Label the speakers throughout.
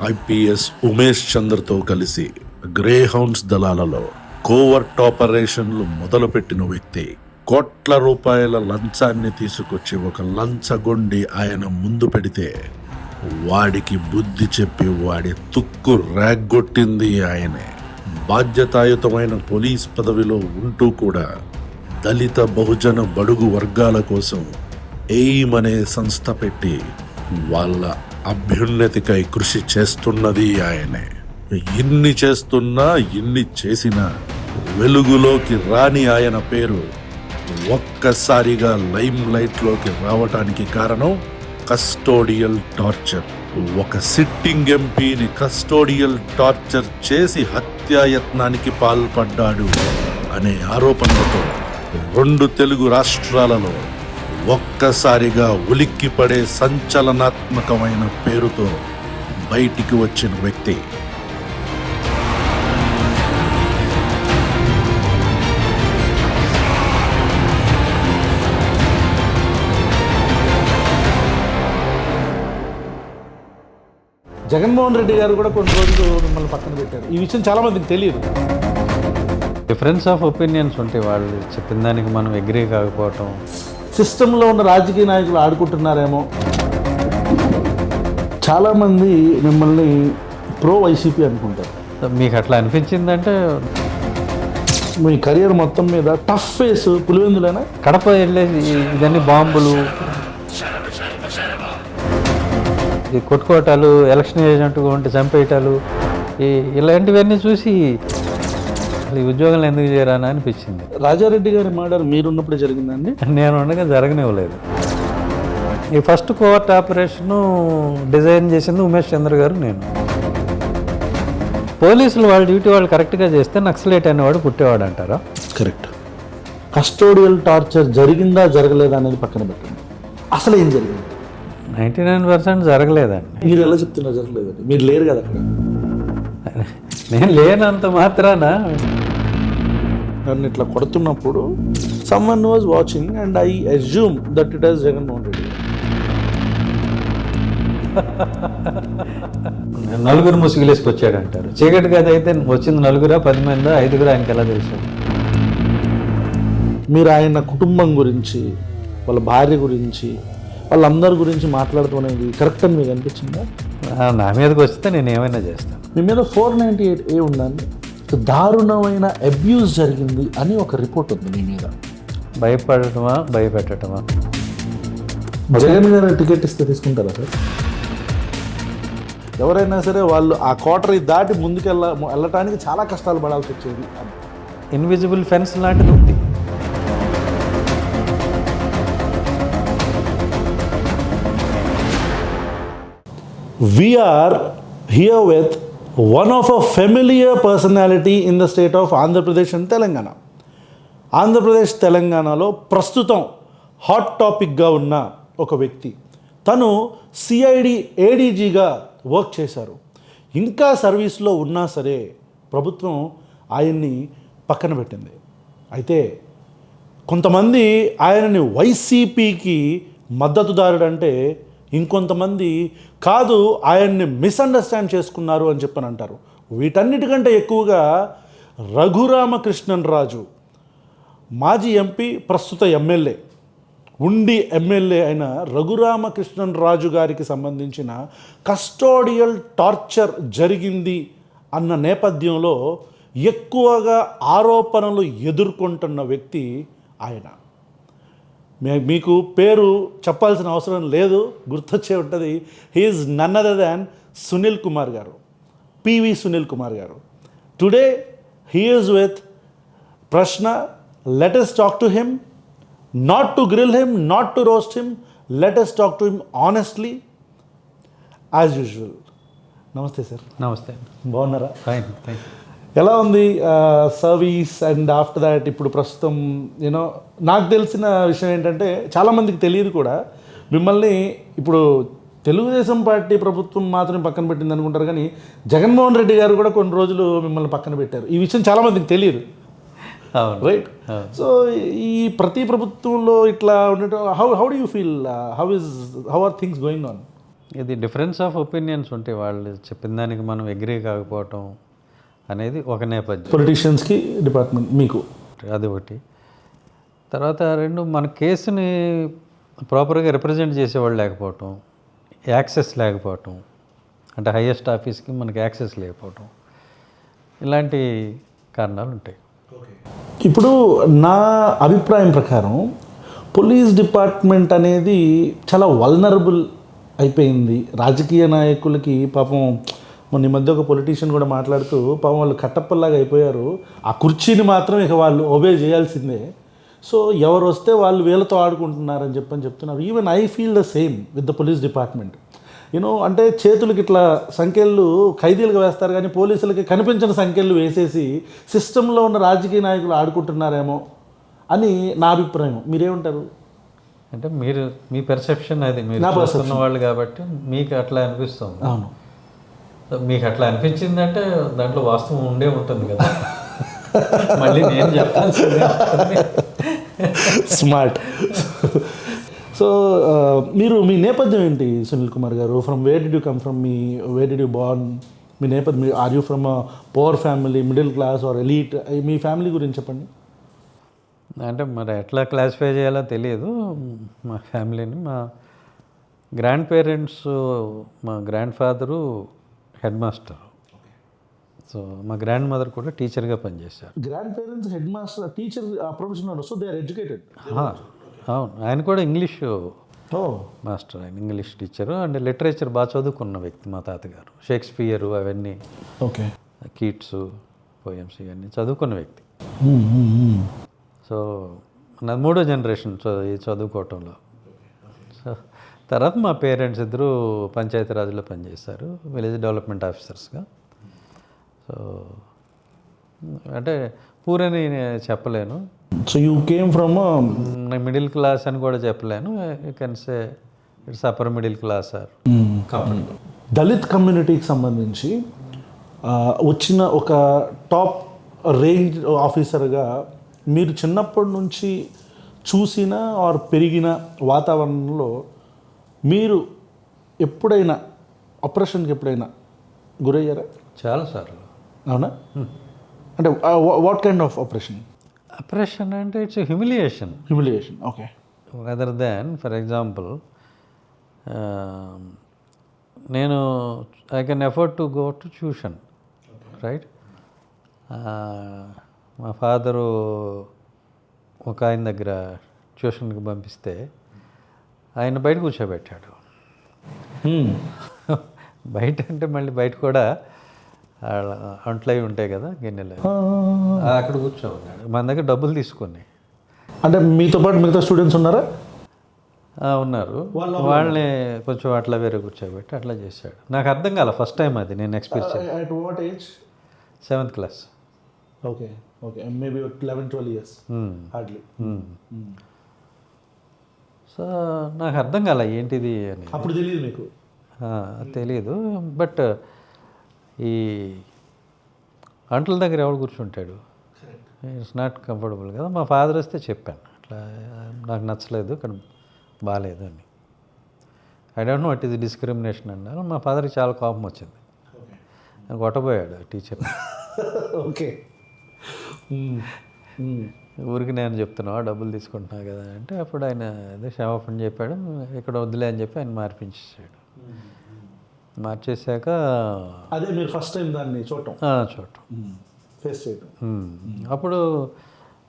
Speaker 1: IPS Umesh చంద్రతో కలిసి grey hounds దళాలలో covert ఆపరేషన్లు మొదలుపెట్టిన వ్యక్తి కోట్ల రూపాయల లంచాన్ని తీసుకొచ్చి ఒక లంచగొండి ఆయన ముందు పెడితే వాడికి బుద్ధి చెప్పి వాడి తుక్కు రేగ్గొట్టింది ఆయనే. బాధ్యతాయుతమైన పోలీస్ పదవిలో ఉంటూ కూడా దళిత బహుజన బడుగు వర్గాల కోసం ఎయిమ్ అనే సంస్థ పెట్టి వాళ్ళ అభ్యున్నతికై కృషి చేస్తున్నది ఆయనే. ఇన్ని చేస్తున్నా ఇన్ని చేసినా వెలుగులోకి రాని ఆయన పేరు ఒక్కసారిగా లైమ్ లైట్లోకి రావటానికి కారణం కస్టోడియల్ టార్చర్. ఒక సిట్టింగ్ ఎంపీని కస్టోడియల్ టార్చర్ చేసి హత్యాయత్నానికి పాల్పడ్డాడు అనే ఆరోపణలతో 2 తెలుగు రాష్ట్రాలలో ఒక్కసారిగా ఉలిక్కిపడే సంచలనాత్మకమైన పేరుతో బయటికి వచ్చిన వ్యక్తి.
Speaker 2: జగన్మోహన్ రెడ్డి గారు కూడా కొన్ని రోజులు మిమ్మల్ని పక్కన పెట్టారు. ఈ విషయం చాలా మందికి తెలియదు.
Speaker 3: డిఫరెన్స్ ఆఫ్ ఒపీనియన్స్ ఉంటాయి. వాళ్ళు చెప్పిన దానికి మనం అగ్రీ కాకపోవటం.
Speaker 2: సిస్టంలో ఉన్న రాజకీయ నాయకులు ఆడుకుంటున్నారేమో. చాలామంది మిమ్మల్ని ప్రో వైసీపీ అనుకుంటారు.
Speaker 3: మీకు అట్లా అనిపించిందంటే
Speaker 2: మీ కెరియర్ మొత్తం మీద టఫ్ ఫేస్ పులివెందులేనా?
Speaker 3: కడప వెళ్ళేసి ఇదన్నీ బాంబులు, ఈ కొట్టుకోవటాలు, ఎలక్షన్ ఏజెంట్గా ఉంటే చంపేయటాలు, ఇలాంటివన్నీ చూసి ఈ ఉద్యోగాలు ఎందుకు చేయరాని అనిపించింది.
Speaker 2: రాజారెడ్డి గారి మర్డర్ మీరున్నప్పుడే జరిగిందండి?
Speaker 3: నేను ఉండగా జరగనివ్వలేదు. ఈ ఫస్ట్ కోవర్ట్ ఆపరేషను డిజైన్ చేసింది ఉమేష్ చంద్ర గారు, నేను. పోలీసులు వాళ్ళ డ్యూటీ వాళ్ళు కరెక్ట్గా చేస్తే నక్సలైట్ అనేవాడు పుట్టేవాడు అంటారా?
Speaker 2: కరెక్ట్. కస్టోడియల్ టార్చర్ జరిగిందా జరగలేదా అనేది పక్కన పెట్టండి. అసలు ఏం జరిగింది?
Speaker 3: 99% జరగలేదండి.
Speaker 2: మీరు ఎలా చెప్తున్నారు జరగలేదండి? మీరు లేరు కదా అక్కడ.
Speaker 3: నేను లేనంత మాత్రాన
Speaker 2: నన్ను ఇట్లా కొడుతున్నప్పుడు someone was watching and I assume that it is Jaganmohan Reddy.
Speaker 3: నలుగురు ముసుగులేసుకు వచ్చాడంటారు. చీకటి గది అయితే వచ్చింది 9 10 మంది 5 ఆయనకి ఎలా తెలుసు?
Speaker 2: మీరు ఆయన కుటుంబం గురించి, వాళ్ళ భార్య గురించి, వాళ్ళందరి గురించి మాట్లాడటం అనేది కరెక్ట్ అని మీకు అనిపించిందా?
Speaker 3: నా మీదకి వస్తే నేను ఏమైనా చేస్తాను.
Speaker 2: మీ మీద 498A ఉందండి. దారుణమైన అబ్యూస్ జరిగింది అని ఒక రిపోర్ట్ ఉంది మీ మీద.
Speaker 3: భయపడటమా భయపెట్టడమా?
Speaker 2: జగన్ గారు టికెట్ ఇస్తే తీసుకుంటారా సార్? ఎవరైనా సరే వాళ్ళు ఆ కోటరీ దాటి ముందుకు వెళ్ళటానికి చాలా కష్టాలు పడాల్సి వచ్చేది.
Speaker 3: ఇన్విజిబుల్ ఫెన్స్ లాంటిది ఉంది.
Speaker 2: We are here with one of a familiar personality in the state of Andhra Pradesh and Telangana. Andhra Pradesh తెలంగాణలో ప్రస్తుతం హాట్ టాపిక్గా ఉన్న ఒక వ్యక్తి. తను సిఐడి ఏడీజీగా వర్క్ చేశారు. ఇంకా సర్వీస్లో ఉన్నా సరే ప్రభుత్వం ఆయన్ని పక్కన పెట్టింది. అయితే కొంతమంది ఆయనని వైసీపీకి మద్దతుదారుడంటే, ఇంకొంతమంది కాదు ఆయన్ని మిస్అండర్స్టాండ్ చేసుకున్నారు అని చెప్పని అంటారు. వీటన్నిటికంటే ఎక్కువగా రఘురామకృష్ణన్ రాజు, మాజీ ఎంపీ ప్రస్తుత ఎమ్మెల్యే, ఉండి ఎమ్మెల్యే అయిన రఘురామకృష్ణన్ రాజు గారికి సంబంధించిన కస్టోడియల్ టార్చర్ జరిగింది అన్న నేపథ్యంలో ఎక్కువగా ఆరోపణలు ఎదుర్కొంటున్న వ్యక్తి ఆయన. మీకు పేరు చెప్పాల్సిన అవసరం లేదు, గుర్తొచ్చే ఉంటుంది. He is none other than Sunil Kumar garu, PV Sunil Kumar garu. Today he is with Prashna. Let us talk to him, not to grill him, not to roast him. Let us talk to him honestly as usual. నమస్తే సార్.
Speaker 3: నమస్తే.
Speaker 2: బాగున్నారా?
Speaker 3: Fine, thank you.
Speaker 2: ఎలా ఉంది service? And after that ఇప్పుడు ప్రస్తుతం నాకు తెలిసిన విషయం ఏంటంటే, చాలామందికి తెలియదు కూడా, మిమ్మల్ని ఇప్పుడు తెలుగుదేశం పార్టీ ప్రభుత్వం మాత్రమే పక్కన పెట్టింది అనుకుంటారు, కానీ జగన్మోహన్ రెడ్డి గారు కూడా కొన్ని రోజులు మిమ్మల్ని పక్కన పెట్టారు. ఈ విషయం చాలామందికి తెలియదు, రైట్? సో ఈ ప్రతి ప్రభుత్వంలో ఇట్లా ఉండటం, how do you feel? How are things going on?
Speaker 3: ఇది డిఫరెన్స్ ఆఫ్ ఒపీనియన్స్ ఉంటాయి, వాళ్ళు చెప్పిన దానికి మనం అగ్రీ కాకపోవటం అనేది ఒక నేపథ్యం.
Speaker 2: పొలిటీషియన్స్కి డిపార్ట్మెంట్ మీకు
Speaker 3: అది ఒకటి. తర్వాత రెండు, మన కేసుని ప్రాపర్గా రిప్రజెంట్ చేసేవాళ్ళు లేకపోవటం, యాక్సెస్ లేకపోవటం, అంటే హైయెస్ట్ ఆఫీస్కి మనకి యాక్సెస్ లేకపోవటం, ఇలాంటి కారణాలు ఉంటాయి.
Speaker 2: ఇప్పుడు నా అభిప్రాయం ప్రకారం పోలీస్ డిపార్ట్మెంట్ అనేది చాలా వల్నరబుల్ అయిపోయింది. రాజకీయ నాయకులకి పాపం మొన్న ఈ మధ్య ఒక పొలిటీషియన్ కూడా మాట్లాడుతూ పాపం వాళ్ళు కట్టప్పల్లాగా అయిపోయారు, ఆ కుర్చీని మాత్రం ఇక వాళ్ళు ఒబే చేయాల్సిందే, సో ఎవరు వస్తే వాళ్ళు వీళ్ళతో ఆడుకుంటున్నారని చెప్తున్నారు. Even I feel the same with the police department. You know, అంటే చేతులకి ఇట్లా సంఖ్యలు ఖైదీలుగా వేస్తారు కానీ పోలీసులకి కనిపించిన సంఖ్యలు వేసేసి సిస్టంలో ఉన్న రాజకీయ నాయకులు ఆడుకుంటున్నారేమో అని నా అభిప్రాయం. మీరేమంటారు?
Speaker 3: అంటే మీరు మీ పెర్సెప్షన్ అది, మీరు చూస్తున్న వాళ్ళు కాబట్టి మీకు అట్లా అనిపిస్తుంది.
Speaker 2: అవును,
Speaker 3: మీకు అట్లా అనిపించిందంటే దాంట్లో వాస్తవం ఉండే ఉంటుంది కదా. మళ్ళీ నేను చెప్పాల్సింది
Speaker 2: స్మార్ట్. సో మీరు మీ నేపథ్యం ఏంటి Sunil Kumar garu? From where did you come from, where did you born, మీ నేపథ్యం, or you from poor family, middle class or elite? మీ ఫ్యామిలీ గురించి చెప్పండి.
Speaker 3: అంటే మరి ఎట్లా క్లాసిఫై చేయాలో తెలియదు మా ఫ్యామిలీని. మా గ్రాండ్ పేరెంట్స్, మా grand father head master, so మా గ్రాండ్ మదర్ కూడా టీచర్గా పనిచేశారు.
Speaker 2: Grand parents head master, teacher profession, so they are educated.
Speaker 3: అవును, ఆయన కూడా ఇంగ్లీష్
Speaker 2: ఓ
Speaker 3: మాస్టర్, ఆయన ఇంగ్లీష్ టీచరు అండ్ లిటరేచర్ బాగా చదువుకున్న వ్యక్తి మా తాతగారు. షేక్స్పియర్ అవన్నీ,
Speaker 2: ఓకే,
Speaker 3: కీట్స్ పోయమ్స్ ఇవన్నీ చదువుకున్న వ్యక్తి. సో నాది మూడో జనరేషన్ చదువుకోవటంలో. సో తర్వాత మా పేరెంట్స్ ఇద్దరు పంచాయతీరాజ్లో పనిచేశారు, విలేజ్ డెవలప్మెంట్ ఆఫీసర్స్గా. సో అంటే పూరని చెప్పలేను,
Speaker 2: so you came from
Speaker 3: middle class అని కూడా చెప్పలేను. You can say it's upper middle class or
Speaker 2: Dalit కమ్యూనిటీకి సంబంధించి వచ్చిన ఒక టాప్ రేంజ్ ఆఫీసర్గా మీరు చిన్నప్పటి నుంచి చూసిన ఆర్ పెరిగిన వాతావరణంలో మీరు ఎప్పుడైనా ఆపరేషన్కి ఎప్పుడైనా గురయ్యారా?
Speaker 3: చాలాసార్లు.
Speaker 2: అవునా? అంటే what kind of operation?
Speaker 3: Operation అంటే it's humiliation.
Speaker 2: Humiliation, okay.
Speaker 3: Other than for example, నేను I can afford to go to tuition, right. మా ఫాదరు ఒక ఆయన దగ్గర ట్యూషన్కి పంపిస్తే ఆయన బయట కూర్చోబెట్టాడు. బయట అంటే మళ్ళీ బయట కూడా అంట్లవి ఉంటాయి కదా, గిన్నెలు, అక్కడ కూర్చోన్నాడు మన దగ్గర డబ్బులు తీసుకొని.
Speaker 2: అంటే మీతో పాటు మిగతా స్టూడెంట్స్ ఉన్నారా?
Speaker 3: ఉన్నారు, వాళ్ళని కొంచెం అట్లా వేరే కూర్చోబెట్టి అట్లా చేశాడు. నాకు అర్థం కాల ఫస్ట్ టైం అది నేను experience.
Speaker 2: At what age?
Speaker 3: 7th class.
Speaker 2: Okay, okay, maybe 11-12 years hardly.
Speaker 3: So నాకు అర్థం కాల ఏంటిది అని.
Speaker 2: అప్పుడు తెలియదు మీకు?
Speaker 3: తెలీదు, బట్ ఈ అంట్ల దగ్గర ఎవడు కూర్చుంటాడు, ఇట్స్ నాట్ కంఫర్టబుల్ కదా. మా ఫాదర్ వస్తే చెప్పాను అట్లా నాకు నచ్చలేదు, ఇక్కడ బాగాలేదు అని. I don't know what is discrimination అన్నారు. మా ఫాదర్కి చాలా కోపం వచ్చింది, కొట్టబోయాడు టీచర్.
Speaker 2: ఓకే,
Speaker 3: ఊరికి నేను చెప్తున్నావా డబ్బులు తీసుకుంటున్నా కదా అంటే అప్పుడు ఆయన అదే క్షమాపణ చెప్పాడు, ఇక్కడ వద్దులే అని చెప్పి ఆయన మార్పించేసాడు. మార్చేసాక
Speaker 2: అదే మీరు ఫస్ట్ టైం దాన్ని చూడటం ఫేస్ చేయటం.
Speaker 3: అప్పుడు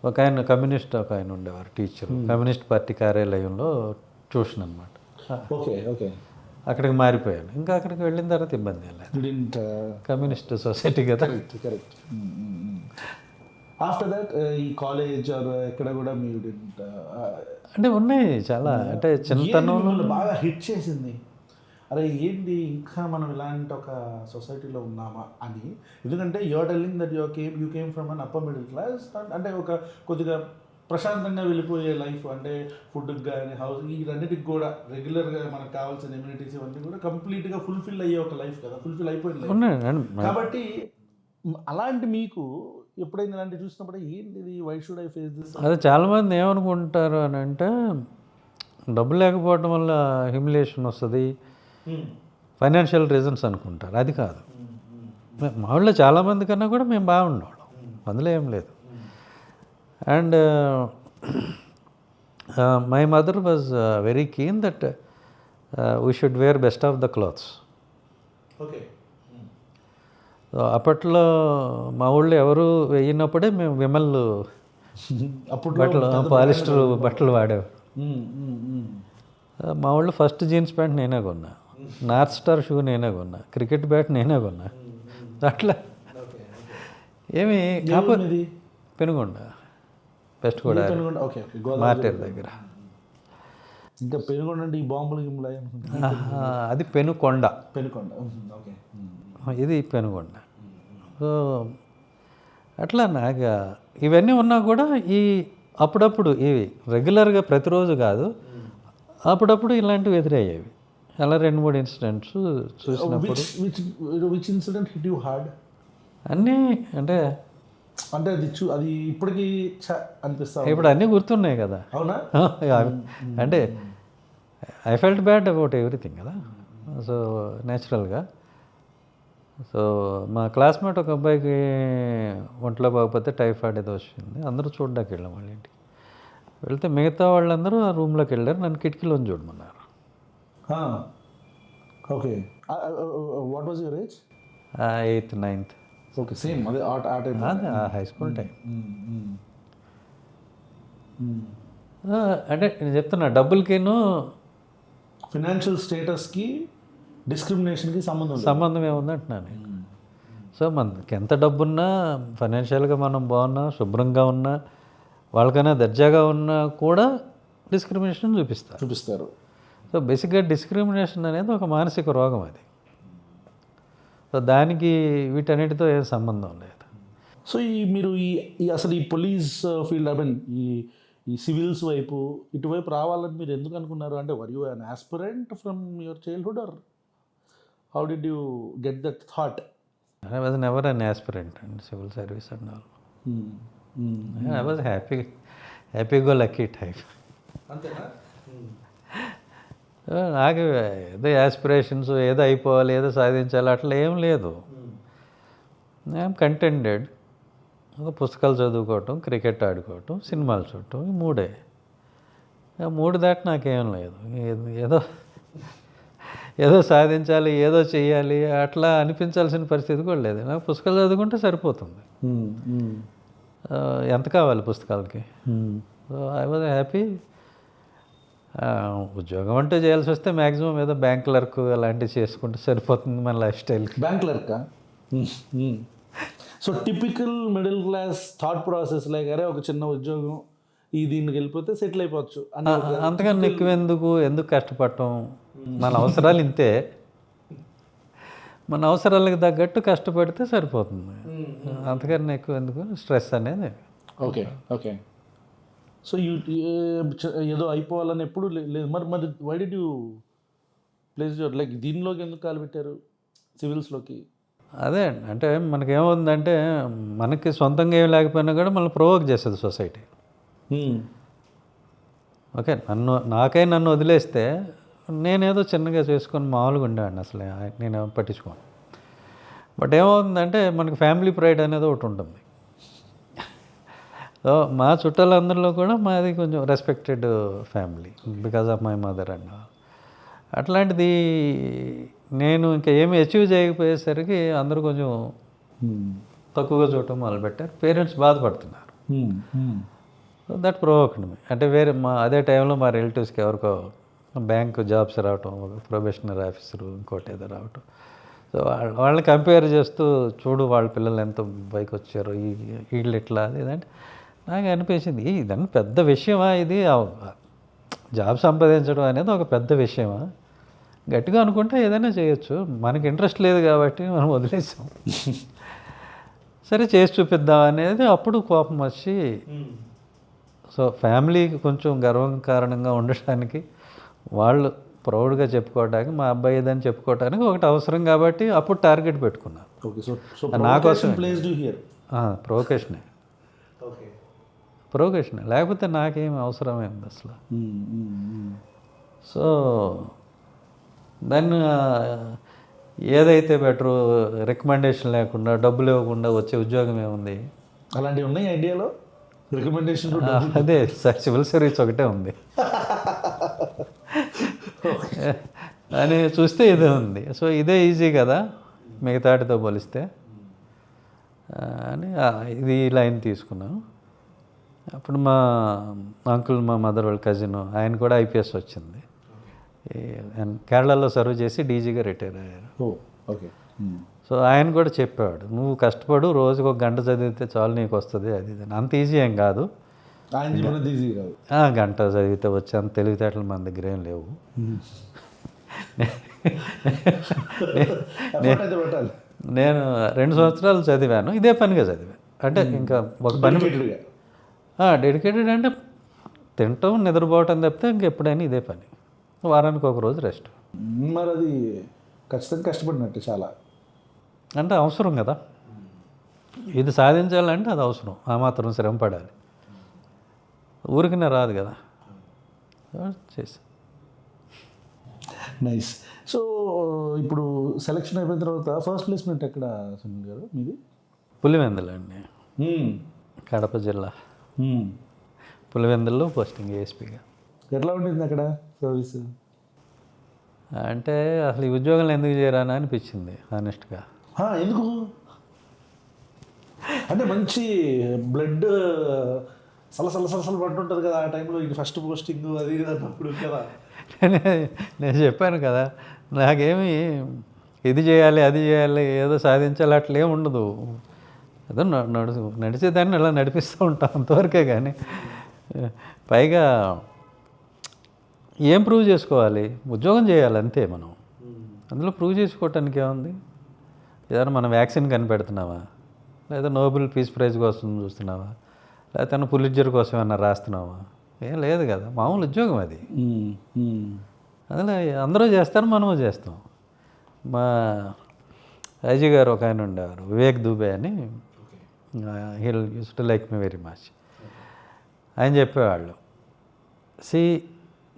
Speaker 3: ఒక ఆయన కమ్యూనిస్ట్ ఒక ఆయన ఉండేవారు టీచర్, కమ్యూనిస్ట్ పార్టీ కార్యాలయంలో ట్యూషన్ అనమాట.
Speaker 2: ఓకే, ఓకే,
Speaker 3: అక్కడికి మారిపోయాను. ఇంకా అక్కడికి వెళ్ళిన తర్వాత ఇబ్బంది లేదు, కమ్యూనిస్ట్ సొసైటీ కదా.
Speaker 2: కరెక్ట్. ఆఫ్టర్ దట్ ఈ కాలేజ్ ఎక్కడ కూడా మీరు
Speaker 3: అంటే ఉన్నాయి చాలా, అంటే చిన్నతనంలో
Speaker 2: బాగా హిట్ చేసింది, అరే ఏంటి ఇంకా మనం ఇలాంటి ఒక సొసైటీలో ఉన్నామా అని? ఎందుకంటే you're telling that you came from an upper middle class, అంటే ఒక కొద్దిగా ప్రశాంతంగా వెళ్ళిపోయే లైఫ్, అంటే ఫుడ్కి కానీ హౌస్ ఈ రెండింటికి కూడా రెగ్యులర్గా మనకు కావాల్సిన ఎమ్యూనిటీస్ ఇవన్నీ కూడా కంప్లీట్గా ఫుల్ఫిల్ అయ్యే ఒక లైఫ్ కదా, ఫుల్ఫిల్ అయిపోయింది లైఫ్. కాబట్టి అలాంటి మీకు ఎప్పుడైనా ఇలాంటి చూసినప్పుడు ఏంటిది, why should I face this?
Speaker 3: అదే చాలామంది ఏమనుకుంటారు అని అంటే డబ్బు లేకపోవడం వల్ల హ్యూమిలియేషన్ వస్తుంది, ఫైనాన్షియల్ రీజన్స్ అనుకుంటారు. అది కాదు. మా ఊళ్ళో చాలామంది కన్నా కూడా మేము బాగుండేవాళ్ళం, అందులో ఏం లేదు. And my mother was very keen that we should wear best of the clothes.
Speaker 2: Okay.
Speaker 3: అప్పట్లో మా ఊళ్ళో ఎవరు వేయినప్పుడే మేము విమల్
Speaker 2: అప్పుడు
Speaker 3: బట్టలు, పాలిస్టర్ బట్టలు వాడేవారు. మా ఊళ్ళో ఫస్ట్ జీన్స్ ప్యాంట్ నేనే కొన్నా, నార్త్ స్టార్ షూ నేనే కొన్నా, క్రికెట్ బ్యాట్ నేనే కొన్నా. అట్లా ఏమి కాకపోతే పెనుగొండ, వెస్ట్ గోదావరి,
Speaker 2: ఓకే,
Speaker 3: మార్టేర్ దగ్గర.
Speaker 2: ఇంకా పెనుగొండ అంటే ఈ బాంబులు గిమ్ములు అనుకుంటా.
Speaker 3: అది పెనుకొండ,
Speaker 2: పెనుకొండ. ఓకే.
Speaker 3: ఇది పెనుగొండ. సో అట్లా నాకు ఇవన్నీ ఉన్నా కూడా ఈ అప్పుడప్పుడు ఇవి రెగ్యులర్గా ప్రతిరోజు కాదు, అప్పుడప్పుడు ఇలాంటివి ఎదురయ్యేవి. అలా 2-3 ఇన్సిడెంట్స్ చూసినప్పుడు.
Speaker 2: Which incident hit you hard?
Speaker 3: అన్నీ అంటే
Speaker 2: అంటే అది ఇప్పటికీ అనిపిస్తా.
Speaker 3: ఇప్పుడు అన్నీ గుర్తున్నాయి కదా.
Speaker 2: అవునా?
Speaker 3: అంటే I felt bad about everything కదా. సో న్యాచురల్గా. సో మా క్లాస్మేట్ ఒక అబ్బాయికి ఒంట్లో బాగపోతే టైఫాయిడ్ ఏదో వచ్చింది. అందరూ చూడడానికి వెళ్ళాం వాళ్ళ ఇంటికి. వెళ్తే మిగతా వాళ్ళందరూ ఆ రూమ్లోకి వెళ్ళారు, నన్ను కిటికీలోని చూడమన్నారు.
Speaker 2: Okay. What was your age?
Speaker 3: 8th, 9th.
Speaker 2: Okay, same అదే ఆ టైం,
Speaker 3: అదే హై స్కూల్ టైం. అంటే నేను చెప్తున్నా, డబ్బులకిను
Speaker 2: ఫినాన్షియల్ స్టేటస్కి డిస్క్రిమినేషన్కి సంబంధం
Speaker 3: ఏముంది అంటున్నాను నేను. సో మనకి ఎంత డబ్బున్నా, ఫైనాన్షియల్గా మనం బాగున్నా, శుభ్రంగా ఉన్నా, వాళ్ళకైనా దర్జాగా ఉన్నా కూడా డిస్క్రిమినేషన్ చూపిస్తారు. సో బేసిక్గా డిస్క్రిమినేషన్ అనేది ఒక మానసిక రోగం అది. సో దానికి వీటన్నిటితో ఏం సంబంధం లేదు.
Speaker 2: సో మీరు అసలు ఈ పోలీస్ ఫీల్డ్, ఐ మీన్ ఈ సివిల్స్ వైపు ఇటువైపు రావాలని మీరు ఎందుకు అనుకున్నారు? అంటే were you an aspirant from your childhood or how did you get that thought?
Speaker 3: I was never an aspirant and civil service and all. I was happy go lucky type.
Speaker 2: అంతేనా?
Speaker 3: నాకు ఏదో యాస్పిరేషన్స్, ఏదో అయిపోవాలి, ఏదో సాధించాలి అట్లా ఏం లేదు. ఐఎమ్ కంటెంటెడ్. పుస్తకాలు చదువుకోవటం, క్రికెట్ ఆడుకోవటం, సినిమాలు చూడటం, ఈ 3. 3 దాటి నాకేం లేదు. ఏదో సాధించాలి, ఏదో చెయ్యాలి అట్లా అనిపించాల్సిన పరిస్థితి కూడా లేదు. నాకు పుస్తకాలు చదువుకుంటే సరిపోతుంది. ఎంత కావాలి పుస్తకాలకి? So I was happy. ఉద్యోగం అంటే చేయాల్సి వస్తే మ్యాక్సిమం ఏదో బ్యాంక్ క్లర్క్ అలాంటివి చేసుకుంటే సరిపోతుంది మన లైఫ్ స్టైల్కి.
Speaker 2: బ్యాంక్ క్లర్కా? So typical middle class thought process లాగానే ఒక చిన్న ఉద్యోగం, దీనికి వెళ్ళిపోతే సెటిల్ అయిపోవచ్చు.
Speaker 3: అంతకన్నా ఎందుకు కష్టపడటం? మన అవసరాలు ఇంతే, మన అవసరాలకు తగ్గట్టు కష్టపడితే సరిపోతుంది. అంతకన్నా ఎక్కువ ఎందుకు స్ట్రెస్ అనేది?
Speaker 2: ఓకే. సో ఏదో అయిపోవాలని ఎప్పుడు లేదు. మరి why did you place your like దీనిలోకి ఎందుకు కాలు పెట్టారు, సివిల్స్లోకి?
Speaker 3: అదే అంటే మనకేముందంటే, మనకి సొంతంగా ఏమి లేకపోయినా కూడా మనల్ని ప్రొవోక్ చేస్తుంది సొసైటీ. ఓకే, నన్ను వదిలేస్తే నేనేదో చిన్నగా చేసుకొని మామూలుగా ఉండేవాడిని, అసలు నేను పట్టించుకోను. బట్ ఏమవుతుందంటే మనకి ఫ్యామిలీ ప్రైడ్ అనేది ఒకటి ఉంటుంది. సో మా చుట్టాలందరిలో కూడా మాది కొంచెం respected family because of my mother and అట్లాంటిది. నేను ఇంకా ఏమి అచీవ్ చేయకపోయేసరికి అందరూ కొంచెం తక్కువగా చూడటం మొదలుపెట్టారు. పేరెంట్స్ బాధపడుతున్నారు. దట్ ప్రొవోక్డ్ మీ. అంటే అదే టైంలో మా రిలేటివ్స్కి ఎవరికో బ్యాంక్ జాబ్స్ రావటం, ఒక ప్రొబేషనరీ ఆఫీసరు, ఇంకోటి ఏదో రావటం. సో వాళ్ళని కంపేర్ చేస్తూ, చూడు వాళ్ళ పిల్లలు ఎంత పైకి వచ్చారు, వీళ్ళు ఎట్లా లేదంటే నాకు అనిపించింది, ఇదన్నీ పెద్ద విషయమా? ఇది జాబ్ సంపాదించడం అనేది ఒక పెద్ద విషయమా? గట్టిగా అనుకుంటే ఏదైనా చేయొచ్చు. మనకి ఇంట్రెస్ట్ లేదు కాబట్టి మనం వదిలేసాం. సరే చేసి చూపిద్దాం అనేది అప్పుడు కోపం వచ్చి, సో ఫ్యామిలీకి కొంచెం గర్వకారణంగా ఉండటానికి, వాళ్ళు ప్రౌడ్గా చెప్పుకోవడానికి, మా అబ్బాయి ఇదని చెప్పుకోవడానికి ఒకటి అవసరం కాబట్టి అప్పుడు టార్గెట్ పెట్టుకున్నాను. నాకోసం ప్రొవొకేషనే, ప్రొవొకేషన్, లేకపోతే నాకేం అవసరమైంది అసలు. సో దాన్ని ఏదైతే బెటరు, రికమెండేషన్ లేకుండా డబ్బులు ఇవ్వకుండా వచ్చే ఉద్యోగం ఏముంది?
Speaker 2: అలాంటివి ఉన్నాయి ఐడియాలో రికమెండేషన్.
Speaker 3: అదే సివిల్ సర్వీస్ ఒకటే ఉంది అని చూస్తే ఇదే ఉంది. సో ఇదే ఈజీ కదా మిగతాటితో పోలిస్తే అని ఇది లైన్ తీసుకున్నాను. అప్పుడు మా అంకుల్, మా మదర్ వాళ్ళ కజిన్, ఆయన కూడా ఐపీఎస్ వచ్చింది. కేరళలో సర్వ్ చేసి డీజీగా రిటైర్ అయ్యారు.
Speaker 2: ఓకే.
Speaker 3: సో ఆయన కూడా చెప్పేవాడు, నువ్వు కష్టపడు, రోజుకు 1 గంట చదివితే చాలు నీకు వస్తుంది. అది అంత ఈజీ ఏం కాదు.
Speaker 2: ఈజీ కాదు.
Speaker 3: గంట చదివితే వచ్చి అంత తెలివితేటలు మన దగ్గర ఏం లేవు. నేను 2 సంవత్సరాలు చదివాను, ఇదే పనిగా చదివాను. అంటే ఇంకా ఒక పని డెడికేటెడ్ అంటే తింటాం, నిద్రపోవటం తప్పితే ఇంకెప్పుడైనా ఇదే పని. వారానికి 1 రోజు రెస్ట్.
Speaker 2: మరి అది ఖచ్చితంగా కష్టపడినట్టు చాలా.
Speaker 3: అంటే అవసరం కదా, ఇది సాధించాలంటే అది అవసరం. ఆ మాత్రం శ్రమ పడాలి, ఊరికనే రాదు కదా. చేసి
Speaker 2: నైస్. సో ఇప్పుడు సెలక్షన్ అయిపోయిన తర్వాత ఫస్ట్ ప్లేస్మెంట్ ఎక్కడ సునీల్ గారు మీది?
Speaker 3: పులివెందులండి, కడప జిల్లా. పులివెందుల్లో పోస్టింగ్ ఏఎస్పీగా.
Speaker 2: ఎట్లా ఉండింది అక్కడ సర్వీస్?
Speaker 3: అంటే అసలు ఈ ఉద్యోగంలో ఎందుకు చేరానా అనిపించింది ఆనెస్ట్గా.
Speaker 2: ఎందుకు అంటే మంచి బ్లడ్ సలసల పట్టుంటుంది కదా ఆ టైంలో, ఇది ఫస్ట్ పోస్టింగ్ అది అన్నప్పుడు కదా.
Speaker 3: నేను చెప్పాను కదా, నాకేమి ఇది చేయాలి అది చేయాలి ఏదో సాధించాలి అట్లేం ఉండదు. ఏదో నడిచేదాన్ని అలా నడిపిస్తూ ఉంటాం అంతవరకే. కానీ పైగా ఏం ప్రూవ్ చేసుకోవాలి? ఉద్యోగం చేయాలి అంతే. మనం అందులో ప్రూవ్ చేసుకోవటానికి ఏముంది? ఏదైనా మనం వ్యాక్సిన్ కనిపెడుతున్నావా, లేదా నోబెల్ పీస్ ప్రైజ్ కోసం చూస్తున్నావా, లేకపోతే పులిట్జర్ కోసం ఏమన్నా రాస్తున్నావా? ఏం లేదు కదా, మామూలు ఉద్యోగం అది. అందులో అందరూ చేస్తారు, మనము చేస్తాం. మా ఐజీ గారు ఒక ఆయన ఉండేవారు, వివేక్ దుబే అని. He use to like me very much. ఆయన చెప్పేవాళ్ళు,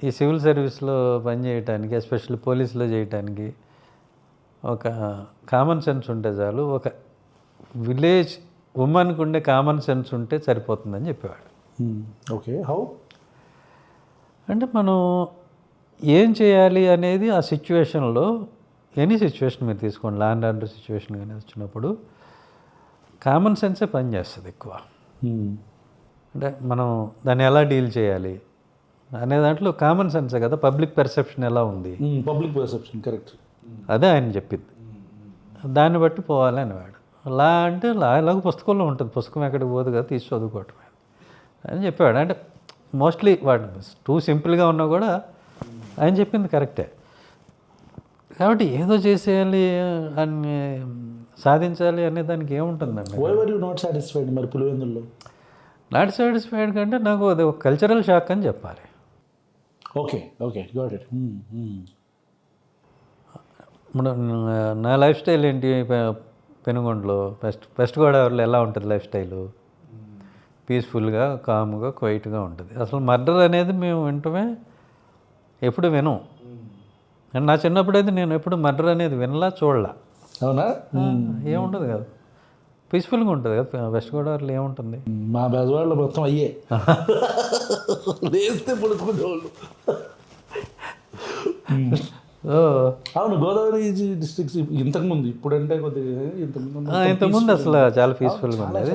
Speaker 3: ఈ సివిల్ సర్వీస్లో పనిచేయటానికి, ఎస్పెషల్లీ పోలీసులో చేయటానికి ఒక కామన్ సెన్స్ ఉంటే చాలు. ఒక విలేజ్ ఉమెన్కి ఉండే కామన్ సెన్స్ ఉంటే సరిపోతుందని చెప్పేవాడు.
Speaker 2: ఓకే. హౌ
Speaker 3: అంటే మనం ఏం చేయాలి అనేది ఆ సిచ్యువేషన్లో, ఎనీ సిచ్యువేషన్ మీరు తీసుకోండి, ల్యాండ్ ఆర్డర్ సిచ్యువేషన్ కానీ వచ్చినప్పుడు కామన్ సెన్సే పనిచేస్తుంది ఎక్కువ. అంటే మనం దాన్ని ఎలా డీల్ చేయాలి అనే దాంట్లో కామన్ సెన్సే కదా. పబ్లిక్ పెర్సెప్షన్ ఎలా ఉంది,
Speaker 2: పబ్లిక్ పెర్సెప్షన్ కరెక్ట్,
Speaker 3: అదే ఆయన చెప్పింది. దాన్ని బట్టి పోవాలి అనేవాడు. లా అంటే లా ఎలాగో పుస్తకంలో ఉంటుంది, పుస్తకం ఎక్కడికి పోదు కదా, తీసి చదువుకోవటమే అని చెప్పేవాడు. అంటే మోస్ట్లీ వాడు టూ సింపుల్గా ఉన్నా కూడా ఆయన చెప్పింది కరెక్టే. కాబట్టి ఏదో చేసేయాలి అని సాధించాలి అనే దానికి ఏముంటుందండి.
Speaker 2: Why were you not satisfied మరి పులివెందుల్లో?
Speaker 3: నాట్ సాటిస్ఫైడ్ కంటే నాకు అది ఒక కల్చరల్ షాక్ అని చెప్పాలి.
Speaker 2: Okay okay got it.
Speaker 3: నా లైఫ్ స్టైల్ ఏంటి, పెనుగొండలో వెస్ట్ గోదావరిలో ఎలా ఉంటుంది లైఫ్ స్టైలు? పీస్ఫుల్గా, కామ్గా, క్వైట్గా ఉంటుంది. అసలు మర్డర్ అనేది మేము వింటమే ఎప్పుడు వినం. అండ్ నా చిన్నప్పుడైతే నేను ఎప్పుడు మర్డర్ అనేది వినలా, చూడలా.
Speaker 2: అవునా?
Speaker 3: ఏముంటుంది కదా, పీస్ఫుల్గా ఉంటుంది కదా. వెస్ట్ గోదావరిలో ఏముంటుంది?
Speaker 2: మా బెజవాడలో మొత్తం అయ్యే లేస్తే పుడుకునేవాళ్ళు. అవును, గోదావరి డిస్ట్రిక్ట్స్ ఇంతకుముందు, ఇప్పుడంటే కొద్దిగా
Speaker 3: ఇంతకుముందు అసలు చాలా పీస్ఫుల్గా ఉండేది.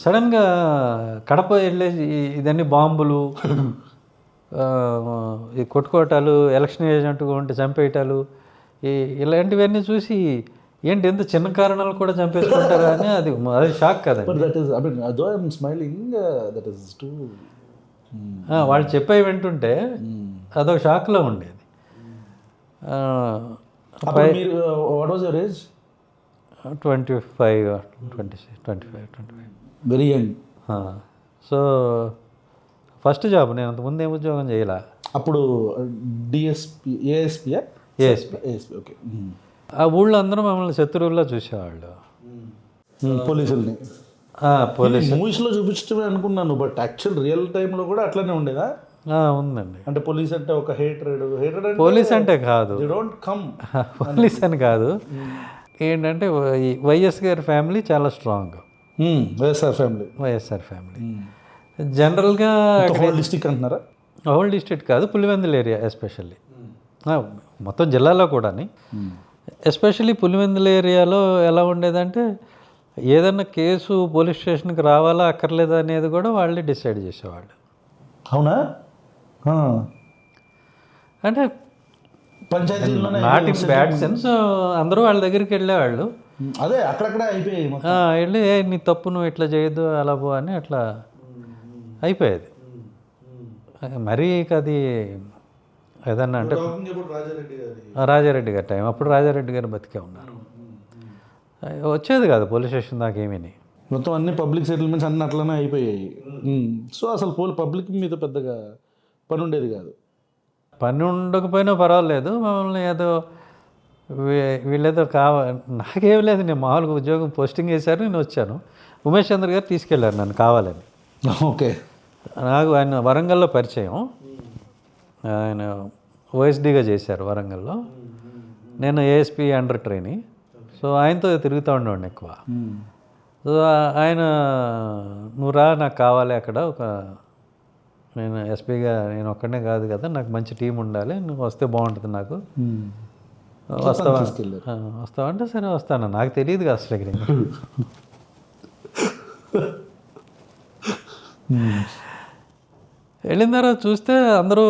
Speaker 3: సడన్గా కడప వెళ్ళేసి ఇదన్నీ బాంబులు, ఈ కొట్టుకోటాలు, ఎలక్షన్ ఏజెంట్గా ఉంటే చంపేయటాలు, ఇలాంటివన్నీ చూసి ఏంటి ఎంత చిన్న కారణాలు కూడా చంపేసుకుంటారా అని అది షాక్ కదా. వాళ్ళు చెప్పేవి వింటుంటే అదొక షాక్లో ఉండేది.
Speaker 2: What was your age?
Speaker 3: 25.
Speaker 2: Very young.
Speaker 3: So first job, నేను అంతకుముందు ఏం ఉద్యోగం చేయాల.
Speaker 2: అప్పుడు డిఎస్పీ, ఏఎస్పీ. ఓకే.
Speaker 3: ఆ ఊళ్ళో అందరూ మమ్మల్ని శత్రువుల్లో చూసేవాళ్ళు,
Speaker 2: పోలీసుల్ని. మూవీస్లో చూపించడమే అనుకున్నాను, బట్ యాక్చువల్ రియల్ టైంలో కూడా అట్లనే ఉండేదా?
Speaker 3: ఉందండి.
Speaker 2: అంటే పోలీస్ అంటే ఒక హేట్రెడ్ అంటే
Speaker 3: పోలీస్ అంటే కాదు,
Speaker 2: దే డోంట్ కమ్.
Speaker 3: పోలీస్ అని కాదు. ఏంటంటే ఈ వైఎస్ గారి ఫ్యామిలీ చాలా strong.
Speaker 2: YSR family,
Speaker 3: YSR family జనరల్గా
Speaker 2: హోల్ డిస్ట్రిక్ట్ అంటున్నారా?
Speaker 3: హోల్ డిస్ట్రిక్ట్ కాదు, పులివెందుల ఏరియా ఎస్పెషల్లీ, మొత్తం జిల్లాలో కూడా. ఎస్పెషల్లీ పులివెందుల ఏరియాలో ఎలా ఉండేదంటే ఏదన్నా కేసు పోలీస్ స్టేషన్కి రావాలా అక్కర్లేదా అనేది కూడా వాళ్ళే డిసైడ్ చేసేవాళ్ళు.
Speaker 2: అవునా?
Speaker 3: అంటే
Speaker 2: పంచాయతీలోనే
Speaker 3: నాట్ ఇన్ బ్యాడ్ సెన్స్, అందరూ వాళ్ళ దగ్గరికి వెళ్ళేవాళ్ళు.
Speaker 2: అదే అక్కడక్కడ అయిపోయాయి మొత్తం.
Speaker 3: వెళ్ళి నీ తప్పు నువ్వు ఇట్లా చేయొద్దు అలా పో అని అట్లా అయిపోయేది. మరీ అది ఏదన్నా అంటే రాజారెడ్డి గారి టైం, అప్పుడు రాజారెడ్డి గారు బతికే ఉన్నారు. వచ్చేది కాదు పోలీస్ స్టేషన్ దాకా ఏమీ.
Speaker 2: మొత్తం అన్ని పబ్లిక్ సెటిల్మెంట్స్ అన్నీ అట్లనే అయిపోయాయి. సో అసలు పబ్లిక్ మీద పెద్దగా పని ఉండేది కాదు.
Speaker 3: పని ఉండకపోయినా పర్వాలేదు, మమ్మల్ని ఏదో వీళ్ళేదో నాకేం లేదు, నేను మామూలుగా ఉద్యోగం పోస్టింగ్ వేశారు, నేను వచ్చాను. ఉమేష్ చంద్ర గారు తీసుకెళ్ళారు నన్ను కావాలని.
Speaker 2: ఓకే.
Speaker 3: నాకు ఆయన వరంగల్లో పరిచయం, ఆయన ఓఎస్డీగా చేశారు వరంగల్లో, నేను ఏఎస్పీ అండర్ ట్రైనీ. సో ఆయనతో తిరుగుతూ ఉండేవాడిని ఎక్కువ. సో ఆయన నువ్వు రా, నాకు కావాలి అక్కడ ఒక, నేను ఎస్పీగా నేను ఒక్కడనే కాదు కదా, నాకు మంచి టీం ఉండాలి, నువ్వు వస్తే బాగుంటుంది నాకు, వస్తావా అంటే సరే వస్తాను. నాకు తెలియదు కదా అసలు ఇక్కడ. వెళ్ళిన తర్వాత చూస్తే అందరూ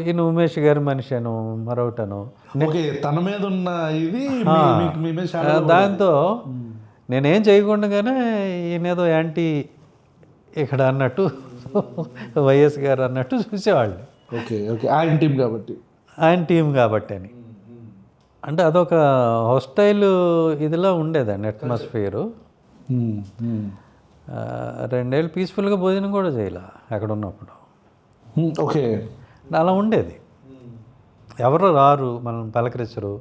Speaker 3: ఈయన ఉమేష్ గారి మనిషి అను మరొకటను.
Speaker 2: తన మీద ఉన్న ఇది
Speaker 3: దాంతో నేనేం చేయకుండానే ఈయనేదో యాంటీ ఇక్కడ అన్నట్టు, వైఎస్ గారు అన్నట్టు చూసేవాళ్ళు.
Speaker 2: ఓకే ఓకే, ఆయన టీం కాబట్టి,
Speaker 3: ఆయన టీం కాబట్టి అని. అంటే అదొక హాస్టైల్ ఇదిలా ఉండేదండి అట్మాస్ఫియరు. 2 ఏళ్ళు పీస్ఫుల్గా భోజనం కూడా చేయాల అక్కడ ఉన్నప్పుడు.
Speaker 2: ఓకే,
Speaker 3: అలా ఉండేది. ఎవరు రారు, మనం పలకరించరు,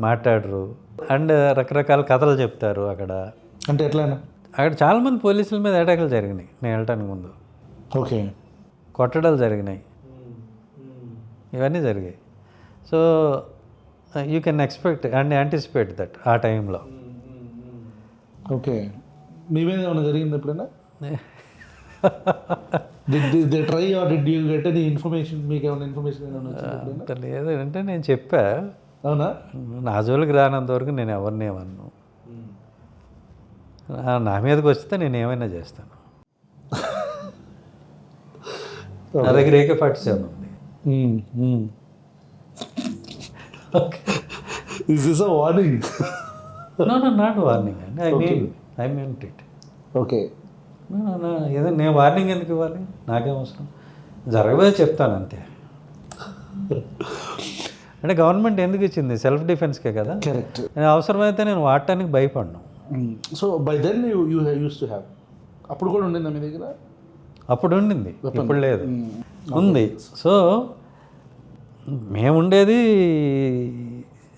Speaker 3: మాట్లాడరు, అండ్ రకరకాల కథలు చెప్తారు అక్కడ.
Speaker 2: అంటే ఎట్లయినా
Speaker 3: అక్కడ చాలామంది పోలీసుల మీద అటాకులు జరిగినాయి నేను వెళ్ళటానికి ముందు.
Speaker 2: ఓకే,
Speaker 3: కొట్టడాలు జరిగినాయి, ఇవన్నీ జరిగాయి. So you can expect and anticipate that ఆ టైంలో.
Speaker 2: ఓకే, మీ మీద ఏమైనా జరిగింది ఎప్పుడైనా? They try or did you get any information? మీకు ఏమైనా ఇన్ఫర్మేషన్ ఏమైనా
Speaker 3: లేదు అంటే నేను చెప్పా.
Speaker 2: అవునా?
Speaker 3: నా జోలికి రానంత వరకు నేను ఎవరిని ఏమన్నాను, నా మీదకి వస్తే నేను ఏమైనా చేస్తాను. నా దగ్గర AK-47 ఉంది.
Speaker 2: Is this a warning?
Speaker 3: No, not warning అండి. I meant it.
Speaker 2: ఓకే.
Speaker 3: ఏదో నేను వార్నింగ్ ఎందుకు ఇవ్వాలి, నాకేం అవసరం, జరగబోయే చెప్తాను అంతే. అంటే గవర్నమెంట్ ఎందుకు ఇచ్చింది? సెల్ఫ్ డిఫెన్స్కే కదా.
Speaker 2: కరెక్ట్.
Speaker 3: నేను అవసరమైతే నేను వాడటానికి భయపడను.
Speaker 2: So by then you used to have, అప్పుడు కూడా ఉండిందా మీ దగ్గర?
Speaker 3: అప్పుడు ఉండింది, ఇప్పుడు లేదు, ఉంది. సో మేముండేది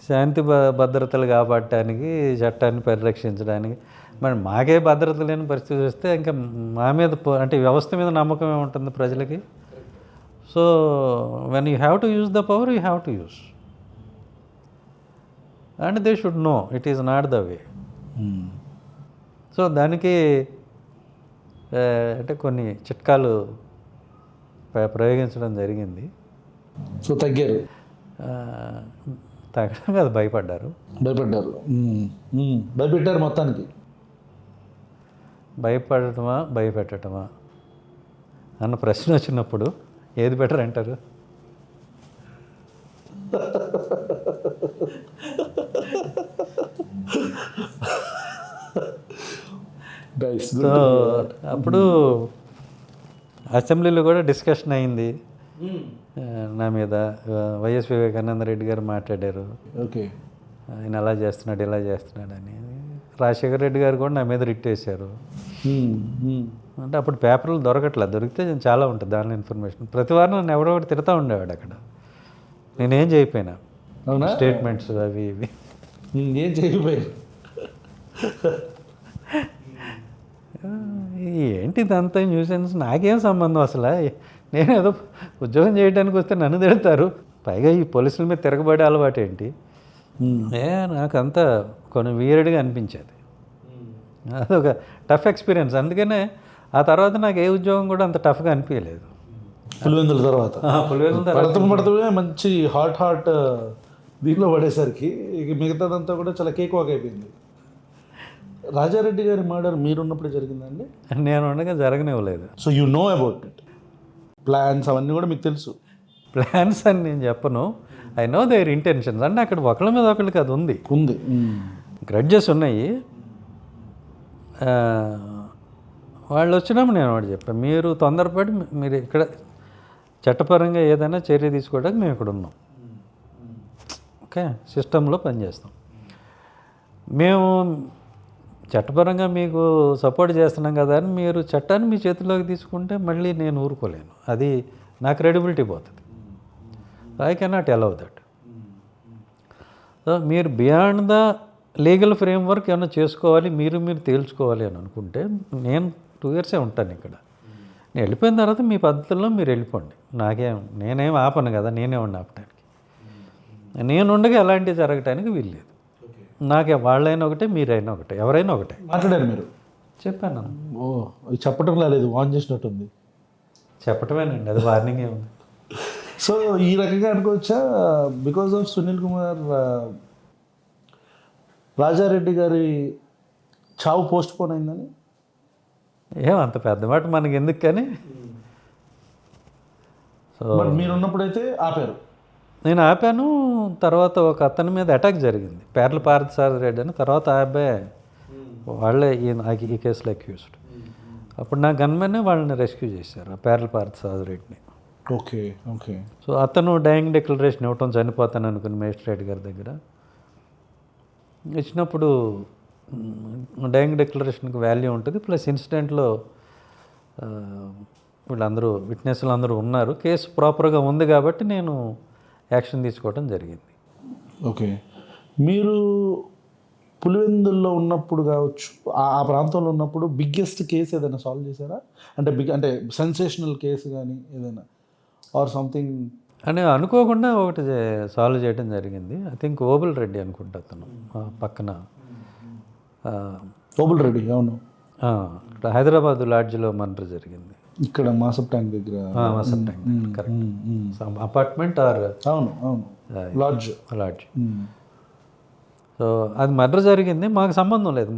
Speaker 3: శాంతి భద్రతలు కాపాడటానికి, చట్టాన్ని పరిరక్షించడానికి. మరి మాకే భద్రత లేని పరిస్థితి వస్తే ఇంకా మా మీద అంటే వ్యవస్థ మీద నమ్మకం ఏముంటుంది ప్రజలకి? So when you have to use the power, you have to use, and they should know it is not the way. So దానికి అంటే కొన్ని చిట్కాలు ప్రయోగించడం జరిగింది.
Speaker 2: సో తగ్గారు?
Speaker 3: తగ్గడం కాదు, భయపడ్డారు.
Speaker 2: భయపెట్టారు మొత్తానికి.
Speaker 3: భయపడటమా భయపెట్టడమా అన్న ప్రశ్న వచ్చినప్పుడు ఏది బెటర్ అంటారు? సో అప్పుడు అసెంబ్లీలో కూడా డిస్కషన్ అయింది నా మీద. వైఎస్ వివేకానంద రెడ్డి గారు మాట్లాడారు,
Speaker 2: ఓకే,
Speaker 3: ఆయన అలా చేస్తున్నాడు ఇలా చేస్తున్నాడు అని. రాజశేఖర రెడ్డి గారు కూడా నా మీద రిట్ వేశారు. అంటే అప్పుడు పేపర్లు దొరకట్లేదు, దొరికితే చాలా ఉంటుంది దానిలో ఇన్ఫర్మేషన్. ప్రతి వారం నన్ను ఎవరో ఒకటి తిడతా ఉండేవాడు అక్కడ, నేనేం చేయకపోయినా.
Speaker 2: అవునా?
Speaker 3: స్టేట్మెంట్స్ అవి ఇవి
Speaker 2: ఏం చేయకపోయారు.
Speaker 3: ఏంటి ఇదంతా న్యూసెన్స్, నాకేం సంబంధం అసలు, నేను ఏదో ఉద్యోగం చేయడానికి వస్తే నన్ను తిడతారు, పైగా ఈ పోలీసుల మీద తిరగబడే అలవాటు ఏంటి, నాకంతా కొన్ని వీరడ్గా అనిపించేది. అదొక టఫ్ ఎక్స్పీరియన్స్. అందుకనే ఆ తర్వాత నాకు ఏ ఉద్యోగం కూడా అంత టఫ్గా అనిపించలేదు.
Speaker 2: పులివెందుల తర్వాత పడుతూ మంచి హాట్ దీంట్లో పడేసరికి ఇక మిగతాదంతా కూడా చాలా కేక్ వాక్ అయిపోయింది. రాజారెడ్డి గారి మర్డర్ మీరున్నప్పుడు జరిగిందండి?
Speaker 3: నేను ఉండగా జరగనివ్వలేదు.
Speaker 2: So you know about it, plans అవన్నీ కూడా మీకు తెలుసు?
Speaker 3: ప్లాన్స్ అని నేను చెప్పను, ఐ నో దేర్ ఇంటెన్షన్స్. అంటే అక్కడ ఒకళ్ళ మీద ఒకళ్ళకి అది ఉంది, గ్రడ్జెస్ ఉన్నాయి. వాళ్ళు వచ్చినప్పుడు నేను ఒకటి చెప్పాను, మీరు తొందరపడి మీరు ఇక్కడ చట్టపరంగా ఏదైనా చర్య తీసుకోవడానికి మేము ఇక్కడ ఉన్నాం, ఓకే, సిస్టంలో పనిచేస్తాం. మేము చట్టపరంగా మీకు సపోర్ట్ చేస్తున్నాం కదా అని మీరు చట్టాన్ని మీ చేతిలోకి తీసుకుంటే మళ్ళీ నేను ఊరుకోలేను, అది నా క్రెడిబిలిటీ పోతుంది. I cannot allow that. So మీరు బియాండ్ ద లీగల్ ఫ్రేమ్వర్క్ ఏమైనా చేసుకోవాలి, మీరు తేల్చుకోవాలి అని అనుకుంటే నేను 2 years ఉంటాను ఇక్కడ. నేను వెళ్ళిపోయిన తర్వాత మీ పద్ధతుల్లో మీరు వెళ్ళిపోండి, నేనేం ఆపను కదా, నేనే ఉండి ఆపడానికి. నేను ఉండగా ఎలాంటివి జరగటానికి వీల్లేదు. నాకే వాళ్ళైనా ఒకటే, మీరైనా ఒకటే, ఎవరైనా ఒకటే.
Speaker 2: మాట్లాడారు మీరు?
Speaker 3: చెప్పాను.
Speaker 2: ఓ, చెప్పటం లేదు, వాన్ చేసినట్టుంది.
Speaker 3: చెప్పటమేనండి, అది వార్నింగ్ ఏముంది.
Speaker 2: సో ఈ రకంగా అనుకోవచ్చా, బికాజ్ ఆఫ్ సునీల్ కుమార్ రాజారెడ్డి గారి చావు పోస్ట్ పోన్ అయిందని?
Speaker 3: అంత పెద్ద మాట మనకి ఎందుకు కానీ. సో
Speaker 2: మీరున్నప్పుడైతే ఆపారు?
Speaker 3: నేను ఆపాను. తర్వాత ఒక అతని మీద అటాక్ జరిగింది, పేర్ల పార్థసారథి రెడ్డి అని. తర్వాత ఆ అబ్బాయి వాళ్ళే ఈ కేసులో అక్యూజ్డ్. అప్పుడు నా గన్మెన్ వాళ్ళని రెస్క్యూ చేశారు, ఆ పేర్ల పార్థసారథి రెడ్డిని.
Speaker 2: Okay okay.
Speaker 3: సో అతను డైయింగ్ డిక్లరేషన్ ఇవ్వటం, చనిపోతాను అనుకుని మేజిస్ట్రేట్ గారి దగ్గర ఇచ్చినప్పుడు డైయింగ్ డిక్లరేషన్కి వాల్యూ ఉంటుంది. ప్లస్ ఇన్సిడెంట్లో వీళ్ళందరూ విట్నెస్లు అందరూ ఉన్నారు, కేసు ప్రాపర్గా ఉంది కాబట్టి నేను యాక్షన్ తీసుకోవడం జరిగింది.
Speaker 2: ఓకే. మీరు పులివెందుల్లో ఉన్నప్పుడు కావచ్చు, ఆ ప్రాంతంలో ఉన్నప్పుడు బిగ్గెస్ట్ కేసు ఏదైనా సాల్వ్ చేశారా? అంటే సెన్సేషనల్ కేసు కానీ ఏదైనా ఆర్ సంథింగ్?
Speaker 3: అని అనుకోకుండా ఒకటి సాల్వ్ చేయడం జరిగింది. ఐ థింక్ ఓబుల్ రెడ్డి అనుకుంటా, అతను పక్కన
Speaker 2: ఓబుల్ రెడ్డి. అవును,
Speaker 3: ఇక్కడ హైదరాబాద్ లాడ్జ్లో మర్డర్ జరిగింది.
Speaker 2: ఇక్కడ మాసప్ ట్యాంక్ దగ్గర.
Speaker 3: మాసప్ ట్యాంక్, కరెక్ట్. అపార్ట్మెంట్ ఆర్
Speaker 2: అవును అవును లాడ్జ్.
Speaker 3: సో అది మర్డర్ జరిగింది, మాకు సంబంధం లేదు.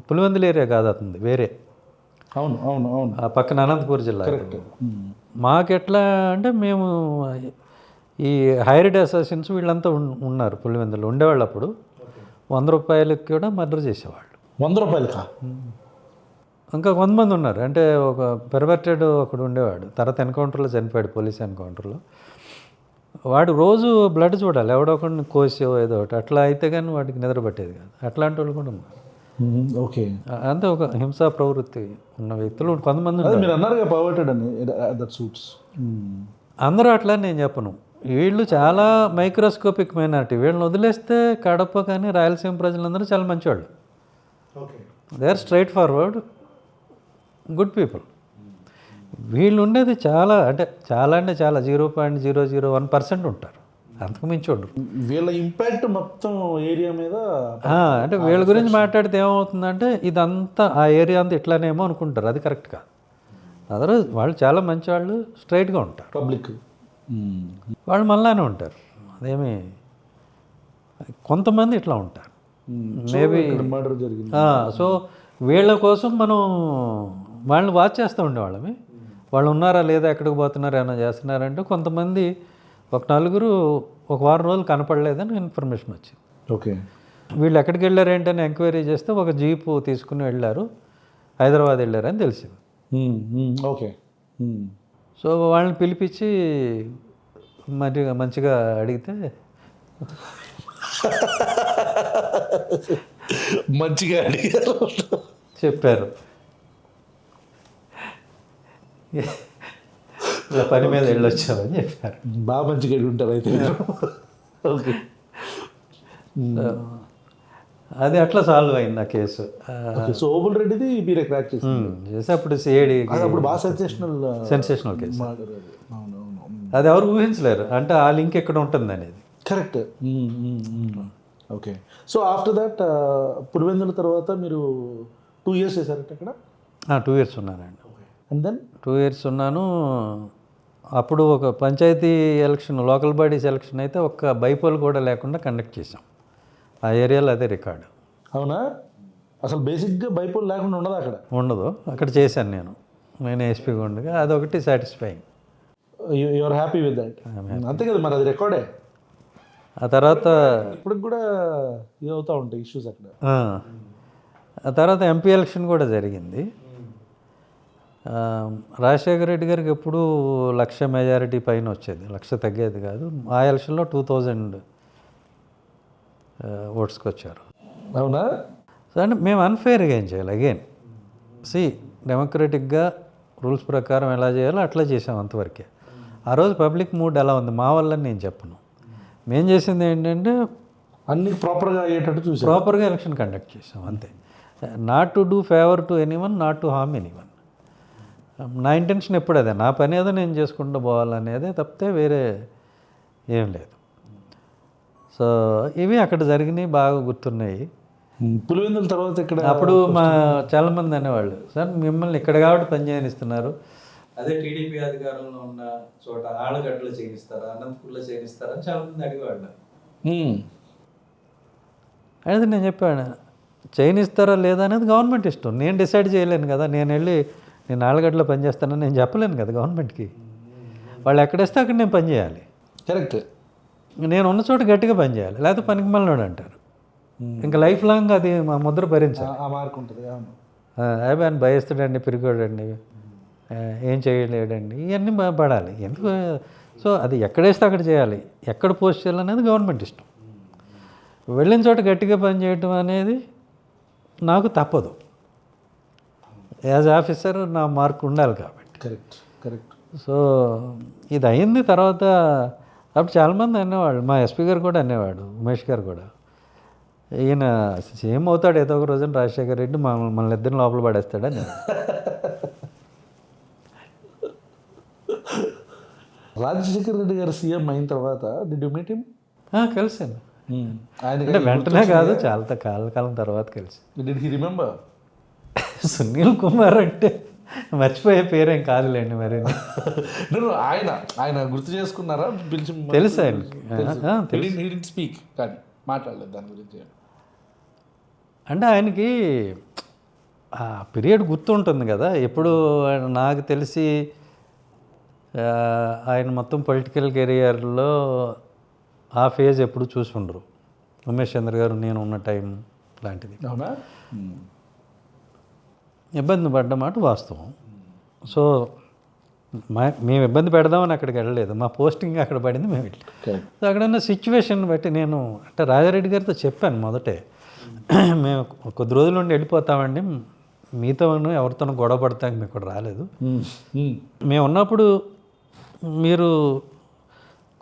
Speaker 3: పులివెందుల ఏరియా కాదు అతనిది, వేరే.
Speaker 2: అవును అవును అవును,
Speaker 3: ఆ పక్కన అనంతపూర్ జిల్లా. మాకెట్లా అంటే మేము ఈ హైర్డ్ అసాసిన్స్ వీళ్ళంతా ఉన్నారు పులివెందులో ఉండేవాళ్ళు. అప్పుడు 100 రూపాయలకి కూడా మర్డర్ చేసేవాళ్ళు.
Speaker 2: 100 రూపాయలకా?
Speaker 3: ఇంకా కొంతమంది ఉన్నారు. అంటే ఒక పెర్వర్టెడ్ ఒకడు ఉండేవాడు, తర్వాత ఎన్కౌంటర్లో చనిపోయాడు, పోలీస్ ఎన్కౌంటర్లో. వాడు రోజు బ్లడ్ చూడాలి, ఎవడొకడిని కోసో ఏదో ఒకటి, అట్లా అయితే కానీ వాడికి నిద్ర పట్టేది కాదు. అట్లాంటి వాళ్ళు కూడా ఉన్నారు.
Speaker 2: ఓకే.
Speaker 3: అంతే, ఒక హింసా ప్రవృత్తి ఉన్న వ్యక్తులు కొంతమంది.
Speaker 2: మీరు అన్నారుగా పర్వర్టెడ్ అని, దట్ సూట్స్.
Speaker 3: అందరూ అట్లా నేను చెప్పను, వీళ్ళు చాలా మైక్రోస్కోపిక్ మైనారిటీ. వీళ్ళని వదిలేస్తే కడప కానీ రాయలసీమ ప్రజలందరూ చాలా మంచివాళ్ళు. They are straight forward, good people. వీళ్ళు ఉండేది చాలా అంటే చాలా 0.001% ఉంటారు, అంతకు మించి ఉండరు.
Speaker 2: వీళ్ళ ఇంపాక్ట్ మొత్తం ఏరియా మీద.
Speaker 3: అంటే వీళ్ళ గురించి మాట్లాడితే ఏమవుతుందంటే ఇదంతా ఆ ఏరియా అంతా ఇట్లానేమో అనుకుంటారు, అది కరెక్ట్ కాదు. అదర్వైజ్ వాళ్ళు చాలా మంచి వాళ్ళు, స్ట్రైట్గా ఉంటారు.
Speaker 2: పబ్లిక్
Speaker 3: వాళ్ళు మళ్ళానే ఉంటారు, అదేమి. కొంతమంది ఇట్లా ఉంటారు మేబీ.
Speaker 2: మర్డర్ జరిగింది.
Speaker 3: సో వీళ్ళ కోసం మనం వాళ్ళని వాచ్ చేస్తూ ఉండేవాళ్ళమి. వాళ్ళు ఉన్నారా లేదా, ఎక్కడికి పోతున్నారా, ఏమైనా చేస్తున్నారంటే కొంతమంది ఒక 4 ఒక వారం రోజులు కనపడలేదని ఇన్ఫర్మేషన్ వచ్చింది.
Speaker 2: ఓకే.
Speaker 3: వీళ్ళు ఎక్కడికి వెళ్ళారు ఏంటని ఎంక్వైరీ చేస్తే ఒక జీపు తీసుకుని వెళ్ళారు, హైదరాబాద్ వెళ్ళారని తెలిసింది.
Speaker 2: ఓకే.
Speaker 3: సో వాళ్ళని పిలిపించి మంచిగా అడిగితే
Speaker 2: మంచిగా అడిగారు,
Speaker 3: చెప్పారు ఇలా పని మీద వెళ్ళొచ్చామని చెప్పారు.
Speaker 2: బాగా మంచిగా ఉంటారు అయితే. ఓకే.
Speaker 3: అది అట్లా సాల్వ్ అయింది ఆ కేసు.
Speaker 2: సో ఓబుల్ రెడ్డిది మీరే క్రాక్ చేసి
Speaker 3: చేసి అప్పుడు సిఐడి
Speaker 2: అప్పుడు బాగా సెన్సేషనల్
Speaker 3: కేసు.
Speaker 2: అవునవును,
Speaker 3: అది ఎవరు ఊహించలేరు, అంటే ఆ లింక్ ఎక్కడ ఉంటుంది అనేది.
Speaker 2: Correct. Okay. So after that Pulivendula తర్వాత మీరు 2 years చేశారంటే అక్కడ?
Speaker 3: 2 years ఉన్నానండి.
Speaker 2: అండ్ దెన్
Speaker 3: 2 years ఉన్నాను. అప్పుడు ఒక panchayat election, local bodies election అయితే ఒక్క బైపోల్ కూడా లేకుండా కండక్ట్ చేసాం ఆ ఏరియాలో. అదే రికార్డు.
Speaker 2: అవునా? అసలు బేసిక్గా బైపోల్ లేకుండా ఉండదు అక్కడ?
Speaker 3: ఉండదు. అక్కడ చేశాను నేను ఎస్పీగా ఉండగా. అదొకటి satisfying.
Speaker 2: You're happy with that? అంతే కదా మరి, అది రికార్డే.
Speaker 3: ఆ తర్వాత
Speaker 2: ఇప్పటికి కూడా ఇది అవుతూ ఉంటాయి ఇష్యూస్ అక్కడ.
Speaker 3: ఆ తర్వాత ఎంపీ ఎలక్షన్ కూడా జరిగింది. రాజశేఖర రెడ్డి గారికి ఎప్పుడూ 1,00,000 మెజారిటీ పైన వచ్చేది, 1,00,000 తగ్గేది కాదు. ఆ ఎలక్షన్లో 2000 ఓట్స్కి వచ్చారు.
Speaker 2: అవునా?
Speaker 3: సో అంటే మేము అన్ఫేర్గా ఏం చేయాలి? అగైన్ డెమోక్రటిక్గా రూల్స్ ప్రకారం ఎలా చేయాలో అట్లా చేసాం, అంతవరకే. ఆ రోజు పబ్లిక్ మూడ్ ఎలా ఉంది మా వల్ల నేను చెప్పను. మేము చేసింది ఏంటంటే
Speaker 2: అన్ని ప్రాపర్గా అయ్యేటట్టు చూసాం,
Speaker 3: ప్రాపర్గా ఎలక్షన్ కండక్ట్ చేసాం, అంతే. Not to do favour to anyone, not to harm anyone. నా ఇంటెన్షన్ ఎప్పుడు అదే, నా పని ఏదో నేను చేసుకుంటూ పోవాలనేదే తప్పితే వేరే ఏం లేదు. సో ఇవి అక్కడ జరిగినాయి, బాగా గుర్తున్నాయి.
Speaker 2: పులివెందుల తర్వాత ఇక్కడ
Speaker 3: అప్పుడు చాలామంది అనేవాళ్ళు, సార్ మిమ్మల్ని ఇక్కడ కాబట్టి పని చేయనిస్తున్నారు, అదే టీడీపీ అధికారంలో ఉన్న చోట ఆళ్ళగడ్డలో చేయిస్తారా, అనంతపూర్లో చేయిస్తారా అని చాలామంది అడిగేవాళ్ళు. అయితే నేను చెప్పాను, చేయనిస్తారా లేదా అనేది గవర్నమెంట్ ఇష్టం, నేను డిసైడ్ చేయలేను కదా. నేను ఆళ్ళగడ్డలో పని చేస్తానని నేను చెప్పలేను కదా గవర్నమెంట్కి. వాళ్ళు ఎక్కడేస్తే అక్కడ నేను పని చేయాలి.
Speaker 2: కరెక్ట్.
Speaker 3: నేను ఉన్న చోట గట్టిగా పని చేయాలి, లేకపోతే పనికి మళ్ళీ అంటారు. ఇంకా లైఫ్ లాంగ్ అది మా ముద్ర భరించాలి.
Speaker 2: ఆ మార్క్ ఉంటుంది.
Speaker 3: ఆయన భయస్తాడండి, పిరిగోడండి, ఏం చేయలేడండి, ఇవన్నీ పడాలి ఎందుకు. సో అది ఎక్కడేస్తే అక్కడ చేయాలి, ఎక్కడ పోస్ట్ చేయాలనేది గవర్నమెంట్ ఇష్టం. వెళ్ళిన చోట గట్టిగా పని చేయటం అనేది నాకు తప్పదు. యాజ్ ఆఫీసర్ నా మార్క్ ఉండాలి కాబట్టి.
Speaker 2: Correct correct.
Speaker 3: సో ఇది అయింది. తర్వాత అప్పుడు చాలామంది అనేవాళ్ళు, మా ఎస్పీ గారు కూడా అనేవాడు, ఉమేష్ గారు కూడా, ఈయన సేమ్ అవుతాడు ఏదో ఒక రోజున రాజశేఖర రెడ్డి, మనల్ని ఇద్దరిని లోపల పడేస్తాడని.
Speaker 2: రాజశేఖర రెడ్డి గారు సీఎం అయిన తర్వాత డిడ్ యు మీట్ హిమ్?
Speaker 3: కలిసాను. అంటే వెంటనే కాదు, చాలా కాలం తర్వాత కలిసి.
Speaker 2: Did he remember?
Speaker 3: Sunil Kumar అంటే మర్చిపోయే పేరేం కాదులేండి మరి.
Speaker 2: ఆయన గుర్తు చేసుకున్నారా? పిలిచి
Speaker 3: తెలుసు ఆయనకి.
Speaker 2: స్పీక్ కానీ మాట్లాడలేదు దాని గురించి.
Speaker 3: అంటే ఆయనకి ఆ పీరియడ్ గుర్తుంటుంది కదా. ఎప్పుడు నాకు తెలిసి ఆయన మొత్తం పొలిటికల్ కెరియర్లో ఆ ఫేజ్ ఎప్పుడు చూసి ఉండరు. ఉమేష్ చంద్ర గారు నేను ఉన్న టైం లాంటిది.
Speaker 2: అవునా?
Speaker 3: ఇబ్బంది పడ్డ మాట వాస్తవం. సో మేము ఇబ్బంది పెడదామని అక్కడికి వెళ్ళలేదు, మా పోస్టింగ్ అక్కడ పడింది, మేము వెళ్ళాం. సో అక్కడ ఉన్న సిచ్యువేషన్ బట్టి నేను అంటే రాజారెడ్డి గారితో చెప్పాను మొదటే, మేము కొద్ది రోజుల నుండి వెళ్ళిపోతామండి, మీతో ఎవరితోనూ గొడవ పడతానికి మేము ఇక్కడ రాలేదు, మేము ఉన్నప్పుడు మీరు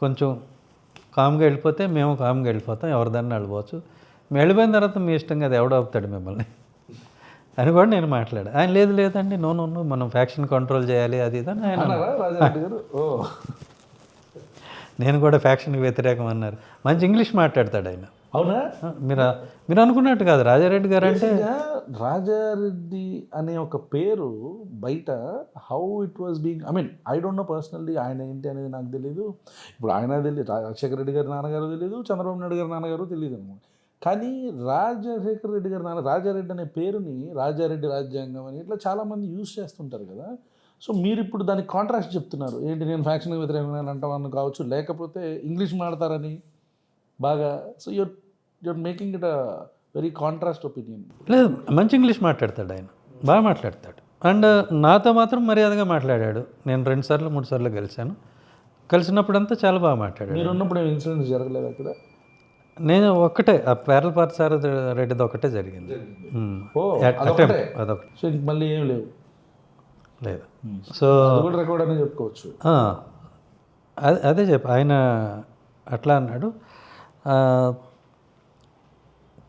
Speaker 3: కొంచెం కామ్గా వెళ్ళిపోతే మేము కామ్గా వెళ్ళిపోతాం, ఎవరిదాన్ని వెళ్ళిపోవచ్చు, మేము వెళ్ళిపోయిన తర్వాత మీ ఇష్టం కదా ఎవడో ఆపుతాడు మిమ్మల్ని అని కూడా నేను మాట్లాడా. ఆయన లేదండి, నో మనం ఫ్యాక్షన్ కంట్రోల్ చేయాలి అది ఇది అని ఆయన. నేను కూడా ఫ్యాక్షన్కి వ్యతిరేకం అన్నారు. మంచి ఇంగ్లీష్ మాట్లాడతాడు ఆయన.
Speaker 2: అవునా?
Speaker 3: మీరు అనుకున్నట్టు కాదు. రాజారెడ్డి గారు అంటే
Speaker 2: రాజారెడ్డి అనే ఒక పేరు బయట how it was being, I don't know personally ఆయన ఏంటి అనేది నాకు తెలియదు. ఇప్పుడు ఆయన తెలియదు, రాజశేఖర రెడ్డి గారి నాన్నగారు తెలియదు, చంద్రబాబు నాయుడు గారి నాన్నగారు తెలియదు అనమాట. కానీ రాజశేఖర రెడ్డి గారి రాజారెడ్డి అనే పేరుని రాజారెడ్డి రాజ్యాంగం అని ఇట్లా చాలామంది యూజ్ చేస్తుంటారు కదా. సో మీరు ఇప్పుడు దానికి కాంట్రాస్ట్ చెప్తున్నారు ఏంటి, నేను ఫ్యాక్షన్కి వ్యతిరేకంగా అంటామని కావచ్చు, లేకపోతే ఇంగ్లీష్ మాడతారని బాగా. So you're making it a very contrast opinion.
Speaker 3: లేదు, మంచి ఇంగ్లీష్ మాట్లాడతాడు ఆయన, బాగా మాట్లాడతాడు. అండ్ నాతో మాత్రం మర్యాదగా మాట్లాడాడు. నేను 2 సార్లు 3 సార్లు కలిసినప్పుడంతా చాలా బాగా మాట్లాడాడు.
Speaker 2: మీరు ఉన్నప్పుడు ఇన్సిడెంట్స్ జరగలేదు అక్కడ?
Speaker 3: నేను ఒక్కటే ఆ పేర్ల పార్థసార రెడ్డిది ఒకటే జరిగింది. అదొకటి.
Speaker 2: సో మళ్ళీ ఏం లేవు?
Speaker 3: లేదు. సో
Speaker 2: రికార్డ్ అని చెప్పుకోవచ్చు.
Speaker 3: అదే ఆయన అట్లా అన్నాడు.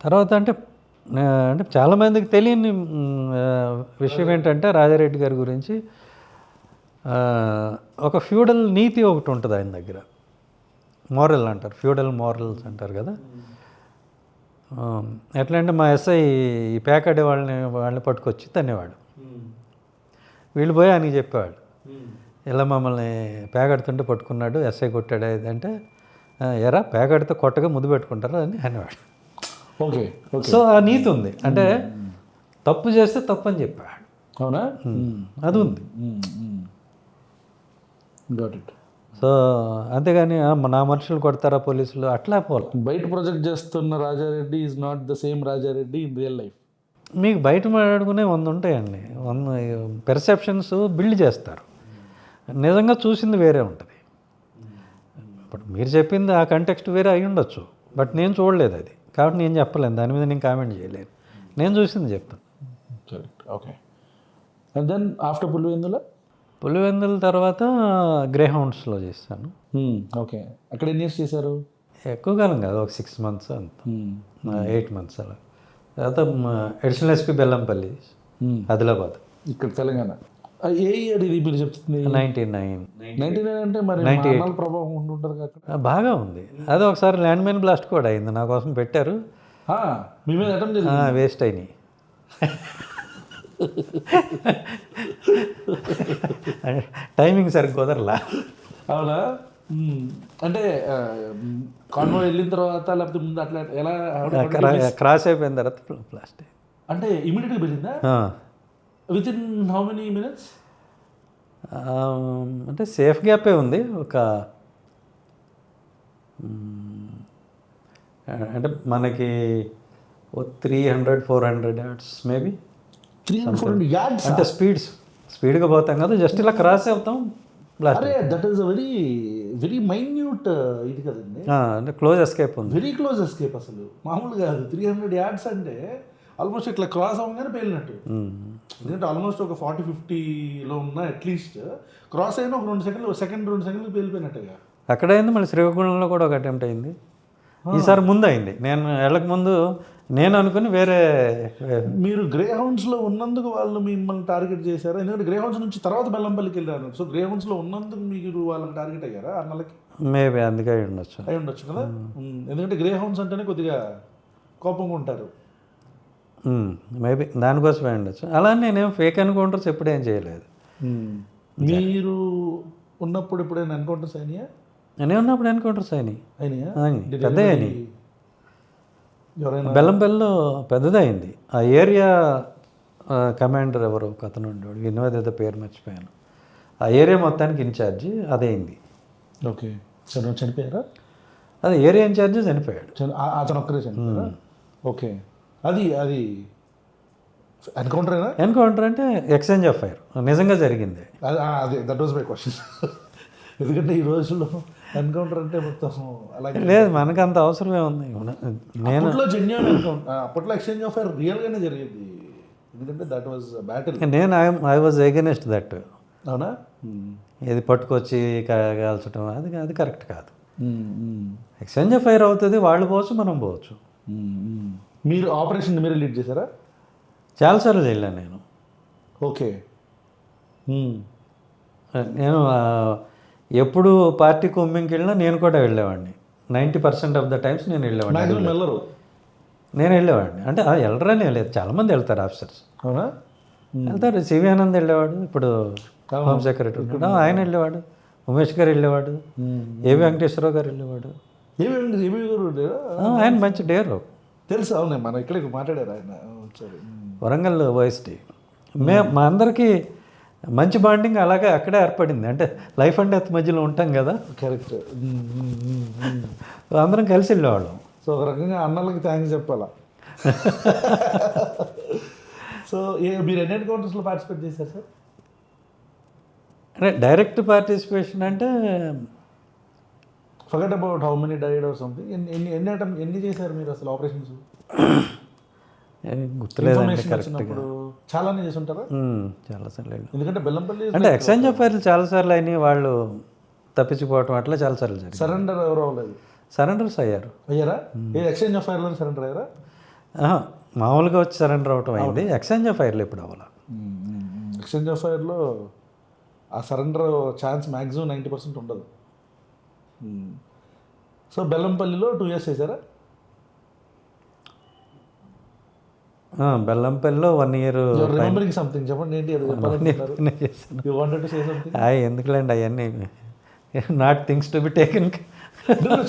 Speaker 3: తర్వాత అంటే అంటే చాలామందికి తెలియని విషయం ఏంటంటే రాజారెడ్డి గారి గురించి ఒక ఫ్యూడల్ నీతి ఒకటి ఉంటుంది ఆయన దగ్గర. మోరల్ అంటారు, ఫ్యూడల్ మోరల్స్ అంటారు కదా. ఎట్లా అంటే మా ఎస్ఐ ఈ ప్యాకెట్ వాళ్ళని పట్టుకొచ్చి తనేవాడు. వీళ్ళు పోయి ఆయనకి చెప్పేవాడు, ఇలా మమ్మల్ని పేగడుతుంటే పట్టుకున్నాడు, ఎస్ఐ కొట్టాడు అంటే, ఎరా పేగడితే కొట్టగా ముద్దు పెట్టుకుంటారు అని అనేవాడు.
Speaker 2: ఓకే.
Speaker 3: సో ఆ నీతి ఉంది, అంటే తప్పు చేస్తే తప్పు అని చెప్పాడు.
Speaker 2: అవునా?
Speaker 3: అది ఉంది.
Speaker 2: Got it.
Speaker 3: సో అంతేగాని నా మనుషులు కొడతారా పోలీసులు అట్లా పోలే.
Speaker 2: బయట ప్రొజెక్ట్ చేస్తున్న Rajareddy is not the same Rajareddy in real life.
Speaker 3: మీకు బయట మాట్లాడుకునే 100 ఉంటాయండి, 100 పెర్సెప్షన్స్ బిల్డ్ చేస్తారు. నిజంగా చూసింది వేరే ఉంటుంది. ఇప్పుడు మీరు చెప్పింది ఆ కంటెక్స్ట్ వేరే అయి ఉండొచ్చు, బట్ నేను చూడలేదు అది, కాబట్టి నేను చెప్పలేను, దాని మీద నేను కామెంట్ చేయలేను. నేను చూసింది చెప్తాను.
Speaker 2: Correct. Okay. And then after
Speaker 3: Pulivendula తర్వాత గ్రే హౌండ్స్లో చేస్తాను.
Speaker 2: ఓకే. అక్కడ ఎన్ని ఇయర్స్ చేశారు?
Speaker 3: ఎక్కువ కాలం కాదు, ఒక 6 months అంత, 8 months అలా. తర్వాత అడిషనల్ ఎస్పీ బెల్లంపల్లి, ఆదిలాబాద్,
Speaker 2: ఇక్కడ తెలంగాణ. ఏ ఇయర్ ఇది మీరు చెప్తుంది? 99 అంటే మరి
Speaker 3: 98
Speaker 2: ప్రభావం ఉంటుంటారు అక్కడ.
Speaker 3: బాగా ఉంది. అదే ఒకసారి ల్యాండ్ మైన్ బ్లాస్ట్ కూడా అయింది, నా కోసం పెట్టారు,
Speaker 2: మీ మీద అటెంప్ట్ చేసి
Speaker 3: వేస్ట్ అయినాయి. టైమింగ్ సరిగ్గా కుదరలా.
Speaker 2: అవునా? అంటే కాన్వాయ్ వెళ్ళిన తర్వాత లేకపోతే ముందు అట్లా ఎలా
Speaker 3: క్రాస్ అయిపోయిన తర్వాత బ్లాస్ట్ అయింది.
Speaker 2: అంటే ఇమీడియట్గా వెళ్ళిందా? With in how many minutes?
Speaker 3: అంటే సేఫ్ గ్యాపే ఉంది, ఒక అంటే మనకి 300-400 yards మేబీ.
Speaker 2: 300-400 yards?
Speaker 3: అంటే స్పీడ్గా పోతాం కదా, జస్ట్ ఇలా క్రాస్ అవుతాం, బ్లాస్ట్.
Speaker 2: అరే that is very very minute ఇది కదండి.
Speaker 3: అంటే క్లోజ్ ఎస్కేప్ ఉంది,
Speaker 2: వెరీ క్లోజ్ ఎస్కేప్. అసలు మామూలు కాదు. 300 yards అంటే ఆల్మోస్ట్ ఇట్లా క్రాస్ అవ్వగానే పేలినట్టు. ఎందుకంటే ఆల్మోస్ట్ ఒక 40-50లో ఉన్న అట్లీస్ట్ క్రాస్ అయినా ఒక 2 సెకండ్లు పేలిపోయినట్టుగా.
Speaker 3: అక్కడ అయింది. మళ్ళీ శ్రీకాకుళంలో కూడా ఒక అటెంప్ట్ అయింది, ఈసారి ముందు అయింది. నేను వెళ్ళక ముందు నేను అనుకుని వేరే.
Speaker 2: మీరు గ్రే హౌండ్స్లో ఉన్నందుకు వాళ్ళు మిమ్మల్ని టార్గెట్ చేశారా? ఎందుకంటే గ్రే హౌండ్స్ నుంచి తర్వాత బెల్లంపల్లికి వెళ్ళారు. సో గ్రే హౌండ్స్లో ఉన్నందుకు మీరు వాళ్ళని టార్గెట్ అయ్యారా అన్నలకి?
Speaker 3: మేబీ అందుకే అయి
Speaker 2: ఉండొచ్చు కదా. ఎందుకంటే గ్రే హౌండ్స్ అంటేనే కొద్దిగా కోపంగా ఉంటారు.
Speaker 3: మేబీ దానికోసమే ఉండొచ్చు. అలా నేనేం ఫేక్ ఎన్కౌంటర్స్ ఎప్పుడేం చేయలేదు.
Speaker 2: మీరు ఉన్నప్పుడు ఎప్పుడైనా ఎన్కౌంటర్స్ అయినాయా?
Speaker 3: నేను ఉన్నప్పుడు ఎన్కౌంటర్స్ అయినాయా? పెద్ద అయినాయి.
Speaker 2: ఎవరైనా
Speaker 3: బెల్లంపల్లిలో పెద్దదైంది. ఆ ఏరియా కమాండర్ ఎవరు ఒక అతను ఉండేవాడు, వినోదేదో పేరు మర్చిపోయాను. ఆ ఏరియా మొత్తానికి ఇన్ఛార్జి అదైంది.
Speaker 2: ఓకే. చనిపోయారా?
Speaker 3: అదే ఏరియా ఇన్ఛార్జి చనిపోయాడు.
Speaker 2: అతను ఒక్కరే చనిపోయారా? ఓకే. అది
Speaker 3: ఎన్కౌంటర్ అంటే ఎక్స్చేంజ్ ఆఫ్ ఫైర్ నిజంగా జరిగింది.
Speaker 2: అదే దట్ వాజ్ మై క్వశ్చన్. ఎందుకంటే ఈ రోజుల్లో ఎన్కౌంటర్ అంటే మొత్తం అలాగే
Speaker 3: లేదు, మనకు అంత అవసరమే ఉంది. నేను
Speaker 2: జెన్యూన్ ఎన్కౌంటర్, అప్పట్లో ఎక్స్చేంజ్ ఆఫ్ ఫైర్ రియల్గానే జరిగింది. ఎందుకంటే దట్ వాజ్ బ్యాటిల్.
Speaker 3: నేను ఐ వాజ్ ఎగెనిస్ట్ దట్.
Speaker 2: అవునా?
Speaker 3: ఇది పట్టుకొచ్చి కాల్చడం అది కరెక్ట్ కాదు. ఎక్స్చేంజ్ ఆఫ్ ఫైర్ అవుతుంది, వాళ్ళు పోవచ్చు, మనం పోవచ్చు.
Speaker 2: మీరు ఆపరేషన్ మీరే లీడ్ చేశారా?
Speaker 3: చాలాసార్లు వెళ్ళాను నేను.
Speaker 2: ఓకే.
Speaker 3: నేను ఎప్పుడు పార్టీ కొమ్మింగ్కి వెళ్ళినా నేను కూడా వెళ్ళేవాడిని. 90% ఆఫ్ ద టైమ్స్ నేను వెళ్ళేవాడిని. నేను వెళ్ళేవాడిని అంటే వెళ్ళరని లేదు, చాలామంది వెళ్తారు ఆఫీసర్స్.
Speaker 2: అవునా?
Speaker 3: వెళ్తారు. సివి ఆనంద్ వెళ్ళేవాడు, ఇప్పుడు హోమ్ సెక్రటరీ ఉన్నాడు, ఆయన వెళ్ళేవాడు. ఉమేష్ గారు వెళ్ళేవాడు, ఏవి వెంకటేశ్వరరావు గారు వెళ్ళేవాడు. ఆయన మంచి డేరు
Speaker 2: తెలుసు. అవునే, మనం ఇక్కడ మాట్లాడారు ఆయన.
Speaker 3: వరంగల్ ఓఎస్టీ. మా అందరికీ మంచి బాండింగ్ అలాగే అక్కడే ఏర్పడింది. అంటే లైఫ్ అండ్ డెత్ మధ్యలో ఉంటాం కదా.
Speaker 2: కరెక్ట్.
Speaker 3: అందరం కలిసి వెళ్ళేవాళ్ళం.
Speaker 2: సో ఒక రకంగా అన్నలకి థ్యాంక్స్ చెప్పాలా. సో మీరు ఎన్ని ఎన్కౌంటర్స్లో పార్టిసిపేట్ చేశారు సార్?
Speaker 3: అంటే డైరెక్ట్ పార్టిసిపేషన్ అంటే
Speaker 2: forget about how many died or something. ఎన్ని చేశారు మీరు అసలు ఆపరేషన్స్?
Speaker 3: గుర్తులేదండి కరెక్ట్గా.
Speaker 2: చాలానే చేసి ఉంటారా?
Speaker 3: చాలాసార్లు.
Speaker 2: ఎందుకంటే బెల్లంపల్లి
Speaker 3: అంటే ఎక్స్చేంజ్ ఆఫ్ ఫైర్లు చాలాసార్లు అయినాయి, వాళ్ళు తప్పించిపోవటం అట్లా చాలాసార్లు జరిగింది.
Speaker 2: సరెండర్ ఎవరు అవ్వలేదు?
Speaker 3: సరెండర్స్ అయ్యారా?
Speaker 2: ఎక్స్చేంజ్ ఆఫ్ ఫైర్లో సరెండర్ అయ్యారా?
Speaker 3: మామూలుగా వచ్చి సరెండర్ అవటం అయింది. ఎక్స్చేంజ్ ఆఫ్ ఫైర్లు ఎప్పుడు అవ్వాలి?
Speaker 2: ఎక్స్చేంజ్ ఆఫ్ ఫైర్లో ఆ సరెండర్ ఛాన్స్ మ్యాక్సిమం 90% ఉండదు. సో బెల్లంపల్లిలో 2 years చేశారా?
Speaker 3: బెల్లంపల్లిలో 1 year.
Speaker 2: రిమెంబరింగ్ సంథింగ్ చెప్పండి, ఏంటి అది
Speaker 3: చేశాను.
Speaker 2: You wanted to say something?
Speaker 3: ఎందుకులేండి అవన్నీ not things to be taken.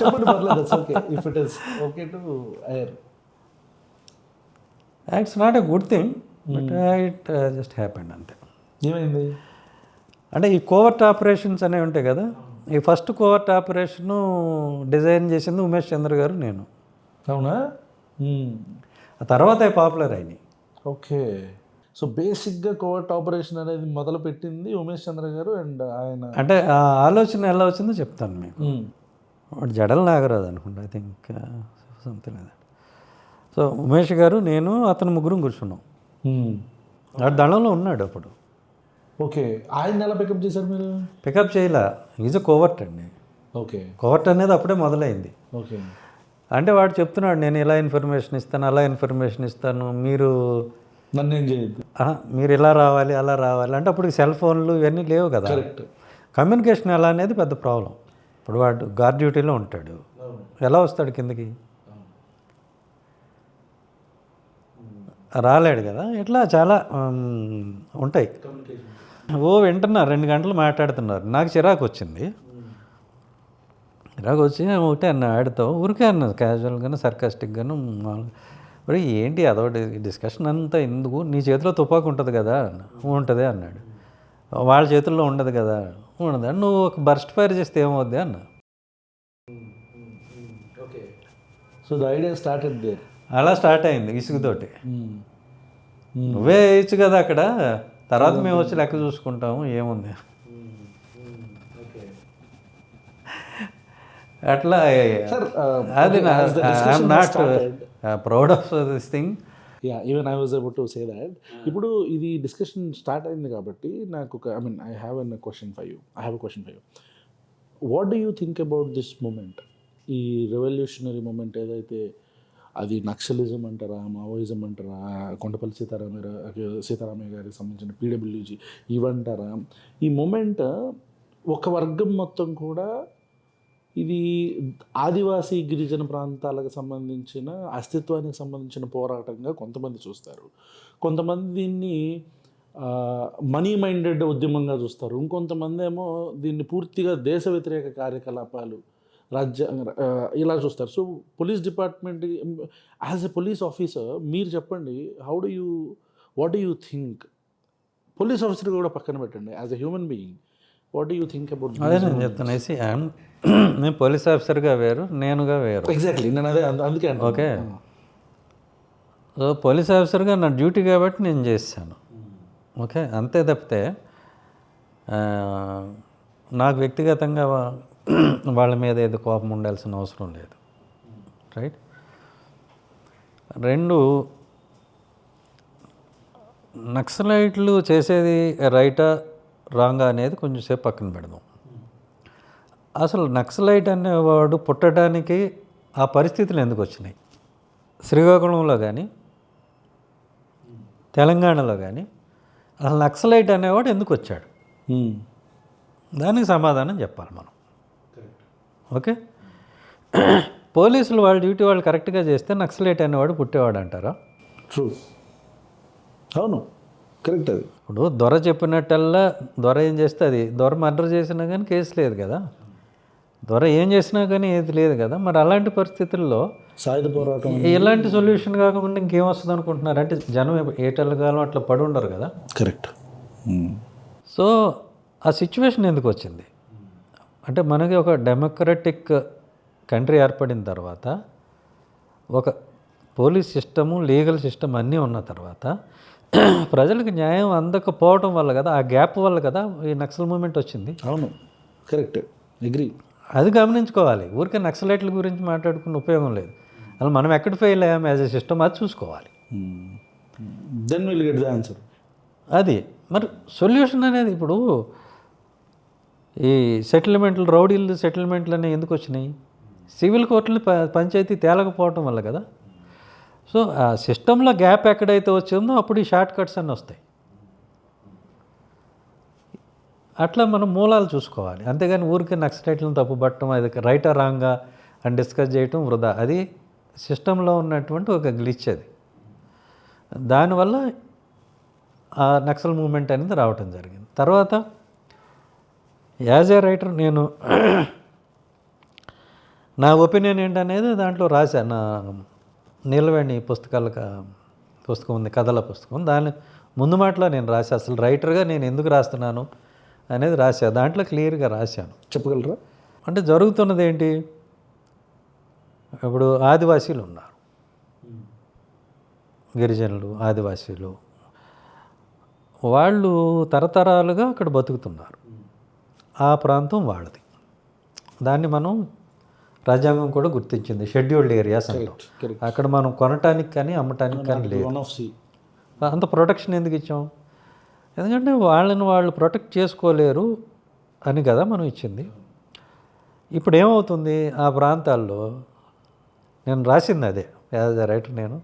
Speaker 2: చెప్పండి, పర్లేదు, that's okay if it is okay to air.
Speaker 3: It's not a good thing, but it just happened అంతే.
Speaker 2: ఏమైంది
Speaker 3: అంటే ఈ కోవర్ట్ ఆపరేషన్స్ అనేవి ఉంటాయి కదా, ఈ ఫస్ట్ కోవర్ట్ ఆపరేషను డిజైన్ చేసింది ఉమేష్ చంద్ర గారు, నేను.
Speaker 2: అవునా?
Speaker 3: ఆ తర్వాత పాపులర్ అయినాయి.
Speaker 2: ఓకే. సో బేసిక్గా కోవర్ట్ ఆపరేషన్ అనేది మొదలు పెట్టింది ఉమేష్ చంద్ర గారు. అండ్ ఆయన
Speaker 3: అంటే ఆ ఆలోచన ఎలా వచ్చిందో చెప్తాను మీకు. వాడు జడల నాగరాజు అనుకుంటా, I think something like that. So Umesh గారు, నేను, అతను ముగ్గురం కూర్చున్నాం. వాడు దళంలో ఉన్నాడు అప్పుడు.
Speaker 2: ఓకే. ఆయన ఎలా పికప్ చేశారు మీరు?
Speaker 3: పికప్ చేయలే, ఈజ్ అ కోవర్ట్ అండి.
Speaker 2: ఓకే.
Speaker 3: కోవర్ట్ అనేది అప్పుడే మొదలైంది.
Speaker 2: ఓకే.
Speaker 3: అంటే వాడు చెప్తున్నాడు, నేను ఇలా ఇన్ఫర్మేషన్ ఇస్తాను, అలా ఇన్ఫర్మేషన్ ఇస్తాను, మీరు
Speaker 2: నన్ను ఏం చేయొద్దు,
Speaker 3: మీరు ఇలా రావాలి, అలా రావాలి. అంటే అప్పుడు సెల్ ఫోన్లు ఇవన్నీ లేవు కదా.
Speaker 2: కరెక్ట్.
Speaker 3: కమ్యూనికేషన్ ఎలా అనేది పెద్ద ప్రాబ్లం. ఇప్పుడు వాడు గార్డ్ డ్యూటీలో ఉంటాడు, ఎలా వస్తాడు కిందకి? రాలేడు కదా. ఇట్లా చాలా ఉంటాయి. వింటున్నారు, 2 గంటలు మాట్లాడుతున్నారు. నాకు చిరాకు వచ్చింది. చిరాకు వచ్చి ఒకటే అన్న, ఆడితో ఊరికే అన్నది, క్యాజువల్గాను సర్కాస్టిక్గాను. మరి ఏంటి అదొకటి డిస్కషన్ అంతా ఎందుకు? నీ చేతిలో తుపాకు ఉంటుంది కదా. ఉంటుంది అన్నాడు. వాళ్ళ చేతుల్లో ఉండదు కదా. ఉండదు. నువ్వు ఒక బర్స్ట్ ఫైర్ చేస్తే ఏమవుద్ది అన్న.
Speaker 2: Okay. So the idea started there.
Speaker 3: అలా స్టార్ట్ అయింది ఇసుగుతోటి. నువ్వే వేయచ్చు కదా అక్కడ, తర్వాత మేము వచ్చి లెక్క చూసుకుంటాము, ఏముంది. అట్లా అది I'm not proud of this thing.
Speaker 2: Yeah, even I was about to say that. ఇప్పుడు ఇది డిస్కషన్ స్టార్ట్ అయింది కాబట్టి నాకు ఒక I have a question for you. What do you think about this movement? ఈ రెవల్యూషనరీ మూమెంట్ ఏదైతే, అది naxalism అంటారా, మావోయిజం అంటారా, కొండపల్లి సీతారామయ్య గారికి సంబంధించిన పీడబ్ల్యూజీ ఇవంటారా, ఈ మూమెంట్ ఒక వర్గం మొత్తం కూడా ఇది ఆదివాసీ గిరిజన ప్రాంతాలకు సంబంధించిన అస్తిత్వానికి సంబంధించిన పోరాటంగా కొంతమంది చూస్తారు. కొంతమంది దీన్ని మనీ మైండెడ్ ఉద్యమంగా చూస్తారు. ఇంకొంతమంది ఏమో దీన్ని పూర్తిగా దేశ వ్యతిరేక కార్యకలాపాలు, ఇలా చూస్తారు. So police department, as a police officer మీరు చెప్పండి, what do you think? Police officer కూడా పక్కన పెట్టండి, as a human being what do you think about?
Speaker 3: అదే నేను చెప్తాను. నేను పోలీస్ ఆఫీసర్గా వేరు, నేనుగా వేరు.
Speaker 2: ఎగ్జాక్ట్లీ, నేను అదే అందుకే.
Speaker 3: ఓకే. సో పోలీస్ ఆఫీసర్గా నా డ్యూటీ కాబట్టి నేను చేశాను. ఓకే, అంతే తప్పితే నాకు వ్యక్తిగతంగా వాళ్ళ మీద ఏదో కోపం ఉండాల్సిన అవసరం లేదు. రైట్. 2, నక్సలైట్లు చేసేది రైటా రాంగా అనేది కొంచెం సేపు పక్కన పెడదాం. అసలు నక్సలైట్ అనేవాడు పుట్టడానికి ఆ పరిస్థితులు ఎందుకు వచ్చినాయి? శ్రీకాకుళంలో కానీ తెలంగాణలో కానీ అసలు నక్సలైట్ అనేవాడు ఎందుకు వచ్చాడు? దానికి సమాధానం చెప్పాలి మనం. ఓకే. పోలీసులు వాళ్ళ డ్యూటీ వాళ్ళు కరెక్ట్గా చేస్తే నక్సలైట్ అనేవాడు పుట్టేవాడు అంటారా?
Speaker 2: ట్రూ. అవును, కరెక్ట్. అది
Speaker 3: ఇప్పుడు దొర చెప్పినట్టల్లా, దొర ఏం చేస్తే అది, దొర మర్డర్ చేసినా కానీ కేసు లేదు కదా, దొర ఏం చేసినా కానీ ఏది లేదు కదా. మరి అలాంటి పరిస్థితుల్లో
Speaker 2: సాయుధ పోరాటం
Speaker 3: ఎలాంటి సొల్యూషన్ కాకుండా ఇంకేం వస్తుంది అనుకుంటున్నారు? అంటే జనం ఏటెల్లగాలం అట్లా పడి ఉండరు కదా.
Speaker 2: కరెక్ట్.
Speaker 3: సో ఆ సిచ్యువేషన్ ఎందుకు వచ్చింది అంటే, మనకి ఒక డెమోక్రటిక్ కంట్రీ ఏర్పడిన తర్వాత, ఒక పోలీస్ సిస్టము, లీగల్ సిస్టమ్ అన్నీ ఉన్న తర్వాత ప్రజలకు న్యాయం అందకపోవడం వల్ల కదా, ఆ గ్యాప్ వల్ల కదా ఈ నక్సల్ మూమెంట్ వచ్చింది.
Speaker 2: అవును, కరెక్ట్, అగ్రీ.
Speaker 3: అది గమనించుకోవాలి. ఊరికే నక్సలైట్ల గురించి మాట్లాడుకున్న ఉపయోగం లేదు. అలా మనం ఎక్కడ ఫెయిల్ అయ్యాము యాజ్ ఎ సిస్టమ్, అది చూసుకోవాలి.
Speaker 2: Then will get the answer.
Speaker 3: అది మరి సొల్యూషన్ అనేది. ఇప్పుడు ఈ సెటిల్మెంట్లు, రౌడీలు సెటిల్మెంట్లు అనేవి ఎందుకు వచ్చినాయి? సివిల్ కోర్టులు పంచాయతీ తేలకపోవటం వల్ల కదా. సో ఆ సిస్టంలో గ్యాప్ ఎక్కడైతే వచ్చిందో అప్పుడు ఈ షార్ట్ కట్స్ అన్నీ వస్తాయి. అట్లా మనం మూలాలు చూసుకోవాలి, అంతేగాని ఊరికే నక్సలైట్లను తప్పుపట్టడం, అది రైటా రాంగా అని డిస్కస్ చేయటం వృధా. అది సిస్టంలో ఉన్నటువంటి ఒక గ్లిచ్. అది దానివల్ల ఆ నక్సల్ మూమెంట్ అనేది రావటం జరిగింది. తర్వాత యాజ్ ఏ రైటర్ నేను నా ఒపీనియన్ ఏంటనేది దాంట్లో రాశాను. నా నీలవేణి పుస్తకం ఉంది, కథల పుస్తకం. దాని ముందు మాటలో నేను రాశాను అసలు రైటర్గా నేను ఎందుకు రాస్తున్నాను అనేది రాశాను. దాంట్లో క్లియర్గా రాశాను.
Speaker 2: చెప్పగలరా?
Speaker 3: అంటే జరుగుతున్నది ఏంటి, ఇప్పుడు ఆదివాసీలు ఉన్నారు, గిరిజనులు, ఆదివాసీలు, వాళ్ళు తరతరాలుగా అక్కడ బతుకుతున్నారు. ఆ ప్రాంతం వాళ్ళది. దాన్ని మనం రాజ్యాంగం కూడా గుర్తించింది, షెడ్యూల్డ్ ఏరియాస్ అంటాం. అక్కడ మనం కొనటానికి కానీ అమ్మటానికి కానీ లేదు. అంత ప్రొటెక్షన్ ఎందుకు ఇచ్చాం? ఎందుకంటే వాళ్ళని వాళ్ళు ప్రొటెక్ట్ చేసుకోలేరు అని కదా మనం ఇచ్చింది. ఇప్పుడు ఏమవుతుంది, ఆ ప్రాంతాల్లో నేను రాసింది అదే యాజ్ ఎ రైటర్. నేను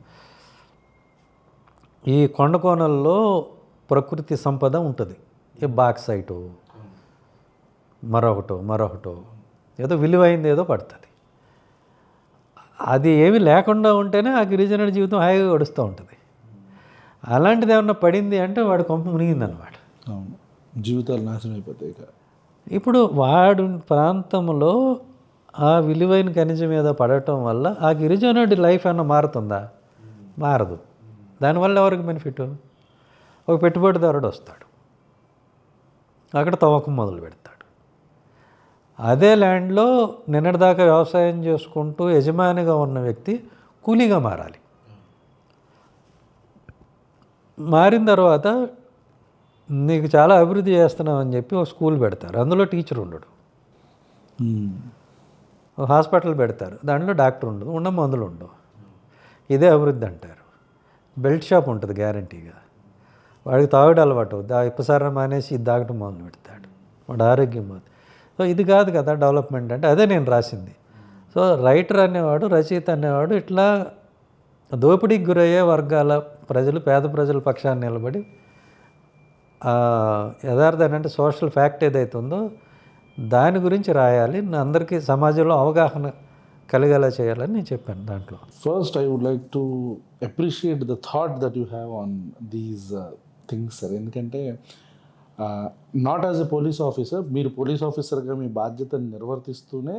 Speaker 3: ఈ కొండ కోణల్లో ప్రకృతి సంపద ఉంటుంది, ఈ బాక్సైటు మరొకటో ఏదో విలువైంది ఏదో పడుతుంది. అది ఏమీ లేకుండా ఉంటేనే ఆ గిరిజనుడి జీవితం హాయిగా గడుస్తూ ఉంటుంది. అలాంటిది ఏమన్నా పడింది అంటే వాడి కొంప మునిగిందన్నమాట.
Speaker 2: అవును, జీవితాలు నాశనం అయిపోతాయి.
Speaker 3: ఇప్పుడు వాడు ప్రాంతంలో ఆ విలువైన ఖనిజం మీద పడటం వల్ల ఆ గిరిజనుడి లైఫ్ ఏమన్నా మారుతుందా? మారదు. దానివల్ల ఎవరికి బెనిఫిట్? ఒక పెట్టుబడిదారుడు వస్తాడు, అక్కడ తవ్వకం మొదలు పెడతాడు. అదే ల్యాండ్లో నిన్నటిదాకా వ్యవసాయం చేసుకుంటూ యజమానిగా ఉన్న వ్యక్తి కూలీగా మారాలి. మారిన తర్వాత నీకు చాలా అభివృద్ధి చేస్తున్నావు అని చెప్పి ఒక స్కూల్ పెడతారు, అందులో టీచర్ ఉండడు. ఒక హాస్పిటల్ పెడతారు, దాంట్లో డాక్టర్ ఉండదు, ఉన్న మందులు ఉండవు. ఇదే అభివృద్ధి అంటారు. బెల్ట్ షాప్ ఉంటుంది గ్యారంటీగా, వాడికి తాగుడు అలవాటు అవుతుంది, ఆ ఇప్పసారం మానేసి ఇది తాగటం మొదలు పెడతాడు, వాడు ఆరోగ్యం పోతుంది. సో ఇది కాదు కదా డెవలప్మెంట్ అంటే. అదే నేను రాసింది. సో రైటర్ అనేవాడు, రచయిత అనేవాడు ఇట్లా దోపిడీకి గురయ్యే వర్గాల ప్రజలు, పేద ప్రజల పక్షాన్ని నిలబడి యథార్థం అంటే సోషల్ ఫ్యాక్ట్ ఏదైతే ఉందో దాని గురించి రాయాలి, అందరికీ సమాజంలో అవగాహన కలిగేలా చేయాలని నేను చెప్పాను దాంట్లో.
Speaker 2: First I would like to appreciate the thought that you have on these things sir. ఎందుకంటే not as a police officer, మీరు పోలీస్ ఆఫీసర్గా మీ బాధ్యతను నిర్వర్తిస్తూనే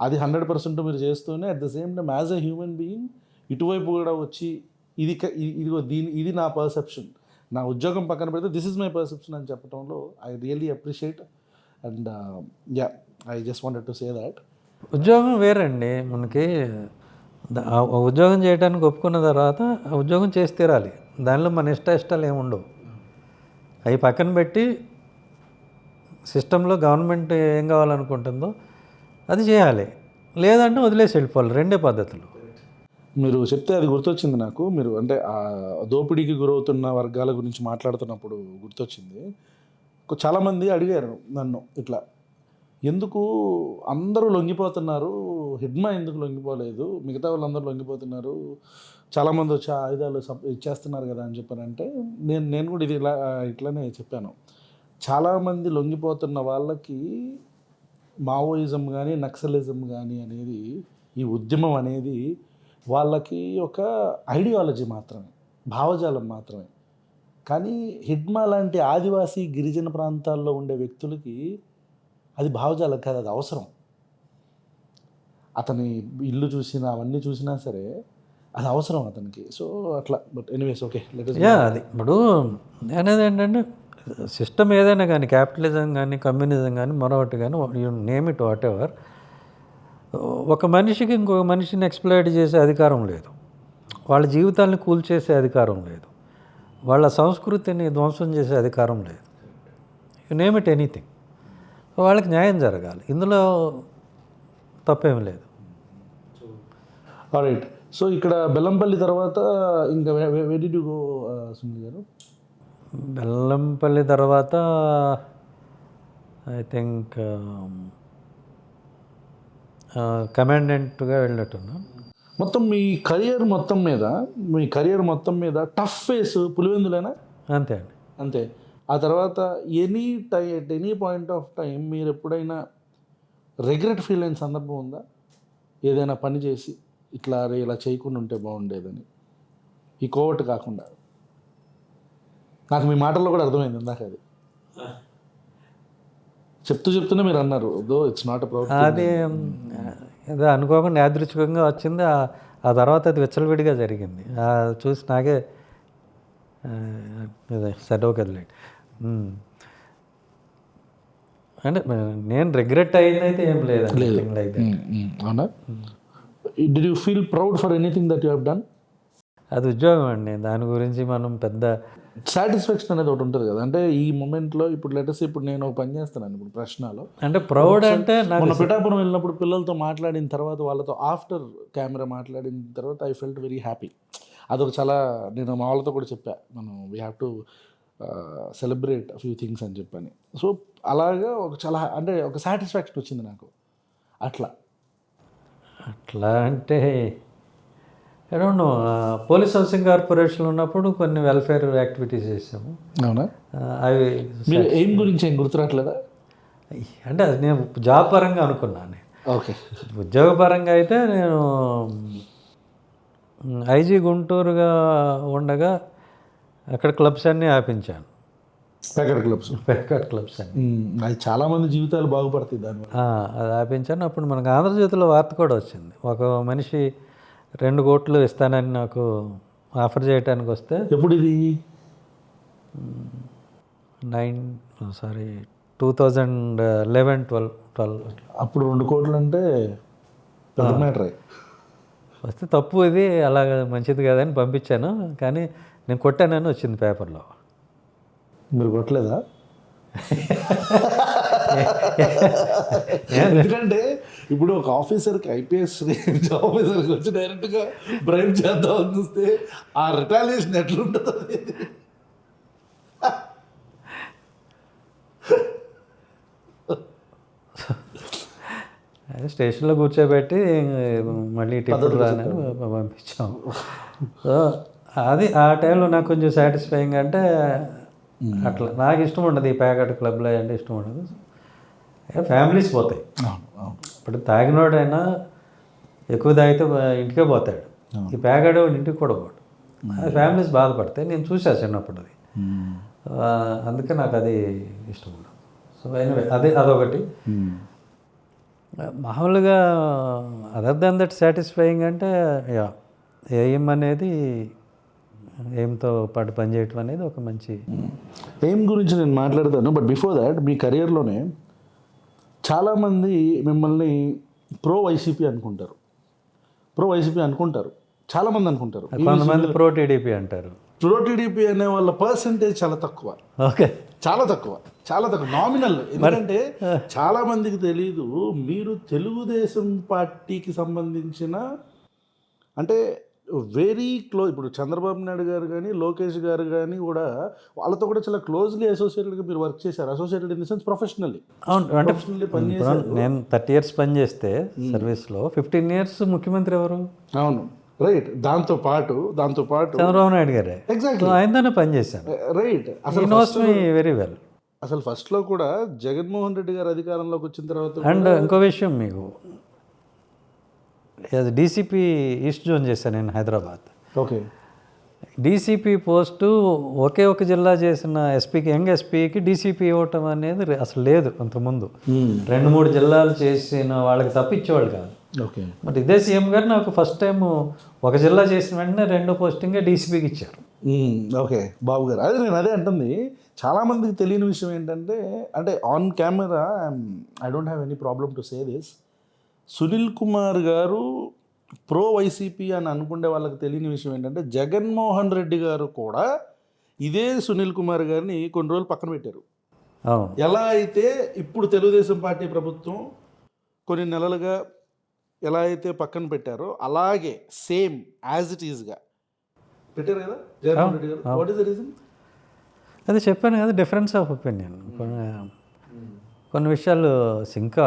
Speaker 2: అది 100% మీరు చేస్తూనే at the same time as a human being ఇటువైపు కూడా వచ్చి ఇది నా పర్సెప్షన్, నా ఉద్యోగం పక్కన పెడితే దిస్ ఇస్ మై పర్సెప్షన్ అని చెప్పడంలో I really appreciate. And yeah, I just wanted to say that.
Speaker 3: ఉద్యోగం వేరండి మనకి. ఉద్యోగం చేయడానికి ఒప్పుకున్న తర్వాత ఆ ఉద్యోగం చేసి తీరాలి, దానిలో మన ఇష్టాలు ఏమి ఉండవు. అవి పక్కన పెట్టి సిస్టంలో గవర్నమెంట్ ఏం కావాలనుకుంటుందో అది చేయాలి, లేదంటే వదిలేసి వెళ్ళిపోవాలి. రెండే పద్ధతులు.
Speaker 2: మీరు చెప్తే అది గుర్తొచ్చింది నాకు. మీరు అంటే ఆ దోపిడీకి గురవుతున్న వర్గాల గురించి మాట్లాడుతున్నప్పుడు గుర్తొచ్చింది. చాలామంది అడిగారు నన్ను ఇట్లా, ఎందుకు అందరూ లొంగిపోతున్నారు, హిడ్మా ఎందుకు లొంగిపోలేదు, మిగతా వాళ్ళందరూ లొంగిపోతున్నారు, చాలామంది వచ్చి ఆయుధాలు ఇచ్చేస్తున్నారు కదా అని చెప్పానంటే నేను కూడా ఇది ఇట్లానే చెప్పాను. చాలామంది లొంగిపోతున్న వాళ్ళకి మావోయిజం కానీ నక్సలిజం కానీ అనేది, ఈ ఉద్యమం అనేది వాళ్ళకి ఒక ఐడియాలజీ మాత్రమే, భావజాలం మాత్రమే. కానీ హిడ్మా లాంటి ఆదివాసీ గిరిజన ప్రాంతాల్లో ఉండే వ్యక్తులకి అది భావజాలం కాదు, అది అవసరం. అతని ఇల్లు చూసినా అవన్నీ చూసినా సరే అది అవసరం అతనికి. సో అట్లా. బట్ ఎనీవేస్ ఓకే,
Speaker 3: అది ఇప్పుడు అనేది ఏంటంటే సిస్టమ్ ఏదైనా కానీ, క్యాపిటలిజం కానీ, కమ్యూనిజం కానీ, మరొకటి కానీ, you name it what ever, ఒక మనిషికి ఇంకొక మనిషిని ఎక్స్ప్లాయిట్ చేసే అధికారం లేదు, వాళ్ళ జీవితాన్ని కూల్చేసే అధికారం లేదు, వాళ్ళ సంస్కృతిని ధ్వంసం చేసే అధికారం లేదు. You name it anything. వాళ్ళకి న్యాయం జరగాలి, ఇందులో తప్పేమీ లేదు.
Speaker 2: రైట్. సో ఇక్కడ బెల్లంపల్లి తర్వాత ఇంకా where did you go, Sunil గారు?
Speaker 3: బెల్లంపల్లి తర్వాత ఐ థింక్ కమాండెంట్గా వెళ్ళినట్టున్నా.
Speaker 2: మొత్తం మీ కెరియర్ మొత్తం మీద టఫ్ ఫేస్ పులివెందులేనా?
Speaker 3: అంతే అండి.
Speaker 2: అంతే. ఆ తర్వాత at any point of time మీరు ఎప్పుడైనా రిగ్రెట్ ఫీల్ అయిన సందర్భం ఉందా? ఏదైనా పని చేసి ఇలా చేయకుండా ఉంటే బాగుండేదని, ఈ కోవట్ కాకుండా. నాకు మీ మాటల్లో కూడా అర్థమైంది ఇందాక అది చెప్తూనే మీరు అన్నారు though it's not a proud.
Speaker 3: అది ఏదో అనుకోకుండా యాదృచ్ఛికంగా వచ్చింది. ఆ తర్వాత అది విచ్చలవిడిగా జరిగింది. చూసి నాకే సెట్ కదలేట్. అంటే నేను రిగ్రెట్ అయిందైతే ఏం లేదు.
Speaker 2: అవునా? Did you feel proud for anything that you have done?
Speaker 3: అది ఉద్యోగం అండి, దాని గురించి మనం పెద్ద
Speaker 2: సాటిస్ఫాక్షన్ అనేది ఒకటి ఉంటుంది కదా. అంటే ఈ మూమెంట్లో ఇప్పుడు లెటర్స్ ఇప్పుడు నేను ఒక పని చేస్తున్నాను ఇప్పుడు ప్రశ్నలో.
Speaker 3: అంటే ప్రౌడ్ అంటే
Speaker 2: మన పిఠాపురం వెళ్ళినప్పుడు పిల్లలతో మాట్లాడిన తర్వాత వాళ్ళతో ఆఫ్టర్ కెమెరా మాట్లాడిన తర్వాత ఐ ఫెల్ట్ వెరీ హ్యాపీ. అదొక చాలా, నేను మా వాళ్ళతో కూడా చెప్పా, మనం we have to celebrate few things అని చెప్పని. సో అలాగా ఒక చాలా అంటే ఒక సాటిస్ఫాక్షన్ వచ్చింది నాకు. అట్లా
Speaker 3: అంటే అరౌండ్ పోలీస్ హౌసింగ్ కార్పొరేషన్ ఉన్నప్పుడు కొన్ని వెల్ఫేర్ యాక్టివిటీస్ చేసాము.
Speaker 2: అవునా?
Speaker 3: అవి
Speaker 2: మీరు ఏం గురించి ఏం గుర్తురాట్లేదా?
Speaker 3: అంటే అది నేను జాబ్ పరంగా అనుకున్నాను.
Speaker 2: ఓకే.
Speaker 3: ఉద్యోగపరంగా అయితే నేను ఐజీ గుంటూరుగా ఉండగా అక్కడ క్లబ్స్ అన్నీ ఆపించాను. ప్యాకెట్ క్లబ్స్ అన్నీ.
Speaker 2: అది చాలామంది జీవితాలు బాగుపడతాయి దానివల్ల.
Speaker 3: అది ఆపించాను. అప్పుడు మనకు ఆంధ్రజ్యోతిలో వార్త కూడా వచ్చింది. ఒక మనిషి 2 కోట్లు ఇస్తానని నాకు ఆఫర్ చేయడానికి వస్తే,
Speaker 2: ఎప్పుడు ఇది?
Speaker 3: 2011-12.
Speaker 2: అప్పుడు 2 కోట్లు అంటే పెద్ద మ్యాటర్.
Speaker 3: వస్తే తప్పు, ఇది అలాగ మంచిది కాదని పంపించాను. కానీ నేను కొట్టానని వచ్చింది పేపర్లో.
Speaker 2: మీరు కొట్టలేదా? ఎందుకంటే ఇప్పుడు ఒక ఆఫీసర్కి, ఐపీఎస్ రేంజ్ ఆఫీసర్కి వచ్చి డైరెక్ట్గా బ్రైబ్ చేద్దామని చూస్తే ఆ రిటాలియేషన్ ఎట్లుంటుంది?
Speaker 3: అది స్టేషన్లో కూర్చోబెట్టి మళ్ళీ టికెట్ రాని పంపించాం. సో అది ఆ టైంలో నాకు కొంచెం సాటిస్ఫైయింగ్. అంటే అట్లా నాకు ఇష్టం ఉండదు ఈ ప్యాకెట్ క్లబ్లో అంటే ఇష్టం ఉండదు. ఫ్యామిలీస్ పోతాయి. ఇప్పుడు తాగినోడైనా ఎక్కువ తాగితే ఇంటికే పోతాడు. ఈ ప్యాకెట్ ఇంటికి కూడా పోడు. ఫ్యామిలీస్ బాధపడతాయి. నేను చూసా చిన్నప్పుడు అది. అందుకే నాకు అది ఇష్టం ఉండదు. సో అదొకటి. మామూలుగా అదర్ దెన్ దట్ సాటిస్ఫైయింగ్ అంటే ఎయిమ్ అనేది, ఎయిమ్తో పాటు పనిచేయటం అనేది ఒక మంచి.
Speaker 2: ఎయిమ్ గురించి నేను మాట్లాడతాను. బట్ బిఫోర్ దాట్, మీ కెరియర్లోనే చాలామంది మిమ్మల్ని ప్రో వైసీపీ అనుకుంటారు. చాలామంది అనుకుంటారు.
Speaker 3: కొంతమంది ప్రో టీడీపీ అంటారు.
Speaker 2: ప్రో టీడీపీ అనే వాళ్ళ పర్సంటేజ్ చాలా తక్కువ.
Speaker 3: ఓకే.
Speaker 2: చాలా తక్కువ నామినల్. ఎందుకంటే చాలా మందికి తెలీదు మీరు తెలుగుదేశం పార్టీకి సంబంధించిన, అంటే వెరీ క్లోజ్. ఇప్పుడు చంద్రబాబు నాయుడు గారు కానీ, లోకేష్ గారు కానీ కూడా వాళ్ళతో కూడా చాలా క్లోజ్లీ అసోసియేటెడ్గా మీరు వర్క్ చేశారు. Associated in the sense professionally.
Speaker 3: అవును. అంటే నేను 30 years పనిచేస్తే సర్వీస్లో 15 years ముఖ్యమంత్రి ఎవరు?
Speaker 2: అవును, రైట్. దాంతో పాటు
Speaker 3: చంద్రబాబు నాయుడు గారే.
Speaker 2: ఎగ్జాక్ట్లీ.
Speaker 3: ఆయనతోనే పనిచేశాను.
Speaker 2: రైట్.
Speaker 3: అసలు వెరీ వెల్.
Speaker 2: అసలు ఫస్ట్లో కూడా జగన్మోహన్ రెడ్డి గారు అధికారంలోకి వచ్చిన తర్వాత.
Speaker 3: అండ్ ఇంకో విషయం, మీకు డీసీపీ ఈస్ట్ జోన్ చేశాను నేను హైదరాబాద్.
Speaker 2: ఓకే.
Speaker 3: డీసీపీ పోస్టు ఒకే ఒక జిల్లా చేసిన ఎస్పీకి, యంగ్ ఎస్పీకి డీసీపీ ఇవ్వటం అనేది అసలు లేదు అంతకుముందు. 2-3 జిల్లాలు చేసిన వాళ్ళకి తప్పించేవాళ్ళు కాదు.
Speaker 2: ఓకే.
Speaker 3: బట్ ఇదే సీఎం గారు నాకు ఫస్ట్ టైం ఒక జిల్లా చేసిన వెంటనే 2వ పోస్టింగ్గా డీసీపీకి ఇచ్చారు.
Speaker 2: ఓకే. బాబు గారు, అదే అంటుంది. చాలామందికి తెలియని విషయం ఏంటంటే, అంటే on camera I don't have any problem to say this, Sunil Kumar గారు ప్రో వైసీపీ అని అనుకునే వాళ్ళకి తెలియని విషయం ఏంటంటే, జగన్మోహన్ రెడ్డి గారు కూడా ఇదే సునీల్ కుమార్ గారిని కొన్ని రోజులు పక్కన పెట్టారు. ఎలా అయితే ఇప్పుడు తెలుగుదేశం పార్టీ ప్రభుత్వం కొన్ని నెలలుగా ఎలా అయితే పక్కన పెట్టారో, అలాగే సేమ్ యాజ్ ఇట్ ఈజ్గా పెట్టారు కదా జగన్మోహన్ రెడ్డి గారు. What is the reason?
Speaker 3: అదే చెప్పాను కదా, డిఫరెన్స్ ఆఫ్ ఒపీనియన్. కొన్ని విషయాలు ఇంకా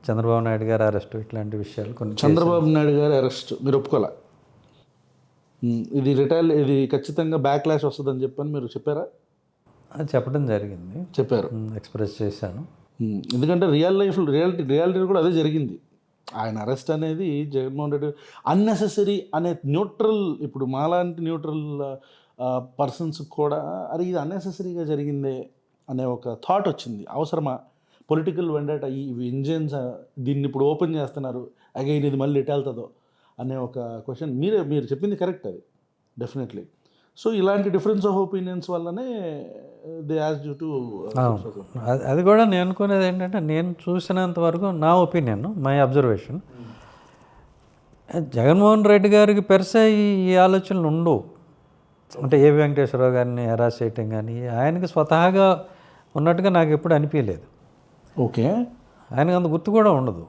Speaker 3: చంద్రబాబు నాయుడు గారు అరెస్ట్ ఇట్లాంటి విషయాలు కొన్ని
Speaker 2: చంద్రబాబు నాయుడు గారి అరెస్ట్ మీరు ఒప్పుకోలే. ఇది ఖచ్చితంగా బ్యాక్లాష్ వస్తుందని చెప్పని మీరు చెప్పారా?
Speaker 3: చెప్పడం జరిగింది,
Speaker 2: చెప్పారు,
Speaker 3: ఎక్స్ప్రెస్ చేశాను.
Speaker 2: ఎందుకంటే రియాలిటీ కూడా అదే జరిగింది. ఆయన అరెస్ట్ అనేది జగన్మోహన్ రెడ్డి అన్నెసెసరీ అనే న్యూట్రల్, ఇప్పుడు మాలాంటి న్యూట్రల్ పర్సన్స్ కూడా అరే ఇది అన్నెసెసరీగా జరిగిందే అనే ఒక థాట్ వచ్చింది. అవసరమా పొలిటికల్ వెండేట ఈ ఇంజన్స్ దీన్ని ఇప్పుడు ఓపెన్ చేస్తున్నారు, అగైన్ ఇది మళ్ళీ ఎటు వెళ్తుందో అనే ఒక క్వశ్చన్. మీరు చెప్పింది కరెక్ట్, అది డెఫినెట్లీ. సో ఇలాంటి డిఫరెన్స్ ఆఫ్ ఒపీనియన్స్ వల్లనే దే యాజ్ యూ టు.
Speaker 3: అది కూడా నేను అనుకునేది ఏంటంటే, నేను చూసినంత వరకు నా opinion, my observation, Jaganmohan Reddy గారికి పెరిసే ఈ ఆలోచనలు ఉండవు. అంటే ఏ వెంకటేశ్వరరావు గారిని హెరాస్ చేయటం కానీ ఆయనకి స్వతహాగా ఉన్నట్టుగా నాకు ఎప్పుడు అనిపించలేదు.
Speaker 2: ఓకే,
Speaker 3: ఆయనకు అంత గుర్తు కూడా ఉండదు,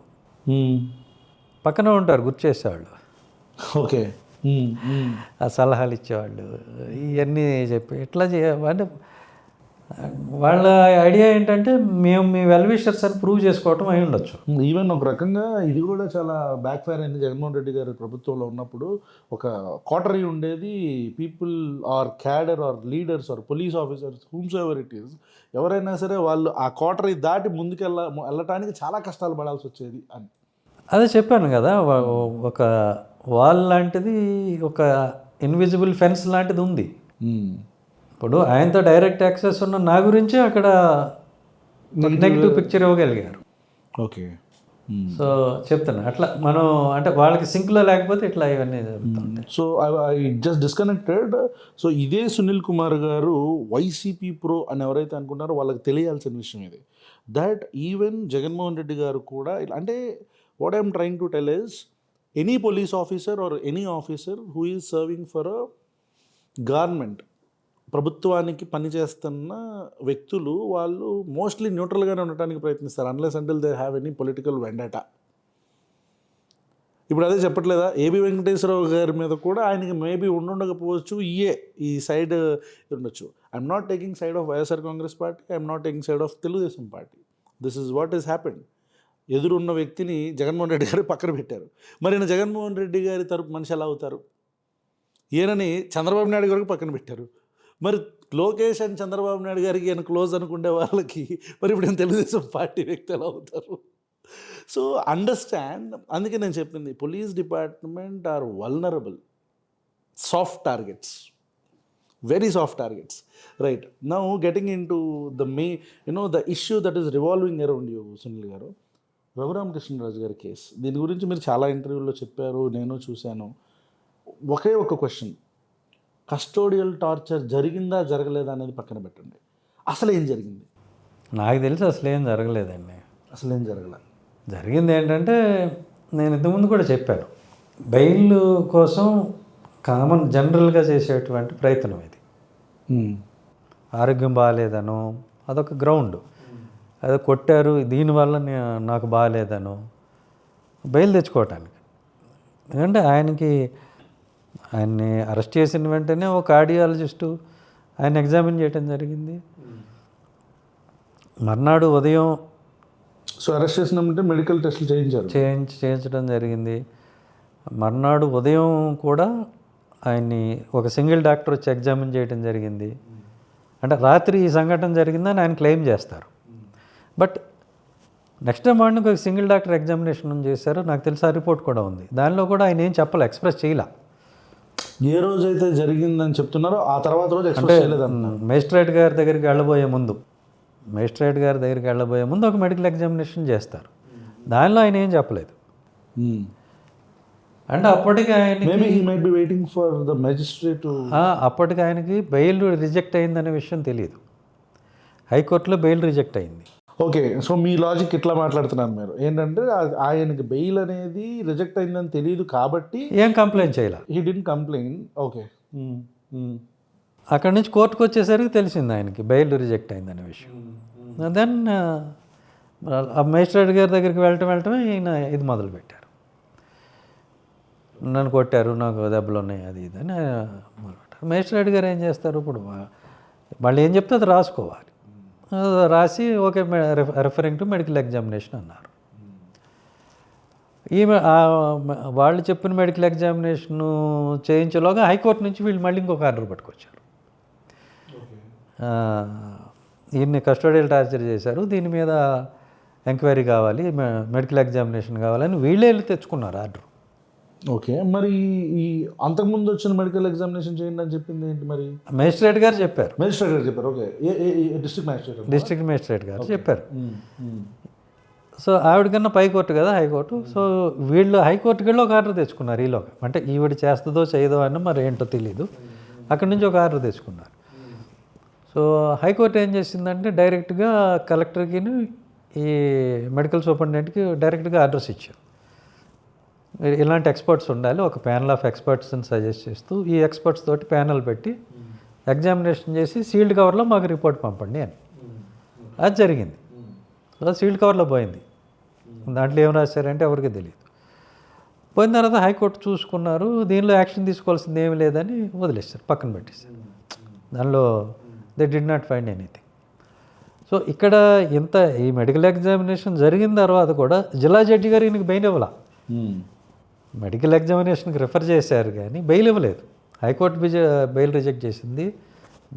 Speaker 3: పక్కనే ఉంటారు గుర్తు చేసేవాళ్ళు.
Speaker 2: ఓకే,
Speaker 3: ఆ సలహాలు ఇచ్చేవాళ్ళు, ఇవన్నీ చెప్పి ఇట్లా అంటే వాళ్ళ ఐడియా ఏంటంటే మేము మీ వెల్ విషర్స్ అని ప్రూవ్ చేసుకోవటం అయి ఉండొచ్చు.
Speaker 2: ఈవెన్ ఒక రకంగా ఇది కూడా చాలా బ్యాక్ ఫైర్ అయింది. జగన్మోహన్ రెడ్డి గారి ప్రభుత్వంలో ఉన్నప్పుడు ఒక కోటరీ ఉండేది. People or cadre or leaders or police officers whomsoever it is, ఎవరైనా సరే వాళ్ళు ఆ కోటరీ దాటి ముందుకు వెళ్ళటానికి చాలా కష్టాలు పడాల్సి వచ్చేది అని.
Speaker 3: అదే చెప్పాను కదా, ఒక వాల్ లాంటిది, ఒక ఇన్విజిబుల్ ఫెన్స్ లాంటిది ఉంది. ఇప్పుడు ఆయనతో డైరెక్ట్ యాక్సెస్ ఉన్న నా గురించి అక్కడ నెగిటివ్ పిక్చర్ ఇవ్వగలిగారు.
Speaker 2: ఓకే,
Speaker 3: సో చెప్తాను అట్లా మనం అంటే వాళ్ళకి సింక్లో లేకపోతే ఇట్లా ఇవన్నీ జరుగుతుంది.
Speaker 2: So I just disconnected. So ఇదే సునీల్ కుమార్ గారు వైసీపీ ప్రో అని ఎవరైతే అనుకున్నారో వాళ్ళకి తెలియాల్సిన విషయం ఇది, దట్ ఈవెన్ జగన్మోహన్ రెడ్డి గారు కూడా అంటే what I'm trying to tell is any police officer or any officer who is serving for a government, ప్రభుత్వానికి పనిచేస్తున్న వ్యక్తులు వాళ్ళు మోస్ట్లీ న్యూట్రల్గానే ఉండటానికి ప్రయత్నిస్తారు, unless until they have any political vendetta. ఇప్పుడు అదే చెప్పట్లేదా, ఏబి వెంకటేశ్వరరావు గారి మీద కూడా ఆయనకి మేబీ ఉండకపోవచ్చు, ఈ సైడ్ ఉండొచ్చు. I'm not taking side of YSR Congress party, I'm not taking side of Telugudesam party. This is what is happened. ఎదురున్న వ్యక్తిని జగన్మోహన్ రెడ్డి గారు పక్కన పెట్టారు. మరి ఈయన జగన్మోహన్ రెడ్డి గారి తరపు మనిషి ఎలా అవుతారు? ఈయనని చంద్రబాబు నాయుడు గారికి పక్కన పెట్టారు. మరి లోకేష్ అండ్ చంద్రబాబు నాయుడు గారికి ఈయన క్లోజ్ అనుకునే వాళ్ళకి మరి ఇప్పుడు ఈయన తెలుగుదేశం పార్టీ వ్యక్తి ఎలా అవుతారు? So understand. అందుకే నేను చెప్పింది, police department are vulnerable, soft targets, very soft targets. Right, now getting into the the issue that is revolving around you, Sunil garu, Raghuramakrishnaraju గారి కేసు. దీని గురించి మీరు చాలా ఇంటర్వ్యూల్లో చెప్పారు, నేను చూశాను. ఒకే ఒక క్వశ్చన్, కస్టోడియల్ టార్చర్ జరిగిందా జరగలేదా అనేది పక్కన పెట్టండి, అసలు ఏం జరిగింది?
Speaker 3: నాకు తెలిసి అసలు ఏం జరగలేదండి.
Speaker 2: అసలు ఏం జరగలేదు.
Speaker 3: జరిగింది ఏంటంటే, నేను ఇంతకుముందు కూడా చెప్పాను, బెయిల్ కోసం కామన్ జనరల్గా చేసేటువంటి ప్రయత్నం ఇది. ఆరోగ్యం బాగాలేదనో అదొక గ్రౌండ్, అదే కొట్టారు దీనివల్ల నాకు బాగాలేదనో బెయిల్ తెచ్చుకోవటానికి. ఎందుకంటే ఆయన్ని అరెస్ట్ చేసిన వెంటనే ఒక కార్డియాలజిస్టు ఆయన ఎగ్జామిన్ చేయటం జరిగింది. మర్నాడు ఉదయం
Speaker 2: అరెస్ట్ చేసినామంటే మెడికల్ టెస్టులు
Speaker 3: చేయించడం జరిగింది. మర్నాడు ఉదయం కూడా ఆయన్ని ఒక సింగిల్ డాక్టర్ వచ్చి ఎగ్జామిన్ చేయడం జరిగింది. అంటే రాత్రి ఈ సంఘటన జరిగిందని ఆయన క్లెయిమ్ చేస్తారు. బట్ నెక్స్ట్ డే మార్నింగ్ ఒక సింగిల్ డాక్టర్ ఎగ్జామినేషన్ చేశారు. నాకు తెలిసి ఆ రిపోర్ట్ కూడా ఉంది. దానిలో కూడా ఆయన ఏం చెప్పలే, ఎక్స్ప్రెస్ చేయలే.
Speaker 2: ఏ రోజైతే జరిగిందని చెప్తున్నారో ఆ తర్వాత రోజు ఎక్స్ప్రెస్ చేయలేదన్న.
Speaker 3: మేజిస్ట్రేట్ గారి దగ్గరికి వెళ్ళబోయే ముందు ఒక మెడికల్ ఎగ్జామినేషన్ చేస్తారు. దానిలో ఆయన ఏం చెప్పలేదు. అంటే అప్పటికి అప్పటికి ఆయనకి బెయిల్ రిజెక్ట్ అయిందనే విషయం తెలియదు. హైకోర్టులో బెయిల్ రిజెక్ట్ అయింది.
Speaker 2: ఓకే, సో మీ లాజిక్ ఇట్లా మాట్లాడుతున్నారు మీరు ఏంటంటే, ఆయనకి బెయిల్ అనేది రిజెక్ట్ అయిందని తెలియదు కాబట్టి
Speaker 3: ఏం కంప్లైంట్ చేయాలి.
Speaker 2: He didn't complaint. ఓకే,
Speaker 3: అక్కడి నుంచి కోర్టుకు వచ్చేసరికి తెలిసింది ఆయనకి బెయిల్ రిజెక్ట్ అయిందనే విషయం. దెన్ ఆ మేజిస్ట్రేట్ గారి దగ్గరికి వెళ్ళటమే ఈయన ఇది మొదలుపెట్టారు. నన్ను కొట్టారు, నాకు దెబ్బలు ఉన్నాయి, అది ఇది అని మొదలుపెట్టారు. మేజిస్ట్రేట్ గారు ఏం చేస్తారు, ఇప్పుడు వాళ్ళు ఏం చెప్తే అది రాసుకోవాలి. రాసి okay referring to medical examination అన్నారు. ఈమె వాళ్ళు చెప్పిన మెడికల్ ఎగ్జామినేషను చేయించేలోగా హైకోర్టు నుంచి వీళ్ళు మళ్ళీ ఇంకొక ఆర్డర్ పట్టుకొచ్చారు. ఈయన్ని కస్టోడియల్ టార్చర్ చేశారు, దీని మీద ఎంక్వైరీ కావాలి, మెడికల్ ఎగ్జామినేషన్ కావాలని వీళ్ళే వెళ్ళి తెచ్చుకున్నారు ఆర్డర్.
Speaker 2: ఓకే, మరి ఈ అంతకుముందు వచ్చిన మెడికల్ ఎగ్జామినేషన్ చేయండి అని చెప్పింది ఏంటి? మరి
Speaker 3: మేజిస్ట్రేట్ గారు చెప్పారు.
Speaker 2: మేజిస్ట్రేట్ గారు చెప్పారు. ఓకే, డిస్ట్రిక్ట్
Speaker 3: మేజిస్ట్రేట్ గారు చెప్పారు. సో ఆవిడకన్నా పైకోర్టు కదా హైకోర్టు. సో వీళ్ళు హైకోర్టుకి వెళ్ళి ఒక ఆర్డర్ తెచ్చుకున్నారు ఈలోగా. అంటే ఈవిడ చేస్తుందో చేయదో అని మరి ఏంటో తెలీదు. అక్కడి నుంచి ఒక ఆర్డర్ తెచ్చుకున్నారు. సో హైకోర్టు ఏం చేసిందంటే డైరెక్ట్గా కలెక్టర్కి ఈ మెడికల్ సూపరింటెండెంట్కి డైరెక్ట్గా ఆర్డర్స్ ఇచ్చారు. ఇలాంటి ఎక్స్పర్ట్స్ ఉండాలి, ఒక ప్యానల్ ఆఫ్ ఎక్స్పర్ట్స్ని సజెస్ట్ చేస్తూ ఈ ఎక్స్పర్ట్స్ తోటి ప్యానల్ పెట్టి ఎగ్జామినేషన్ చేసి సీల్డ్ కవర్లో మాకు రిపోర్ట్ పంపండి అని. అది జరిగింది. సో సీల్డ్ కవర్లో పోయింది. దాంట్లో ఏం రాశారంటే ఎవరికి తెలియదు. పోయిన తర్వాత హైకోర్టు చూసుకున్నారు, దీనిలో యాక్షన్ తీసుకోవాల్సింది ఏమీ లేదని వదిలేస్తారు, పక్కన పెట్టేశారు. దానిలో they did not find anything. So ఇక్కడ ఇంత ఈ మెడికల్ ఎగ్జామినేషన్ జరిగిన తర్వాత కూడా జిల్లా జడ్జి గారు ఈయనకి బెయిల్ ఇవ్వాల. మెడికల్ ఎగ్జామినేషన్కి రిఫర్ చేశారు కానీ బెయిల్ ఇవ్వలేదు. హైకోర్టు బెయిల్ రిజెక్ట్ చేసింది,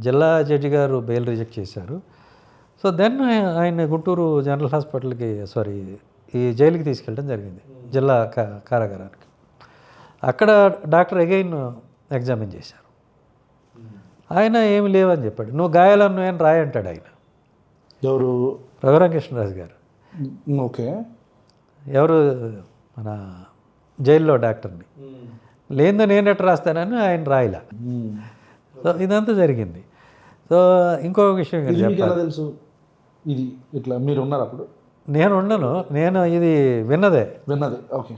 Speaker 3: జిల్లా జడ్జి గారు బెయిల్ రిజెక్ట్ చేశారు. సో దెన్ ఆయన గుంటూరు జనరల్ హాస్పిటల్కి ఈ జైలుకి తీసుకెళ్ళడం జరిగింది, జిల్లా కారాగారానికి. అక్కడ డాక్టర్ అగైన్ ఎగ్జామిన్ చేశారు. ఆయన ఏమి లేవని చెప్పాడు. నువ్వు గాయాలను ఏం రాయంటాడు ఆయన.
Speaker 2: ఎవరు?
Speaker 3: రఘురామకృష్ణరాజు గారు.
Speaker 2: ఓకే,
Speaker 3: ఎవరు మన జైల్లో డాక్టర్ని. లేదని నేను ఎట్లా రాస్తానని ఆయన రాయలా. సో ఇదంతా జరిగింది. సో ఇంకో విషయం
Speaker 2: తెలుసు, ఇది ఇట్లా మీరు ఉన్నారు అప్పుడు?
Speaker 3: నేను ఉండను, నేను ఇది విన్నదే.
Speaker 2: ఓకే,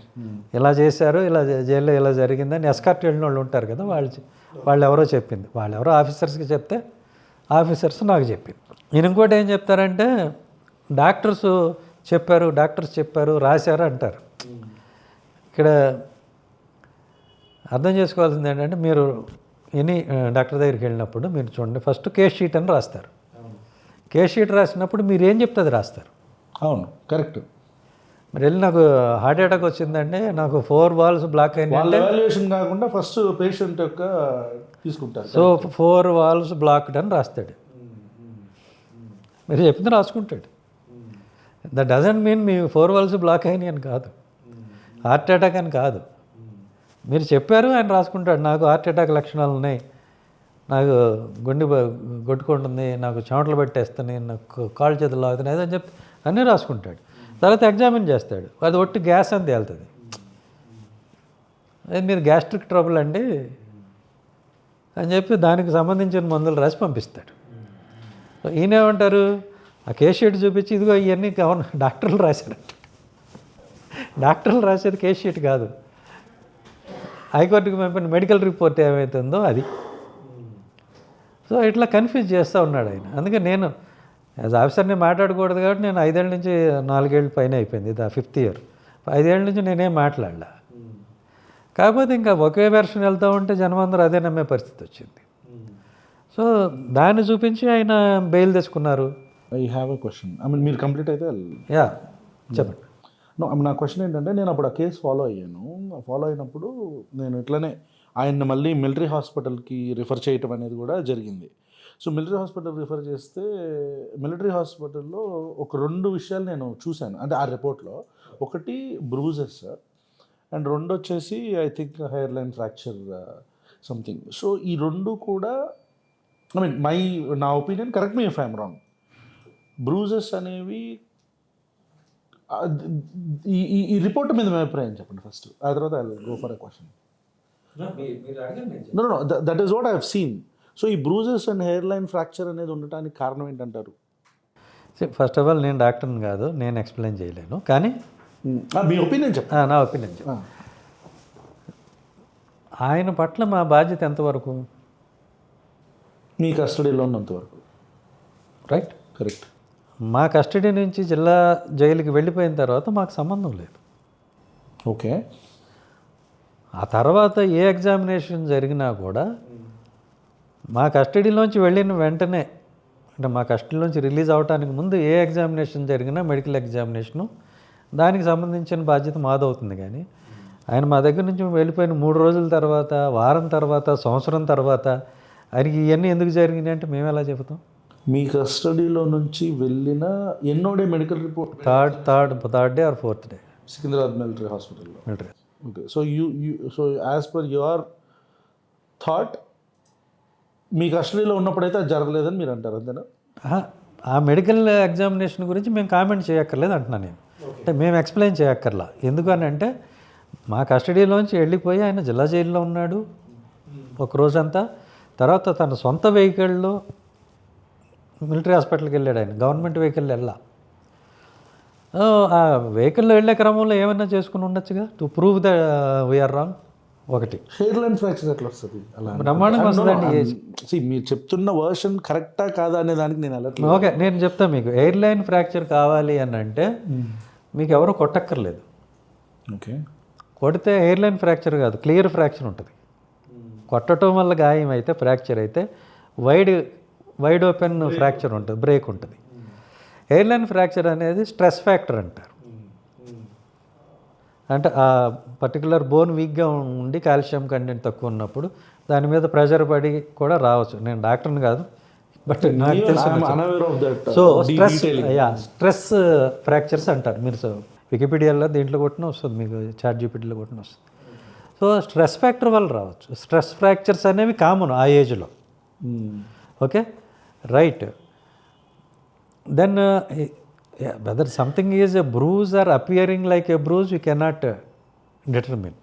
Speaker 3: ఇలా చేశారు, ఇలా జైల్లో ఇలా జరిగిందని ఎస్కార్ట్ వెళ్ళిన వాళ్ళు ఉంటారు కదా, వాళ్ళు ఎవరో చెప్పింది, వాళ్ళు ఎవరో ఆఫీసర్స్కి చెప్తే ఆఫీసర్స్ నాకు చెప్పింది. నేను ఇంకోటి ఏం చెప్తారంటే డాక్టర్స్ చెప్పారు రాశారు అంటారు. ఇక్కడ అర్థం చేసుకోవాల్సింది ఏంటంటే మీరు డాక్టర్ దగ్గరికి వెళ్ళినప్పుడు మీరు చూడండి, ఫస్ట్ కేస్ షీట్ అని రాస్తారు. కేస్ షీట్ రాసినప్పుడు మీరు ఏం చెప్తే అది రాస్తారు.
Speaker 2: అవును, కరెక్ట్.
Speaker 3: మరి వెళ్ళి నాకు హార్ట్ అటాక్ వచ్చిందంటే నాకు 4 వాల్వ్స్ బ్లాక్
Speaker 2: అయినాయి కాకుండా ఫస్ట్ పేషెంట్ యొక్క తీసుకుంటారు.
Speaker 3: సో 4 వాల్వ్స్ బ్లాక్డ్ అని రాస్తాడు. మీరు చెప్పింది రాసుకుంటాడు. దట్ డజంట్ మీన్ మీ 4 వాల్వ్స్ బ్లాక్ అయినాయి అని కాదు, హార్ట్ అటాక్ అని కాదు. మీరు చెప్పారు, ఆయన రాసుకుంటాడు. నాకు హార్ట్ అటాక్ లక్షణాలు ఉన్నాయి, నాకు గుండె కొట్టుకుంటుంది, నాకు చెమటలు పెట్టేస్తున్నాయి, నాకు కాళ్ళు చేతులు లాగుతున్నాయి అని చెప్పి అన్నీ రాసుకుంటాడు. తర్వాత ఎగ్జామిన్ చేస్తాడు, అది ఒట్టి గ్యాస్ అని తేలుతుంది. అది మీరు గ్యాస్ట్రిక్ ట్రబుల్ అండి అని చెప్పి దానికి సంబంధించిన మందులు రాసి పంపిస్తాడు. ఈయనేమంటారు, ఆ కేస్ షీట్ చూపించి ఇదిగో ఇవన్నీ డాక్టర్లు రాశారంట. డాక్టర్లు రాసేది కేస్ షీట్ కాదు, హైకోర్టుకి పంపిన మెడికల్ రిపోర్ట్ ఏమవుతుందో అది. సో ఇట్లా కన్ఫ్యూజ్ చేస్తూ ఉన్నాడు ఆయన. అందుకే నేను యాజ్ ఆఫీసర్ని మాట్లాడకూడదు కాబట్టి నేను 5 ఏళ్ళ నుంచి 4 ఏళ్ళ పైన అయిపోయింది, ఇది 5th ఇయర్. 5 ఏళ్ళ నుంచి నేనేం మాట్లాడలా. కాకపోతే ఇంకా ఒకే వెర్షన్ వెళ్తూ ఉంటే జనమందరూ అదే నమ్మే పరిస్థితి వచ్చింది. సో దాన్ని చూపించి ఆయన బెయిల్ తెచ్చుకున్నారు.
Speaker 2: I have a question. మీరు కంప్లీట్ అయితే
Speaker 3: యా చెప్పండి.
Speaker 2: నా క్వశ్చన్ ఏంటంటే, నేను అప్పుడు ఆ కేసు ఫాలో అయినప్పుడు నేను ఇట్లనే ఆయన్ని మళ్ళీ మిలిటరీ హాస్పిటల్కి రిఫర్ చేయటం అనేది కూడా జరిగింది. సో మిలిటరీ హాస్పిటల్ రిఫర్ చేస్తే మిలిటరీ హాస్పిటల్లో ఒక 2 విషయాలు నేను చూశాను, అంటే ఆ రిపోర్ట్లో. ఒకటి బ్రూజెస్ అండ్ 2 వచ్చేసి I think hair line fracture something. So ఈ 2 కూడా నా opinion, correct me if I'm wrong, bruises అనేవి ఈ రిపోర్ట్ మీద మీ అభిప్రాయం చెప్పండి ఫస్ట్, ఆ తర్వాత I will go for a question. No that is what I have seen. So ఈ bruises and hairline fracture అనేది ఉండటానికి కారణం ఏంటంటారు?
Speaker 3: ఫస్ట్ ఆఫ్ ఆల్ నేను డాక్టర్ని కాదు, నేను ఎక్స్ప్లెయిన్ చేయలేను, కానీ
Speaker 2: మీ ఒపీనియన్ చెప్పండి.
Speaker 3: నా ఒపీనియన్ చెప్పండి. ఆయన పట్ల మా బాధ్యత ఎంతవరకు?
Speaker 2: మీ కస్టడీలో ఉన్నంతవరకు.
Speaker 3: Right,
Speaker 2: correct.
Speaker 3: మా కస్టడీ నుంచి జిల్లా జైలుకి వెళ్ళిపోయిన తర్వాత మాకు సంబంధం లేదు.
Speaker 2: ఓకే.
Speaker 3: ఆ తర్వాత ఏ ఎగ్జామినేషన్ జరిగినా కూడా మా కస్టడీలోంచి వెళ్ళిన వెంటనే, అంటే మా కస్టడీలోంచి రిలీజ్ అవడానికి ముందు ఏ ఎగ్జామినేషన్ జరిగినా మెడికల్ ఎగ్జామినేషను దానికి సంబంధించిన బాధ్యత మాదవుతుంది. కానీ ఆయన మా దగ్గర నుంచి వెళ్ళిపోయిన 3 రోజుల తర్వాత, వారం తర్వాత, సంవత్సరం తర్వాత ఆయనకి ఇవన్నీ ఎందుకు జరిగినాయి అంటే మేము ఎలా చెబుతాం?
Speaker 2: మీ కస్టడీలో నుంచి వెళ్ళిన ఎన్నో day medical report?
Speaker 3: Third day or fourth day
Speaker 2: Secunderabad military హాస్పిటల్లో.
Speaker 3: Military.
Speaker 2: Okay, so so as per your thought మీ కస్టడీలో ఉన్నప్పుడైతే అది జరగలేదని మీరు అంటారు, అంతేనా?
Speaker 3: ఆ మెడికల్ ఎగ్జామినేషన్ గురించి మేము కామెంట్ చేయక్కర్లేదు అంటున్నాను నేను. అంటే మేము ఎక్స్ప్లెయిన్ చేయక్కర్లా. ఎందుకని అంటే మా కస్టడీలోంచి వెళ్ళిపోయి ఆయన జిల్లా జైల్లో ఉన్నాడు ఒక రోజంతా. తర్వాత తన సొంత వెహికల్లో మిలిటరీ హాస్పిటల్కి వెళ్ళాడు ఆయన, గవర్నమెంట్ వెహికల్ వెళ్ళా. ఆ వెహికల్లో వెళ్ళే క్రమంలో ఏమైనా చేసుకుని ఉండొచ్చుగా, to prove the we're wrong. ఒకటి
Speaker 2: హెయిర్ లైన్ ఫ్రాక్చర్ ఎట్లా వస్తుంది? అలా
Speaker 3: బ్రహ్మాండంగా వస్తుందండి.
Speaker 2: మీరు చెప్తున్న వర్షన్ కరెక్టా కాదా అనే దానికి నేను అలా.
Speaker 3: ఓకే, నేను చెప్తాను మీకు. ఎయిర్ లైన్ ఫ్రాక్చర్ కావాలి అని అంటే మీకు ఎవరు కొట్టక్కర్లేదు.
Speaker 2: ఓకే,
Speaker 3: కొడితే ఎయిర్ లైన్ ఫ్రాక్చర్ కాదు, క్లియర్ ఫ్రాక్చర్ ఉంటుంది. కొట్టడం వల్ల గాయం అయితే, ఫ్రాక్చర్ అయితే వైడ్ ఓపెన్ ఫ్రాక్చర్ ఉంటుంది, బ్రేక్ ఉంటుంది. ఎయిర్ లైన్ ఫ్రాక్చర్ అనేది స్ట్రెస్ ఫ్యాక్టర్ అంటారు. అంటే ఆ పర్టికులర్ బోన్ వీక్గా ఉండి కాల్షియం కంటెంట్ తక్కువ ఉన్నప్పుడు దాని మీద ప్రెషర్ పడి కూడా రావచ్చు. నేను డాక్టర్ని కాదు, బట్ నాకు తెలుసు. సో స్ట్రెస్ ఫ్రాక్చర్స్ అంటారు. మీరు వికీపీడియాలో దీంట్లో కొట్టిన వస్తుంది, మీకు చాట్ జీపీటీలో కొట్టిన వస్తుంది. సో స్ట్రెస్ ఫ్యాక్టర్ వల్ల రావచ్చు. స్ట్రెస్ ఫ్రాక్చర్స్ అనేవి కామన్ ఆ ఏజ్లో. Okay, right. Then whether something is a bruise or appearing like a bruise you cannot determine.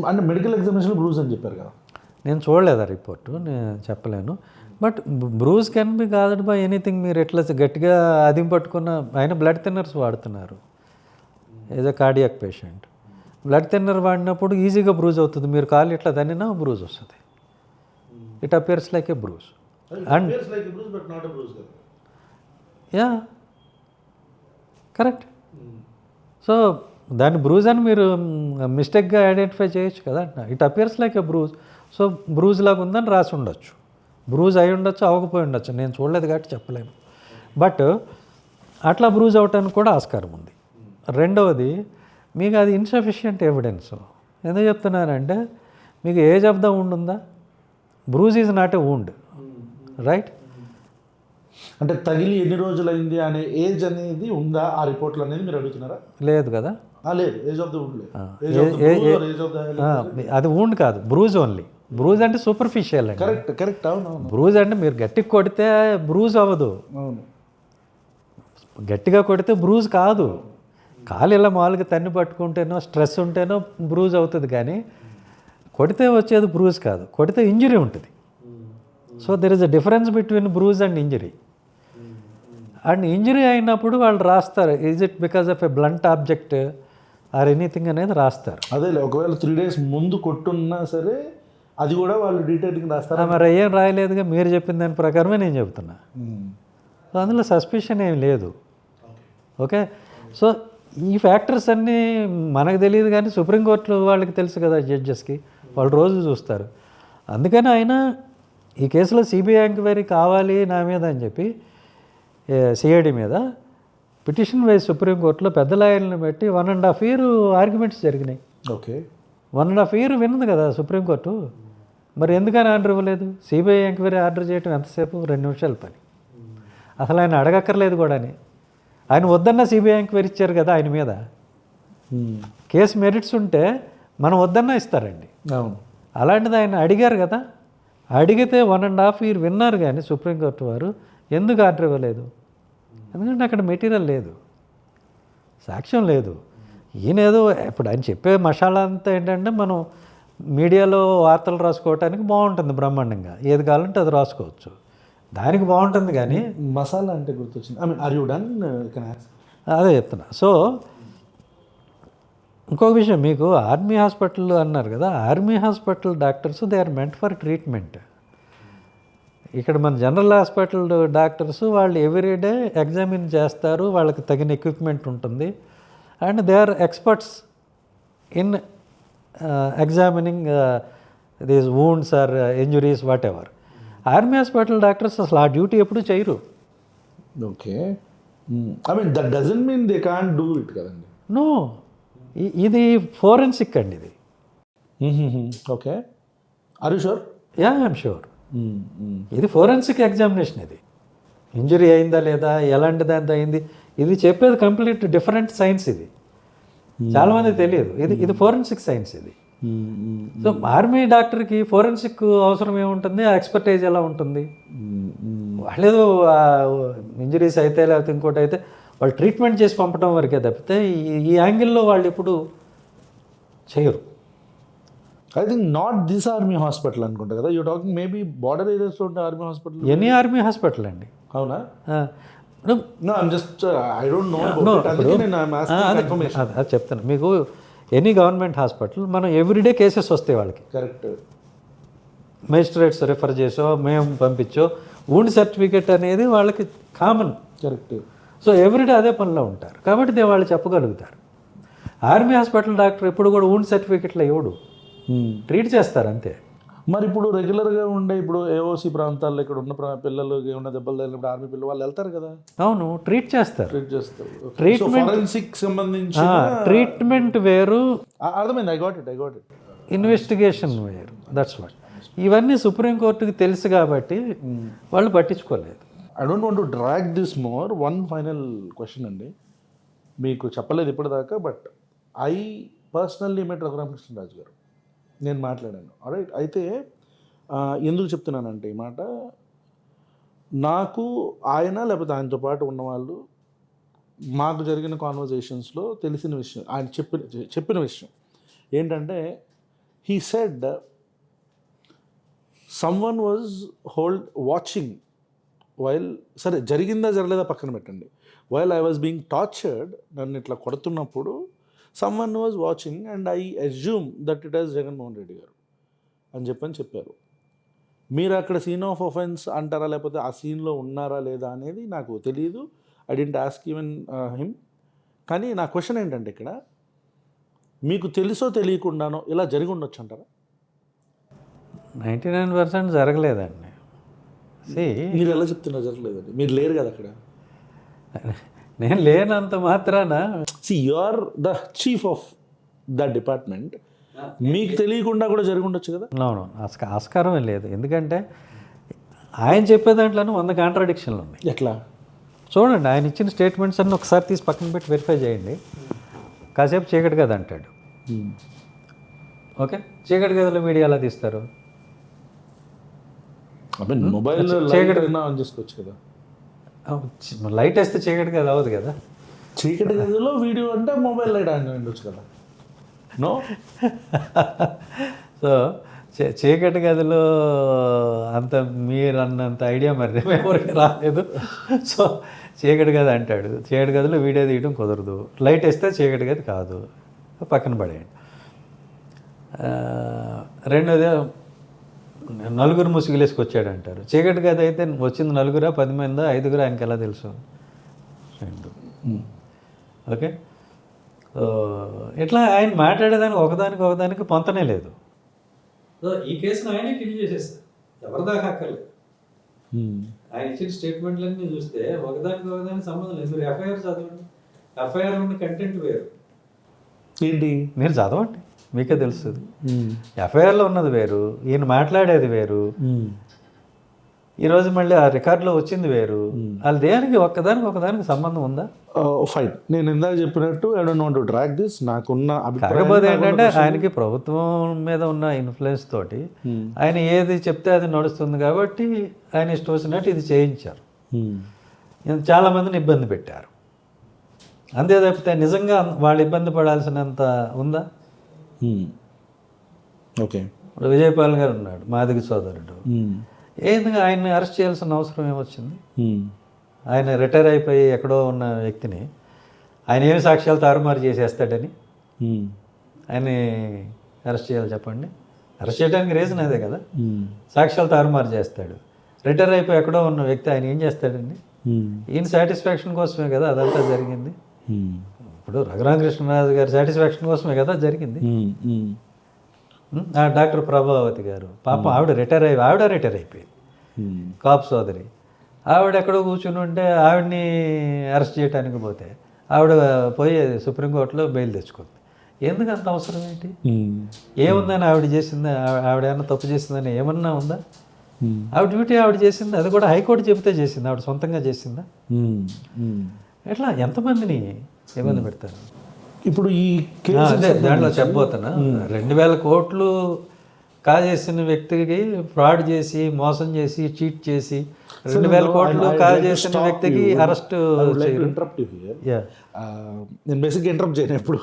Speaker 2: అంటే మెడికల్ ఎగ్జామినేషన్ బ్రూజ్ అని చెప్పారు కదా,
Speaker 3: నేను చూడలేదు ఆ రిపోర్టు, నేను చెప్పలేను. But bruise can be caused by anything. మీరు ఎట్లా గట్టిగా అదిం పట్టుకున్న, ఆయన బ్లడ్ థిన్నర్స్ వాడుతున్నారు as a cardiac patient. Blood thinner వాడినప్పుడు ఈజీగా బ్రూజ్ అవుతుంది. మీరు కాలు ఇట్లా దన్నినా బ్రూజ్ వస్తుంది. It appears like a bruise. And yeah, correct. So దాన్ని బ్రూజ్ అని మీరు మిస్టేక్గా ఐడెంటిఫై చేయొచ్చు కదా. It appears like a bruise. So bruise లాగా ఉందని రాసి ఉండొచ్చు, బ్రూజ్ అయి ఉండొచ్చు, అవ్వకపోయి ఉండొచ్చు. నేను చూడలేదు కాబట్టి చెప్పలేను. బట్ అట్లా బ్రూజ్ అవటానికి కూడా ఆస్కారం ఉంది. రెండవది, మీకు అది ఇన్సఫిషియంట్ ఎవిడెన్స్. ఎందుకు చెప్తున్నానంటే మీకు ఏజ్ ఆఫ్ ద వూండ్ ఉందా? Bruise is not a wound, right?
Speaker 2: అంటే తగిలి ఎన్ని రోజులైంది అనే ఏజ్ అనేది ఉందా ఆ రిపోర్ట్లో అనేది మీరు అడుగుతున్నారా?
Speaker 3: లేదు కదా.
Speaker 2: లేదు, ఏజ్ ఆఫ్ ద వూండ్ లేదు.
Speaker 3: అది వూండ్ కాదు, బ్రూజ్ ఓన్లీ. బ్రూజ్ అంటే సూపర్ఫిషియల్ అండి.
Speaker 2: కరెక్ట్ కరెక్ట్, అవును.
Speaker 3: బ్రూజ్ అంటే మీరు గట్టిగా కొడితే బ్రూజ్ అవ్వదు.
Speaker 2: అవును,
Speaker 3: గట్టిగా కొడితే బ్రూజ్ కాదు. కాలు ఇలా మామూలుగా తన్ని పట్టుకుంటేనో స్ట్రెస్ ఉంటేనో బ్రూజ్ అవుతుంది. కానీ కొడితే వచ్చేది బ్రూజ్ కాదు, కొడితే ఇంజరీ ఉంటుంది. So there is a difference between bruise and injury. And injury అయినప్పుడు వాళ్ళు రాస్తారు, is it because of a blunt object or anything అనేది రాస్తారు.
Speaker 2: అదే ఒకవేళ 3 days ముందు కొట్టున్నా సరే అది కూడా వాళ్ళు డీటెయిలింగ్ రాస్తారు.
Speaker 3: మరి ఏం రాయలేదుగా, మీరు చెప్పిన దాని ప్రకారమే నేను చెప్తున్నా. సో అందులో సస్పిషన్ ఏం లేదు. ఓకే, సో ఈ ఫ్యాక్టర్స్ అన్నీ మనకు తెలియదు, కానీ సుప్రీంకోర్టు వాళ్ళకి తెలుసు కదా, జడ్జెస్కి. వాళ్ళు రోజు చూస్తారు. అందుకని ఆయన ఈ కేసులో సిబిఐ ఎంక్వైరీ కావాలి నా మీద అని చెప్పి సిఐడి మీద పిటిషన్ వేసి సుప్రీంకోర్టులో పెద్ద లాయర్లను పెట్టి 1.5 year ఆర్గ్యుమెంట్స్ జరిగినాయి.
Speaker 2: ఓకే,
Speaker 3: 1.5 year విన్నది కదా సుప్రీంకోర్టు. మరి ఎందుకని ఆర్డర్ ఇవ్వలేదు? సిబిఐ ఎంక్వైరీ ఆర్డర్ చేయడం ఎంతసేపు? 2 నిమిషాల పని. అసలు ఆయన అడగక్కర్లేదు కూడా అని. ఆయన వద్దన్న సిబిఐ ఎంక్వైరీ ఇచ్చారు కదా ఆయన మీద. కేసు మెరిట్స్ ఉంటే మనం వద్దన్నా ఇస్తారండి.
Speaker 2: అవును.
Speaker 3: అలాంటిది ఆయన అడిగారు కదా, అడిగితే 1.5 year విన్నారు. కానీ సుప్రీంకోర్టు వారు ఎందుకు ఆర్డర్ ఇవ్వలేదు? ఎందుకంటే అక్కడ మెటీరియల్ లేదు, సాక్ష్యం లేదు. ఈయనేదో ఇప్పుడు ఆయన చెప్పే మసాలా అంతా ఏంటంటే మనం మీడియాలో వార్తలు రాసుకోవటానికి బాగుంటుంది, బ్రహ్మాండంగా ఏది కావాలంటే అది రాసుకోవచ్చు, దానికి బాగుంటుంది. కానీ
Speaker 2: మసాలా అంటే గుర్తొచ్చింది. I mean are you done?
Speaker 3: అదే చెప్తున్నా. సో ఇంకొక విషయం, మీకు ఆర్మీ హాస్పిటల్ అన్నారు కదా, army hospital doctors they are meant for treatment. ఇక్కడ మన జనరల్ హాస్పిటల్ డాక్టర్స్ వాళ్ళు ఎవ్రీడే ఎగ్జామిన్ చేస్తారు, వాళ్ళకి తగిన ఎక్విప్మెంట్ ఉంటుంది, and they are experts in examining these wounds or injuries whatever. Army hospital doctors అసలు ఆ డ్యూటీ ఎప్పుడు చేయరు.
Speaker 2: Okay, I mean that doesn't mean they can't do it కదండి.
Speaker 3: నో, ఇది ఫోరెన్సిక్ అండి ఇది.
Speaker 2: Okay, are you sure?
Speaker 3: Yeah, I'm sure. ఇది forensic examination. ఇది ఇంజరీ అయిందా లేదా, ఎలాంటి దాంతో అయింది, ఇది చెప్పేది కంప్లీట్ డిఫరెంట్ సైన్స్. ఇది చాలామంది తెలియదు. ఇది ఫోరెన్సిక్ సైన్స్ ఇది. సో ఆర్మీ డాక్టర్కి ఫోరెన్సిక్ అవసరం ఏముంటుంది, ఆ ఎక్స్పర్టైజ్ ఎలా ఉంటుంది? వాళ్ళేదో ఇంజరీస్ అయితే లేకపోతే ఇంకోటి అయితే వాళ్ళు ట్రీట్మెంట్ చేసి పంపడం వరకే తప్పితే ఈ యాంగిల్లో వాళ్ళు ఎప్పుడు చేయరు.
Speaker 2: I think not this army hospital అనుకుంటా కదా, యూ టాకింగ్ మేబీ బార్డర్ ఏరియాస్లో ఉంటే army hospital.
Speaker 3: Any army hospital అండి.
Speaker 2: అవునా?
Speaker 3: No,
Speaker 2: No, I'm just, I don't know about
Speaker 3: no,
Speaker 2: it. అందుకే నేను I'm asking confirmation.
Speaker 3: అది చెప్తాను మీకు. ఎనీ గవర్నమెంట్ హాస్పిటల్ మనం ఎవ్రీడే కేసెస్ వస్తాయి వాళ్ళకి.
Speaker 2: కరెక్ట్.
Speaker 3: మేజిస్ట్రేట్స్ రిఫర్ చేసో మేము పంపించో వూండ్ సర్టిఫికేట్ అనేది వాళ్ళకి కామన్.
Speaker 2: కరెక్ట్.
Speaker 3: సో ఎవ్రీడే అదే పనిలో ఉంటారు కాబట్టి వాళ్ళు చెప్పగలుగుతారు. ఆర్మీ హాస్పిటల్ డాక్టర్ ఎప్పుడు కూడా వూండ్ సర్టిఫికేట్లో ఇవ్వడు, ట్రీట్ చేస్తారు అంతే.
Speaker 2: మరి ఇప్పుడు రెగ్యులర్గా ఉండే ఇప్పుడు ఏఓసి ప్రాంతాల్లో ఇక్కడ ఉన్న పిల్లలు ఏమన్నా దెబ్బలు తగిలినప్పుడు ఆర్మీ పిల్లలు వాళ్ళు వెళ్తారు కదా.
Speaker 3: అవును, ట్రీట్ చేస్తారు.
Speaker 2: ట్రీట్మెంట్ ఫోరెన్సిక్ సంబంధించి
Speaker 3: ట్రీట్మెంట్ వేరు,
Speaker 2: అర్థమైంది. I got it.
Speaker 3: ఇన్వెస్టిగేషన్ వేరు. That's what. ఇవన్నీ సుప్రీంకోర్టుకి తెలుసు కాబట్టి వాళ్ళు పట్టించుకోలేదు.
Speaker 2: I don't want to drag this more. One final question అండి, మీకు చెప్పలేదు ఇప్పటిదాకా, బట్ ఐ పర్సనల్లీ మెట్ రఘురామకృష్ణరాజు గారు, నేను మాట్లాడాను. రైట్. అయితే ఎందుకు చెప్తున్నానంటే ఈ మాట, నాకు ఆయన లేకపోతే ఆయనతో పాటు ఉన్నవాళ్ళు మాకు జరిగిన కాన్వర్జేషన్స్లో తెలిసిన విషయం, ఆయన చెప్పిన విషయం ఏంటంటే, he said someone was watching while, సరే జరిగిందా జరగలేదా పక్కన పెట్టండి, while I was being tortured, నన్ను ఇట్లా కొడుతున్నప్పుడు someone was watching and I assume that it is Jaganmohan Reddy గారు అని చెప్పారు. మీరు అక్కడ సీన్ ఆఫ్ ఆఫెన్స్ అంటారా లేకపోతే ఆ సీన్లో ఉన్నారా లేదా అనేది నాకు తెలియదు. I didn't ask even him. కానీ నా క్వశ్చన్ ఏంటంటే, ఇక్కడ మీకు తెలుసో తెలియకుండానో ఇలా జరిగి ఉండొచ్చు అంటారా?
Speaker 3: 99% జరగలేదండి.
Speaker 2: మీరు ఎలా చెప్తున్నారు జరగలేదండి? మీరు లేరు కదా అక్కడ.
Speaker 3: నేను లేనంత మాత్రాన
Speaker 2: you are the chief of the department, మీకు తెలియకుండా కూడా జరిగి ఉండొచ్చు కదా.
Speaker 3: అవును, ఆస్కారమే లేదు. ఎందుకంటే ఆయన చెప్పే దాంట్లోనే 100 కాంట్రాడిక్షన్లు ఉన్నాయి.
Speaker 2: ఎట్లా
Speaker 3: చూడండి, ఆయన ఇచ్చిన స్టేట్మెంట్స్ అన్నీ ఒకసారి తీసి పక్కన పెట్టి వెరిఫై చేయండి. కాసేపు చీకటి గది అంటాడు. ఓకే, చీకటి గదిలో మీడియా ఎలా తీస్తారు?
Speaker 2: మొబైల్ చీకటి ఆన్ చేసుకోవచ్చు కదా.
Speaker 3: లైట్ వేస్తే చీకటి గది అవ్వదు కదా.
Speaker 2: చీకటి గదిలో వీడియో అంటే మొబైల్ లైట్ ఆన్ ఉండొచ్చు కదా. నో.
Speaker 3: సో చీకటి గదిలో అంత మీరు అన్నంత ఐడియా మరి ఎవరికి రాలేదు. సో చీకటి గది అంటాడు, చీకటి గదిలో వీడియో తీయడం కుదరదు. లైట్ వేస్తే చీకటి గది కాదు, పక్కన పడేయండి. రెండోది, నలుగురు ముసుగులేసుకు వచ్చాడు అంటారు. చీకటి గది అయితే వచ్చింది నలుగురా 10 మందా 5గురా ఇంకెలా తెలుసు? 2. ఓకే, ఇట్లా ఆయన మాట్లాడేదానికి ఒకదానికి పొంతనే లేదు. ఈ కేసును ఆయనే కిల్ చేసేస్తారు, ఎవరిదాకా అక్కర్లేదు. ఆయన ఇచ్చిన స్టేట్మెంట్లన్నీ చూస్తే ఒకదానికి సంబంధం లేదు. మీరు ఎఫ్ఐఆర్ చదవండి, ఎఫ్ఐఆర్ ఉన్న కంటెంట్ వేరు.
Speaker 2: ఏంటి?
Speaker 3: మీరు చదవండి, మీకే తెలుస్తుంది. ఎఫ్ఐఆర్లో ఉన్నది వేరు, ఈయన మాట్లాడేది వేరు, ఈరోజు మళ్ళీ ఆ రికార్డులో వచ్చింది వేరు. వాళ్ళు దేనికి ఒకదానికి సంబంధం ఉందా?
Speaker 2: ఫైన్. నేను ఇందాక చెప్పినట్టు I don't want to drag this. నాకున్న
Speaker 3: కాకపోతే ఏంటంటే ఆయనకి ప్రభుత్వం మీద ఉన్న ఇన్ఫ్లుయెన్స్ తోటి ఆయన ఏది చెప్తే అది నడుస్తుంది కాబట్టి ఆయన ఇష్టం వచ్చినట్టు ఇది చేయించారు. చాలామందిని ఇబ్బంది పెట్టారు. అంతే తప్పితే నిజంగా వాళ్ళు ఇబ్బంది పడాల్సినంత ఉందా?
Speaker 2: ఓకే,
Speaker 3: ఇప్పుడు విజయపాల్ గారు ఉన్నాడు, మాదిగ సోదరుడు. ఏందుకు ఆయన్ని అరెస్ట్ చేయాల్సిన అవసరం ఏమొచ్చింది? ఆయన రిటైర్ అయిపోయి ఎక్కడో ఉన్న వ్యక్తిని ఆయన ఏమి సాక్ష్యాలు తారుమారు చేసేస్తాడని ఆయన్ని అరెస్ట్ చేయాలి చెప్పండి? అరెస్ట్ చేయడానికి రీజన్ అదే కదా, సాక్ష్యాలు తారుమారు చేస్తాడు. రిటైర్ అయిపోయి ఎక్కడో ఉన్న వ్యక్తి ఆయన ఏం చేస్తాడండి? ఈయన సాటిస్ఫాక్షన్ కోసమే కదా అదంతా జరిగింది. ఇప్పుడు రఘురామకృష్ణరాజు గారి సాటిస్ఫాక్షన్ కోసమే కదా జరిగింది. డాక్టర్ ప్రభావతి గారు పాపం ఆవిడ రిటైర్ అయిపోయింది, కాపు సోదరి. ఆవిడ ఎక్కడో కూర్చుని ఉంటే ఆవిడని అరెస్ట్ చేయడానికి పోతే ఆవిడ పోయి సుప్రీంకోర్టులో బెయిల్ తెచ్చుకుంది. ఎందుకు అంత అవసరం ఏంటి? ఏముందని ఆవిడ చేసిందా? ఆవిడ ఏమన్నా తప్పు చేసిందని ఏమన్నా ఉందా? ఆవిడ డ్యూటీ ఆవిడ చేసింది, అది కూడా హైకోర్టు చెబితే చేసింది, ఆవిడ సొంతంగా చేసిందా? ఎట్లా ఎంతమందిని ఇబ్బంది పెడతారు?
Speaker 2: ఇప్పుడు ఈ
Speaker 3: అదే దాంట్లో చెప్పబోతున్నా. 2,000 కోట్లు కాజేసిన వ్యక్తికి ఫ్రాడ్ చేసి, మోసం చేసి, చీట్ చేసి 2,000 కోట్లు కాజేసిన వ్యక్తికి అరెస్ట్ చేయరు.
Speaker 2: నేను బేసిక్గా ఇంటరప్ట్ చేయను ఎప్పుడు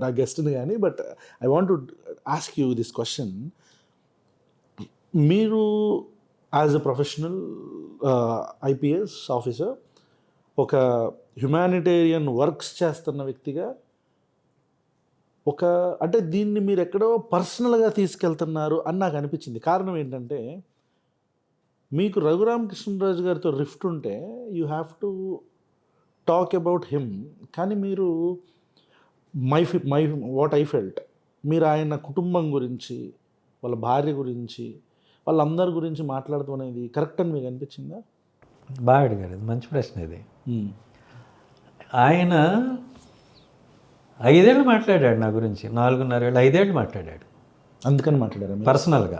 Speaker 2: నా గెస్ట్ని కానీ, but I want to ask you this question. మీరు as a professional IPS officer, ఒక హ్యుమానిటేరియన్ వర్క్స్ చేస్తున్న వ్యక్తిగా, అంటే దీన్ని మీరు ఎక్కడో పర్సనల్గా తీసుకెళ్తున్నారు అని నాకు అనిపించింది. కారణం ఏంటంటే, మీకు రఘురామకృష్ణరాజు గారితో రిఫ్ట్ ఉంటే you have to talk about him. కానీ మీరు మై వాట్ ఐ ఫెల్ట్, మీరు ఆయన కుటుంబం గురించి, వాళ్ళ భార్య గురించి, వాళ్ళందరి గురించి మాట్లాడటం అనేది కరెక్ట్ అని మీకు అనిపించిందా?
Speaker 3: బాగా అడిగారు, ఇది మంచి ప్రశ్న. ఇది ఆయన 5 ఏళ్ళు మాట్లాడాడు నా గురించి, 4.5 ఏళ్ళు, 5 ఏళ్ళు మాట్లాడాడు.
Speaker 2: అందుకని మాట్లాడారు
Speaker 3: పర్సనల్గా.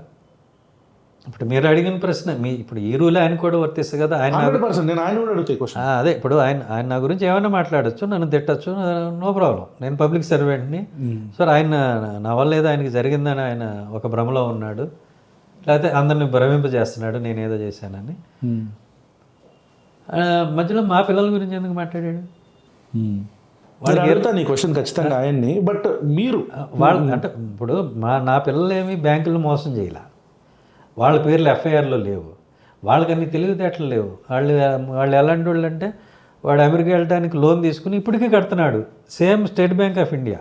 Speaker 3: ఇప్పుడు మీరు అడిగిన ప్రశ్న ఇప్పుడు ఈ రూల్ ఆయన కూడా వర్తిస్తుంది కదా. ఆయన అదే ఇప్పుడు ఆయన నా గురించి ఏమైనా మాట్లాడచ్చు, నన్ను తిట్టచ్చు, నో ప్రాబ్లం. నేను పబ్లిక్ సర్వెంట్ని. సో ఆయన నా వల్ల ఏదో ఆయనకి జరిగిందని ఆయన ఒక భ్రమలో ఉన్నాడు, లేకపోతే అందరిని భ్రమింపజేస్తున్నాడు నేనేదో చేశానని. మధ్యలో మా పిల్లల గురించి ఎందుకు మాట్లాడాడు?
Speaker 2: వాళ్ళకి క్వశ్చన్ ఖచ్చితంగా ఆయన్ని. బట్ మీరు
Speaker 3: వాళ్ళు అంటే ఇప్పుడు నా పిల్లలు ఏమి బ్యాంకులు మోసం చేయాల, వాళ్ళ పేర్లు ఎఫ్ఐఆర్లో లేవు, వాళ్ళకి అన్ని తెలివితేటలు లేవు. వాళ్ళు ఎలాంటి వాళ్ళు అంటే, వాడు అమెరికా వెళ్ళడానికి లోన్ తీసుకుని ఇప్పటికీ కడుతున్నాడు. Same state bank of India,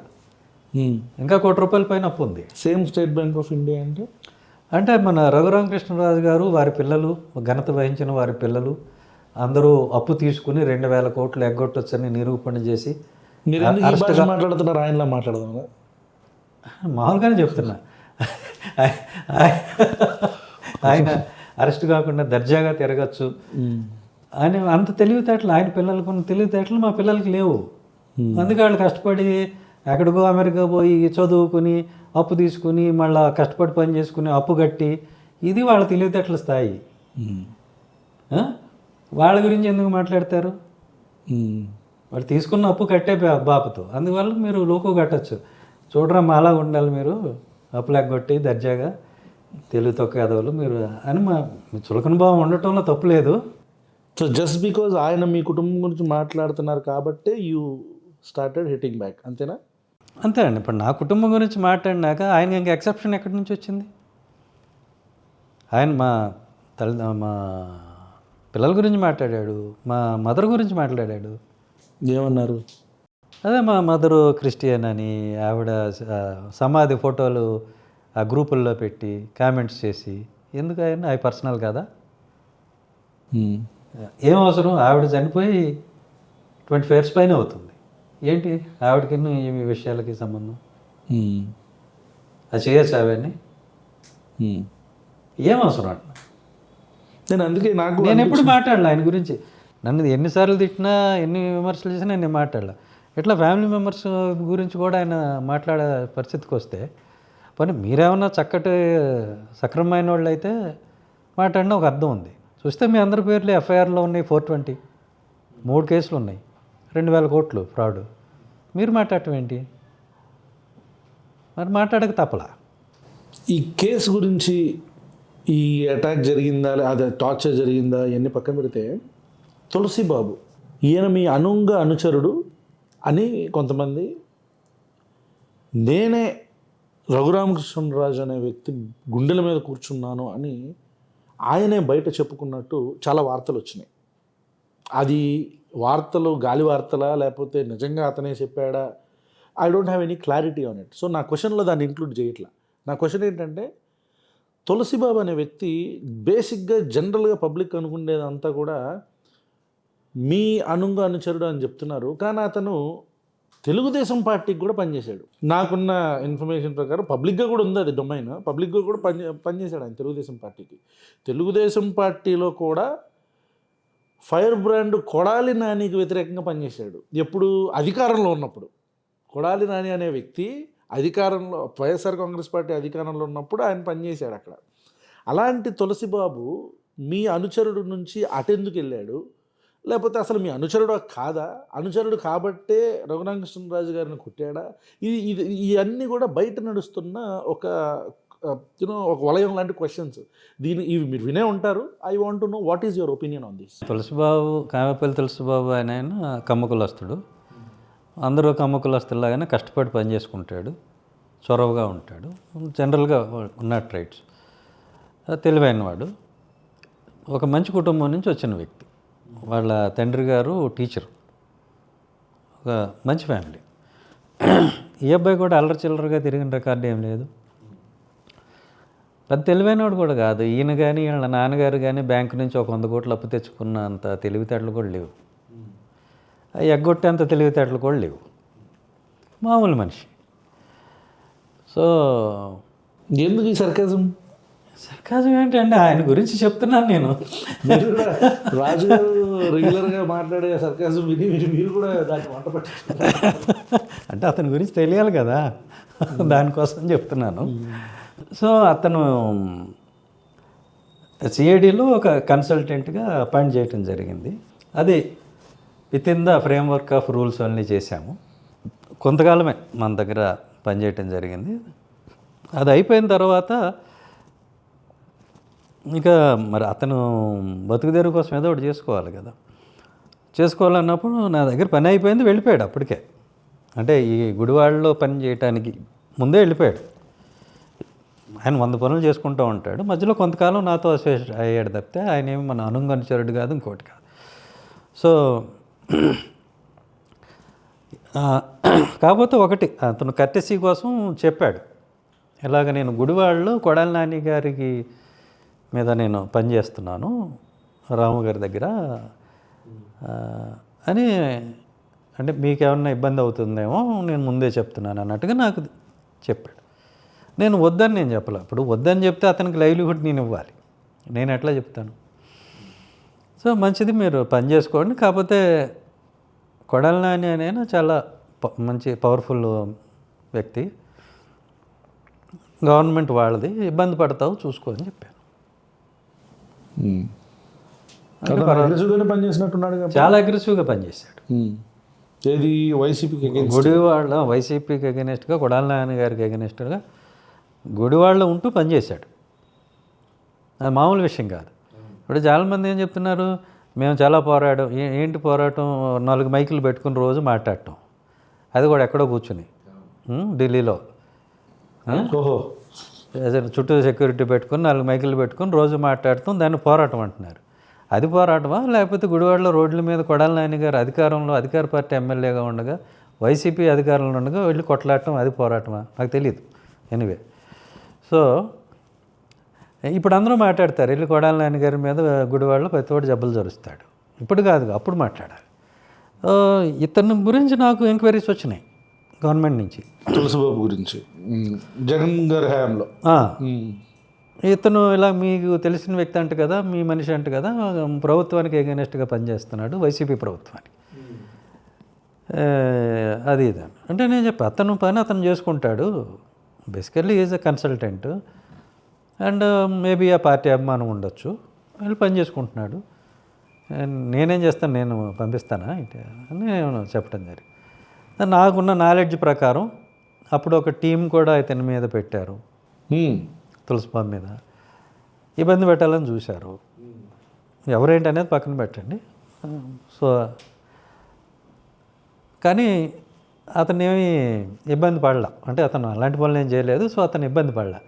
Speaker 3: ఇంకా ₹1,00,00,000 పైన అప్పు ఉంది.
Speaker 2: Same state bank of India
Speaker 3: అంటే మన రఘురామకృష్ణరాజు గారు, వారి పిల్లలు, ఘనత వహించిన వారి పిల్లలు అందరూ అప్పు తీసుకుని 2,000 కోట్లు ఎగ్గొట్టొచ్చని నిరూపణ చేసి
Speaker 2: మాట్లాడుతున్నారు. ఆయనలా మాట్లాడుతున్నారు,
Speaker 3: మామూలుగానే చెప్తున్నా. ఆయన అరెస్ట్ కాకుండా దర్జాగా తిరగచ్చు అని అంత తెలివితేటలు ఆయన పిల్లలకు తెలివితేటలు మా పిల్లలకి లేవు. అందుకే వాళ్ళు కష్టపడి ఎక్కడికో అమెరికా పోయి చదువుకుని అప్పు తీసుకుని మళ్ళీ కష్టపడి పని చేసుకుని అప్పు కట్టి, ఇది వాళ్ళ తెలివితేటల స్థాయి. వాళ్ళ గురించి ఎందుకు మాట్లాడతారు? వాళ్ళు తీసుకున్న అప్పు కట్టే బాపతో, అందువల్ల మీరు లోకు కట్టచ్చు. చూడరా మాలా ఉండాలి మీరు, అప్పు లేకొట్టి దర్జాగా, తెలుగు తొక్క ఎదవలు మీరు అని మా చులకన భావం ఉండటంలో తప్పులేదు.
Speaker 2: సో జస్ట్ బికాజ్ ఆయన మీ కుటుంబం గురించి మాట్లాడుతున్నారు కాబట్టి యూ స్టార్టెడ్ హిట్టింగ్ బ్యాక్, అంతేనా?
Speaker 3: అంతే అండి. ఇప్పుడు నా కుటుంబం గురించి మాట్లాడినాక ఆయన ఇంకా ఎక్సెప్షన్ ఎక్కడి నుంచి వచ్చింది? ఆయన మా పిల్లల గురించి మాట్లాడాడు, మా మదర్ గురించి మాట్లాడాడు.
Speaker 2: ఏమన్నారు?
Speaker 3: అదే మా మదరు క్రిస్టియన్ అని, ఆవిడ సమాధి ఫోటోలు ఆ గ్రూపుల్లో పెట్టి కామెంట్స్ చేసి, ఎందుకు ఆయన అవి పర్సనల్ కదా? ఏం అవసరం? ఆవిడ చనిపోయి 20 years పైన అవుతుంది. ఏంటి ఆవిడకి ఈ విషయాలకి సంబంధం? అది చేయొచ్చు అవన్నీ? ఏం అవసరం అంట? నేను ఎప్పుడు మాట్లాడలే ఆయన గురించి. నన్ను ఎన్నిసార్లు తిట్టినా, ఎన్ని విమర్శలు చేసినా నేను మాట్లాడలే. ఇట్లా ఫ్యామిలీ మెంబర్స్ గురించి కూడా ఆయన మాట్లాడే పరిస్థితికి వస్తే, పోనీ మీరేమన్నా చక్కటి సక్రమమైన వాళ్ళు అయితే మాట్లాడినా ఒక అర్థం ఉంది. చూస్తే మీ అందరి పేర్లు ఎఫ్ఐఆర్లో ఉన్నాయి, 420, 3 కేసులు ఉన్నాయి, 2,000 కోట్లు ఫ్రాడ్. మీరు మాట్లాడటం ఏంటి? మరి మాట్లాడక తప్పలా.
Speaker 2: ఈ కేసు గురించి, ఈ అటాక్ జరిగిందా, అదే టార్చర్ జరిగిందా, ఇవన్నీ పక్కన పెడితే, తులసిబాబు ఈయన మీ అనుచరుడు అని కొంతమంది, నేనే రఘురామకృష్ణరాజు అనే వ్యక్తి గుండెల మీద కూర్చున్నాను అని ఆయనే బయట చెప్పుకున్నట్టు చాలా వార్తలు వచ్చినాయి. అది వార్తలు గాలి వార్తలా లేకపోతే నిజంగా అతనే చెప్పాడా? I don't have any clarity on it. So నా క్వశ్చన్లో దాన్ని ఇంక్లూడ్ చేయట్లా. నా క్వశ్చన్ ఏంటంటే, తులసిబాబు అనే వ్యక్తి బేసిక్గా జనరల్గా పబ్లిక్ అనుకునేదంతా కూడా మీ అనుచరుడు అని చెప్తున్నారు, కానీ అతను తెలుగుదేశం పార్టీకి కూడా పనిచేశాడు. నాకున్న ఇన్ఫర్మేషన్ ప్రకారం పబ్లిక్గా కూడా ఉంది, అది డొమైన్, పబ్లిక్గా కూడా పనిచేశాడు ఆయన తెలుగుదేశం పార్టీకి. తెలుగుదేశం పార్టీలో కూడా ఫైర్ బ్రాండ్ కొడాలి నానికి వ్యతిరేకంగా పనిచేశాడు ఎప్పుడు అధికారంలో ఉన్నప్పుడు. కొడాలి నాని అనే వ్యక్తి అధికారంలో వైఎస్ఆర్ కాంగ్రెస్ పార్టీ అధికారంలో ఉన్నప్పుడు ఆయన పనిచేశాడు అక్కడ. అలాంటి తులసిబాబు మీ అనుచరుడు నుంచి అటెందుకు వెళ్ళాడు? లేకపోతే అసలు మీ అనుచరుడు కాదా? అనుచరుడు కాబట్టే రఘురామకృష్ణరాజు గారిని కొట్టాడా? ఇది ఇవన్నీ కూడా బయట నడుస్తున్న ఒక ఒక వలయం లాంటి క్వశ్చన్స్. ఇవి మీరు వినే ఉంటారు. I want to know what is your opinion on this.
Speaker 3: Tulasibabu, Kamepalli Tulasibabu ఆయన కమ్మ కులస్తుడు. అందరూ కమ్మ కులస్తులాగానే కష్టపడి పని చేసుకుంటాడు, చొరవగా ఉంటాడు, జనరల్గా ఉన్న ట్రైట్స్. తెలివైన వాడు, ఒక మంచి కుటుంబం నుంచి వచ్చిన వ్యక్తి. వాళ్ళ తండ్రి గారు టీచర్, ఒక మంచి ఫ్యామిలీ. ఈ అబ్బాయి కూడా అల్లరి చిల్లరగా తిరిగిన రికార్డు ఏం లేదు. పెద్ద తెలివైనవాడు కూడా కాదు. ఈయన కానీ వాళ్ళ నాన్నగారు కానీ బ్యాంకు నుంచి ఒక 100 కోట్లు అప్పు తెచ్చుకున్న అంత తెలివితేటలు కూడా లేవు. ఎగ్గొట్టేంత తెలివితేటలు కూడా లేవు. మామూలు మనిషి. సో
Speaker 2: ఎందుకు ఈ సర్కాజం?
Speaker 3: సర్కాజం ఏంటండి, ఆయన గురించి చెప్తున్నాను నేను.
Speaker 2: రాజు గారు రెగ్యులర్గా మాట్లాడే సర్కాజం విని మీరు కూడా దాన్ని వంట పట్టించుకుంటారు.
Speaker 3: అంటే అతని గురించి తెలియాలి కదా, దానికోసం చెప్తున్నాను. సో అతను సిఐడిలో ఒక కన్సల్టెంట్గా అపాయింట్ చేయటం జరిగింది. అది with in the framework of rules అన్నీ చేశాము. కొంతకాలమే మన దగ్గర పనిచేయటం జరిగింది. అది అయిపోయిన తర్వాత ఇంకా మరి అతను బతుకుదేరు కోసం ఏదో ఒకటి చేసుకోవాలి కదా. చేసుకోవాలన్నప్పుడు నా దగ్గర పని అయిపోయింది, వెళ్ళిపోయాడు అప్పటికే. అంటే ఈ గుడివాడలో పని చేయటానికి ముందే వెళ్ళిపోయాడు. ఆయన 100 పనులు చేసుకుంటూ ఉంటాడు. మధ్యలో కొంతకాలం నాతో అసోసియేట్ అయ్యాడు తప్పితే ఆయన ఏమి మన అనుంగనుచరుడు కాదు, ఇంకోటి కాదు. సో కాకపోతే ఒకటి, అతను కర్టెసీ కోసం చెప్పాడు, ఇలాగ నేను గుడివాడలో కొడాలి నాని గారికి మీద నేను పనిచేస్తున్నాను రాము గారి దగ్గర అని. అంటే మీకేమన్నా ఇబ్బంది అవుతుందేమో నేను ముందే చెప్తున్నాను అన్నట్టుగా నాకు చెప్పాడు. నేను వద్దని నేను చెప్పలే. ఇప్పుడు వద్దని చెప్తే అతనికి లైవ్లీహుడ్ నేను ఇవ్వాలి, నేను ఎట్లా చెప్తాను? సో మంచిది, మీరు పని చేసుకోండి. కాకపోతే కొడాలి నాని అనేది చాలా మంచి పవర్ఫుల్ వ్యక్తి, గవర్నమెంట్ వాళ్ళది, ఇబ్బంది పడతావు చూసుకో అని చెప్పాను. చాలా అగ్రెసివ్గా పనిచేశాడు.
Speaker 2: ఏది వైసీపీకి
Speaker 3: గుడివాడ వైసీపీకి అగెనిస్ట్గా, కొడాలి నాని గారికి అగెనిస్ట్గా గుడివాడలో ఉంటూ పనిచేశాడు. అది మామూలు విషయం కాదు. ఇప్పుడు చాలామంది ఏం చెప్తున్నారు, మేము చాలా పోరాటం. ఏంటి పోరాటం? 4 మైకులు పెట్టుకుని రోజు మాట్లాడటం, అది కూడా ఎక్కడో కూర్చుని ఢిల్లీలో.
Speaker 2: ఓహో,
Speaker 3: చుట్టూ సెక్యూరిటీ పెట్టుకుని 4 మైకులు పెట్టుకుని రోజు మాట్లాడతాం, దాన్ని పోరాటం అంటున్నారు. అది పోరాటమా? లేకపోతే గుడివాడలో రోడ్ల మీద కొడాలి నాని గారు అధికారంలో, అధికార పార్టీ ఎమ్మెల్యేగా ఉండగా, వైసీపీ అధికారంలో ఉండగా వెళ్ళి కొట్లాడటం, అది పోరాటమా? నాకు తెలియదు. ఎనీవే, సో ఇప్పుడు అందరూ మాట్లాడతారు, వెళ్ళి కొడాలి నాని గారి మీద గుడివాడలో ప్రతివాడు జబ్బలు జరుస్తాడు. ఇప్పుడు కాదు, అప్పుడు మాట్లాడాలి. ఇతని గురించి నాకు ఎంక్వైరీస్ వచ్చినాయి గవర్నమెంట్ నుంచి,
Speaker 2: తులసిబాబు గురించి, జగన్ గారి హయాంలో.
Speaker 3: ఇతను ఇలా మీకు తెలిసిన వ్యక్తి అంట కదా, మీ మనిషి అంట కదా, ప్రభుత్వానికి ఎగెనెస్ట్గా పనిచేస్తున్నాడు, వైసీపీ ప్రభుత్వానికి. అది ఇదని అంటే నేను చెప్పి, అతను పని అతను చేసుకుంటాడు. Basically is a consultant and maybe ఆ పార్టీ అభిమానం ఉండొచ్చు, వీళ్ళు పని చేసుకుంటున్నాడు. నేనేం చేస్తాను, నేను పంపిస్తానా అని నేను చెప్పడం జరిగింది. నాకున్న నాలెడ్జ్ ప్రకారం అప్పుడు ఒక టీం కూడా ఇతని మీద పెట్టారు, తులసిబాబు మీద ఇబ్బంది పెట్టాలని చూశారు. ఎవరేంటి అనేది పక్కన పెట్టండి. సో కానీ అతను ఏమి ఇబ్బంది పడలా, అంటే అతను అలాంటి పనులు ఏం చేయలేదు. సో అతను ఇబ్బంది పడలా.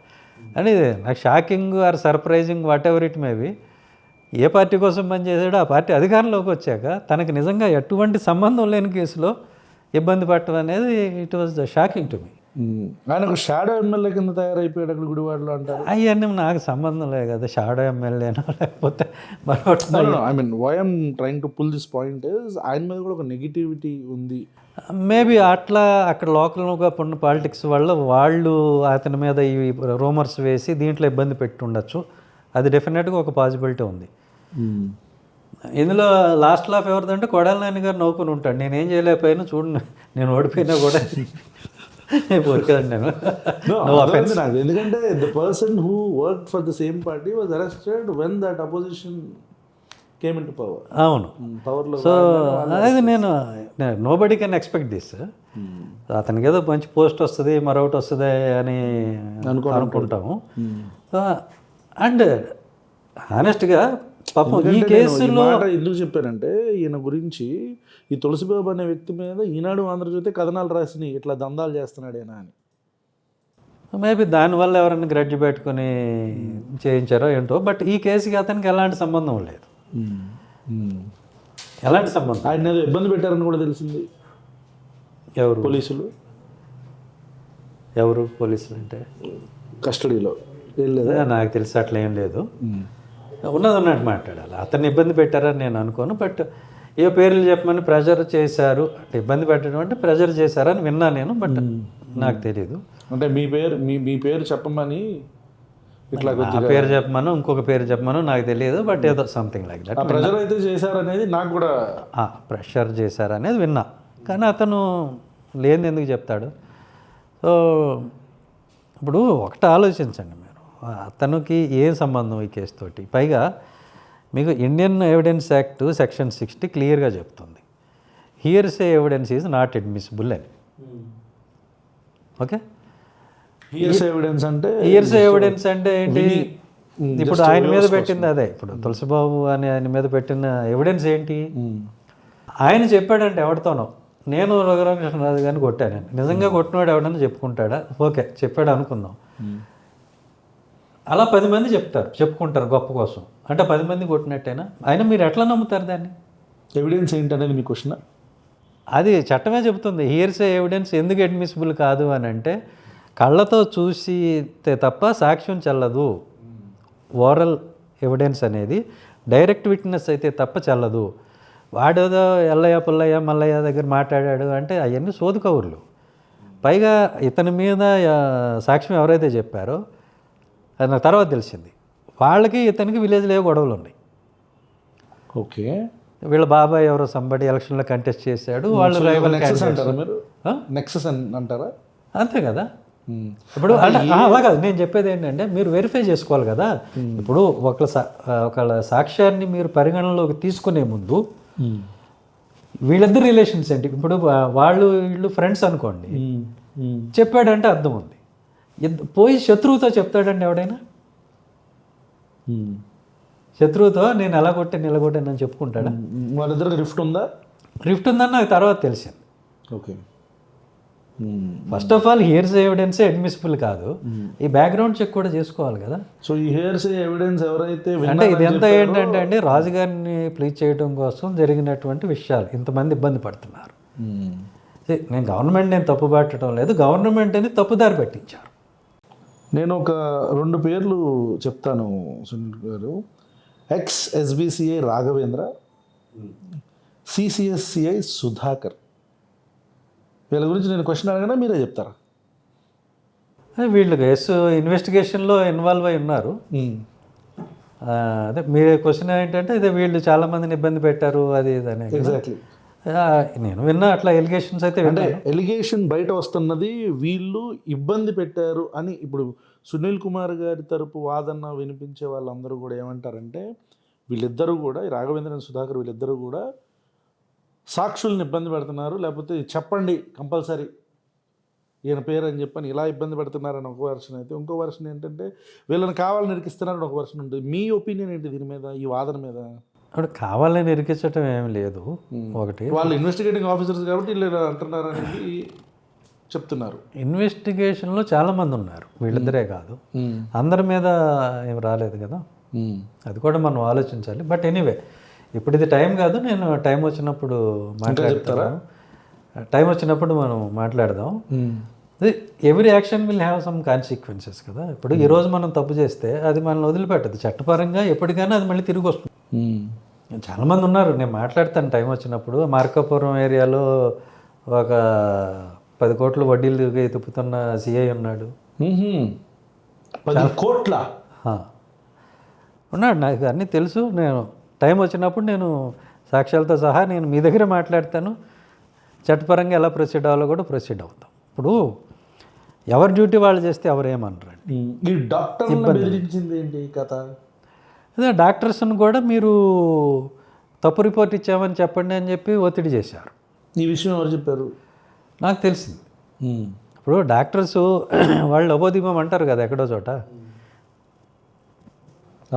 Speaker 3: అంటే నాకు shocking or surprising whatever it maybe, ఏ పార్టీ కోసం పనిచేసాడో ఆ పార్టీ అధికారంలోకి వచ్చాక తనకు నిజంగా ఎటువంటి సంబంధం లేని కేసులో ఇబ్బంది పడటం అనేది it was the shocking to me.
Speaker 2: ఆయన ఒక షాడో ఎమ్మెల్యే కింద తయారైపోయాడు అక్కడ గుడివాడలో అంటారు.
Speaker 3: అవన్నీ నాకు సంబంధం లేదు కదా, షాడో ఎమ్మెల్యేనో లేకపోతే మరొకటి.
Speaker 2: I mean why I'm trying to pull this point is, ఆయన మీద కూడా ఒక నెగిటివిటీ ఉంది.
Speaker 3: మేబీ అట్లా అక్కడ లోకల్గా ఉన్న పాలిటిక్స్ వల్ల వాళ్ళు అతని మీద ఈ రూమర్స్ వేసి దీంట్లో ఇబ్బంది పెట్టి ఉండొచ్చు. అది డెఫినెట్గా ఒక పాసిబిలిటీ ఉంది. ఇందులో లాస్ట్ లాఫ్ ఎవరిదంటే కొడాలి నాని గారు నవ్వుకుని ఉంటాడు. నేనేం చేయలేకపోయినా చూడండి, నేను ఓడిపోయినా కూడా ఊరికదండి నేను.
Speaker 2: No,
Speaker 3: No offense.
Speaker 2: అర్థమైంది నాకు. ఎందుకంటే the person who work for the same party was arrested when that opposition came in to power.
Speaker 3: అవును.
Speaker 2: పవర్లో
Speaker 3: సో అది నేను nobody can expect this. అతనికి ఏదో మంచి పోస్ట్ వస్తుంది, మరొకటి వస్తుంది అని అనుకుంటాము. అండ్ హానెస్ట్గా పాపం ఈ కేసులో
Speaker 2: ఎందుకు చెప్పానంటే ఈయన గురించి ఈ తులసిబాబు అనే వ్యక్తి మీద ఈనాడు ఆంధ్రజ్యోతి కథనాలు రాసినాయి, ఇట్లా దందాలు చేస్తున్నాడేనా అని.
Speaker 3: మేబీ దానివల్ల ఎవరైనా గ్రడ్జ్ పెట్టుకొని చేయించారో ఏంటో. బట్ ఈ కేసుకి అతనికి ఎలాంటి సంబంధం లేదు. ఎలాంటి సంబంధం.
Speaker 2: ఆయన ఏదో ఇబ్బంది పెట్టారని కూడా తెలిసింది.
Speaker 3: ఎవరు
Speaker 2: పోలీసులు?
Speaker 3: ఎవరు పోలీసులు అంటే
Speaker 2: కస్టడీలో వెళ్ళలేదా?
Speaker 3: నాకు తెలిసి అట్లా ఏం లేదు. ఉన్నది ఉన్నట్టు మాట్లాడాలి. అతన్ని ఇబ్బంది పెట్టారని నేను అనుకోను. బట్ ఏ పేర్లు చెప్పమని ప్రెజర్ చేశారు అంటే, ఇబ్బంది పెట్టడం అంటే ప్రెజర్ చేశారని విన్నా నేను. బట్ నాకు తెలియదు.
Speaker 2: అంటే మీ పేరు చెప్పమని ఇట్లా
Speaker 3: ఆ పేరు చెప్పమను, ఇంకొక పేరు చెప్పమను నాకు తెలియదు. బట్ ఏదో సంథింగ్ లైక్ దట్.
Speaker 2: ప్రెజర్ అయితే చేశారనేది నాకు కూడా.
Speaker 3: ప్రెషర్ చేశారనేది విన్నా. కానీ అతను లేనిది ఎందుకు చెప్తాడు? సో ఇప్పుడు ఒకటి ఆలోచించండి మీరు, అతనికి ఏం సంబంధం ఈ కేసుతోటి? పైగా మీకు ఇండియన్ ఎవిడెన్స్ యాక్ట్ సెక్షన్ 60 క్లియర్గా చెప్తుంది, hearsay evidence is not admissible అని. ఓకే,
Speaker 2: హియర్సే ఎవిడెన్స్ అంటే
Speaker 3: హియర్సే ఎవిడెన్స్ అంటే ఏంటి? ఇప్పుడు ఆయన మీద పెట్టింది అదే. ఇప్పుడు తులసిబాబు అని ఆయన మీద పెట్టిన ఎవిడెన్స్ ఏంటి? ఆయన చెప్పాడంటే ఎవరితోనో, నేను రఘురామకృష్ణరాజు గారిని కొట్టాను, నిజంగా కొట్టినవాడు ఎవడన్నా చెప్పుకుంటాడా? ఓకే, చెప్పాడు అనుకుందాం. అలా 10 మంది చెప్పుకుంటారు గొప్ప కోసం. అంటే 10 మంది కొట్టినట్టేనా? అయినా మీరు ఎట్లా నమ్ముతారు దాన్ని?
Speaker 2: ఎవిడెన్స్ ఏంటనేది మీ క్వశ్చన్.
Speaker 3: అది చట్టమే చెబుతుంది. హియర్సే ఎవిడెన్స్ ఎందుకు అడ్మిసిబుల్ కాదు అని అంటే, కళ్ళతో చూసితే తప్ప సాక్ష్యం చెల్లదు. ఓరల్ ఎవిడెన్స్ అనేది డైరెక్ట్ విట్నెస్ అయితే తప్ప చెల్లదు. వాడేదో ఎల్లయ్య పుల్లయ్య మల్లయ్య దగ్గర మాట్లాడాడు అంటే అవన్నీ సోదు కబుర్లు. పైగా ఇతని మీద సాక్ష్యం ఎవరైతే చెప్పారో అది నాకు తర్వాత తెలిసింది, వాళ్ళకి ఇతనికి విలేజ్లో ఏవో గొడవలు ఉన్నాయి.
Speaker 2: ఓకే,
Speaker 3: వీళ్ళ బాబాయ్ ఎవరో సంబడి ఎలక్షన్లో కంటెస్ట్ చేశాడు, వాళ్ళు రైవల్
Speaker 2: అంటారా మీరు? నెక్సెస్ అంటారా?
Speaker 3: అంతే కదా. ఇప్పుడు అలా కాదు, నేను చెప్పేది ఏంటంటే మీరు వెరిఫై చేసుకోవాలి కదా. ఇప్పుడు ఒకళ్ళ సాక్ష్యాన్ని మీరు పరిగణనలోకి తీసుకునే ముందు వీళ్ళిద్దరు రిలేషన్స్ ఏంటి? ఇప్పుడు వీళ్ళు ఫ్రెండ్స్ అనుకోండి, చెప్పాడంటే అర్థం ఉంది. పోయి శత్రువుతో చెప్తాడండి ఎవడైనా? శత్రువుతో నేను ఎలా కొట్టాను ఇలా కొట్టాను చెప్పుకుంటాడా?
Speaker 2: వాళ్ళిద్దరికి రిఫ్ట్
Speaker 3: ఉందని నాకు తర్వాత తెలిసింది.
Speaker 2: Okay,
Speaker 3: first of all hearsay ఎవిడెన్సే అడ్మిసిబుల్ కాదు, ఈ బ్యాక్గ్రౌండ్ చెక్ కూడా చేసుకోవాలి కదా.
Speaker 2: సో ఈ హియర్స్ ఎవిడెన్స్ ఎవరైతే
Speaker 3: అంటే ఇదంతా ఏంటంటే అండి, రాజుగారిని ప్లీజ్ చేయడం కోసం జరిగినటువంటి విషయాలు. ఇంతమంది ఇబ్బంది పడుతున్నారు. నేను గవర్నమెంట్ తప్పు పట్టడం లేదు, గవర్నమెంట్ అని తప్పుదారి పెట్టించారు.
Speaker 2: నేను ఒక 2 పేర్లు చెప్తాను సునీల్ గారు. ఎక్స్-SBCI రాఘవేంద్ర, CCSCI సుధాకర్. వీళ్ళ గురించి నేను క్వశ్చన్ అడగనా మీరే చెప్తారా?
Speaker 3: వీళ్ళు ఇన్వెస్టిగేషన్లో ఇన్వాల్వ్ అయి ఉన్నారు. అదే మీరే క్వశ్చన్ ఏంటంటే ఇదే వీళ్ళు చాలామందిని ఇబ్బంది పెట్టారు అది ఇది అని.
Speaker 2: ఎగ్జాక్ట్లీ,
Speaker 3: నేను విన్నా అట్లా ఎలిగేషన్స్ అయితే.
Speaker 2: అంటే ఎలిగేషన్ బయట వస్తున్నది వీళ్ళు ఇబ్బంది పెట్టారు అని. ఇప్పుడు సునీల్ కుమార్ గారి తరపు వాదన వినిపించే వాళ్ళందరూ కూడా ఏమంటారంటే, వీళ్ళిద్దరూ కూడా రాఘవేంద్ర సుధాకర్ వీళ్ళిద్దరూ కూడా సాక్షుల్ని ఇబ్బంది పెడుతున్నారు, లేకపోతే చెప్పండి కంపల్సరీ ఈయన పేరు అని చెప్పని ఇలా ఇబ్బంది పెడుతున్నారని ఒక వర్షన్ అయితే, ఇంకో వర్షన్ ఏంటంటే వీళ్ళని కావాలని ఇరికిస్తున్నారని ఒక వర్షన్ ఉంటుంది. మీ ఒపీనియన్ ఏంటి దీని మీద, ఈ వాదన మీద?
Speaker 3: అప్పుడు కావాలని ఇరికించడం ఏమి లేదు. ఒకటి
Speaker 2: వాళ్ళు ఇన్వెస్టిగేటింగ్ ఆఫీసర్స్ కాబట్టి వీళ్ళు అంటున్నారు అనేది చెప్తున్నారు.
Speaker 3: ఇన్వెస్టిగేషన్లో చాలామంది ఉన్నారు, వీళ్ళిద్దరే కాదు, అందరి మీద ఏం రాలేదు కదా. అది కూడా మనం ఆలోచించాలి. బట్ ఎనీవే, ఇప్పుడు ఇది టైం కాదు, నేను టైం వచ్చినప్పుడు మాట్లాడతారా? టైం వచ్చినప్పుడు మనం మాట్లాడదాం. Every action will have some consequences కదా. ఇప్పుడు ఈరోజు మనం తప్పు చేస్తే అది మనల్ని వదిలిపెట్టదు, చట్టపరంగా ఎప్పటికైనా అది మళ్ళీ తిరిగి వస్తుంది. చాలామంది ఉన్నారు, నేను మాట్లాడతాను టైం వచ్చినప్పుడు. మార్కాపురం ఏరియాలో ఒక 10 కోట్ల వడ్డీలు తిప్పుతున్న సిఐ ఉన్నాడు.
Speaker 2: 10 కోట్ల
Speaker 3: ఉన్నాడు, నాకు అన్నీ తెలుసు. నేను టైం వచ్చినప్పుడు నేను సాక్ష్యాలతో సహా నేను మీ దగ్గర మాట్లాడతాను, చట్టపరంగా ఎలా ప్రొసీడ్ అవ్వాలో కూడా ప్రొసీడ్ అవుతాం. ఇప్పుడు ఎవరి డ్యూటీ వాళ్ళు చేస్తే ఎవరేమనరండి.
Speaker 2: ఈ డాక్టర్ బెదిరించింది ఏంటి కథ?
Speaker 3: అదే డాక్టర్స్ని కూడా మీరు తప్పు రిపోర్ట్ ఇచ్చామని చెప్పండి అని చెప్పి ఒత్తిడి చేశారు.
Speaker 2: ఈ విషయం ఎవరు చెప్పారు?
Speaker 3: నాకు తెలిసింది. ఇప్పుడు డాక్టర్స్ వాళ్ళు అబోధిమం అంటారు కదా ఎక్కడో చోట,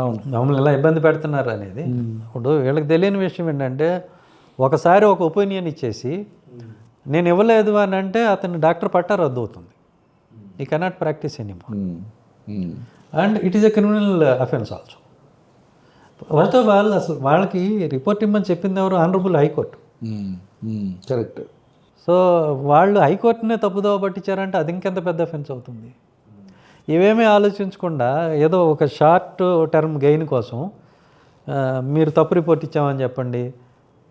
Speaker 2: అవును,
Speaker 3: మమ్మల్ని ఎలా ఇబ్బంది పెడుతున్నారు అనేది. ఇప్పుడు వీళ్ళకి తెలియని విషయం ఏంటంటే, ఒకసారి ఒక ఒపీనియన్ ఇచ్చేసి నేను ఇవ్వలేదు అని అంటే అతని డాక్టర్ పట్టా రద్దు అవుతుంది. ఈ cannot practice anymore and it is a criminal offence also. First of all అసలు వాళ్ళకి రిపోర్ట్ ఇమ్మని చెప్పింది ఎవరు? Honourable high court.
Speaker 2: కరెక్ట్.
Speaker 3: సో వాళ్ళు హైకోర్టునే తప్పుదోవ పట్టించారంటే అది ఇంకెంత పెద్ద అఫెన్స్ అవుతుంది. ఇవేమీ ఆలోచించకుండా ఏదో ఒక షార్ట్ టర్మ్ గెయిన్ కోసం మీరు తప్పు రిపోర్ట్ ఇచ్చామని చెప్పండి,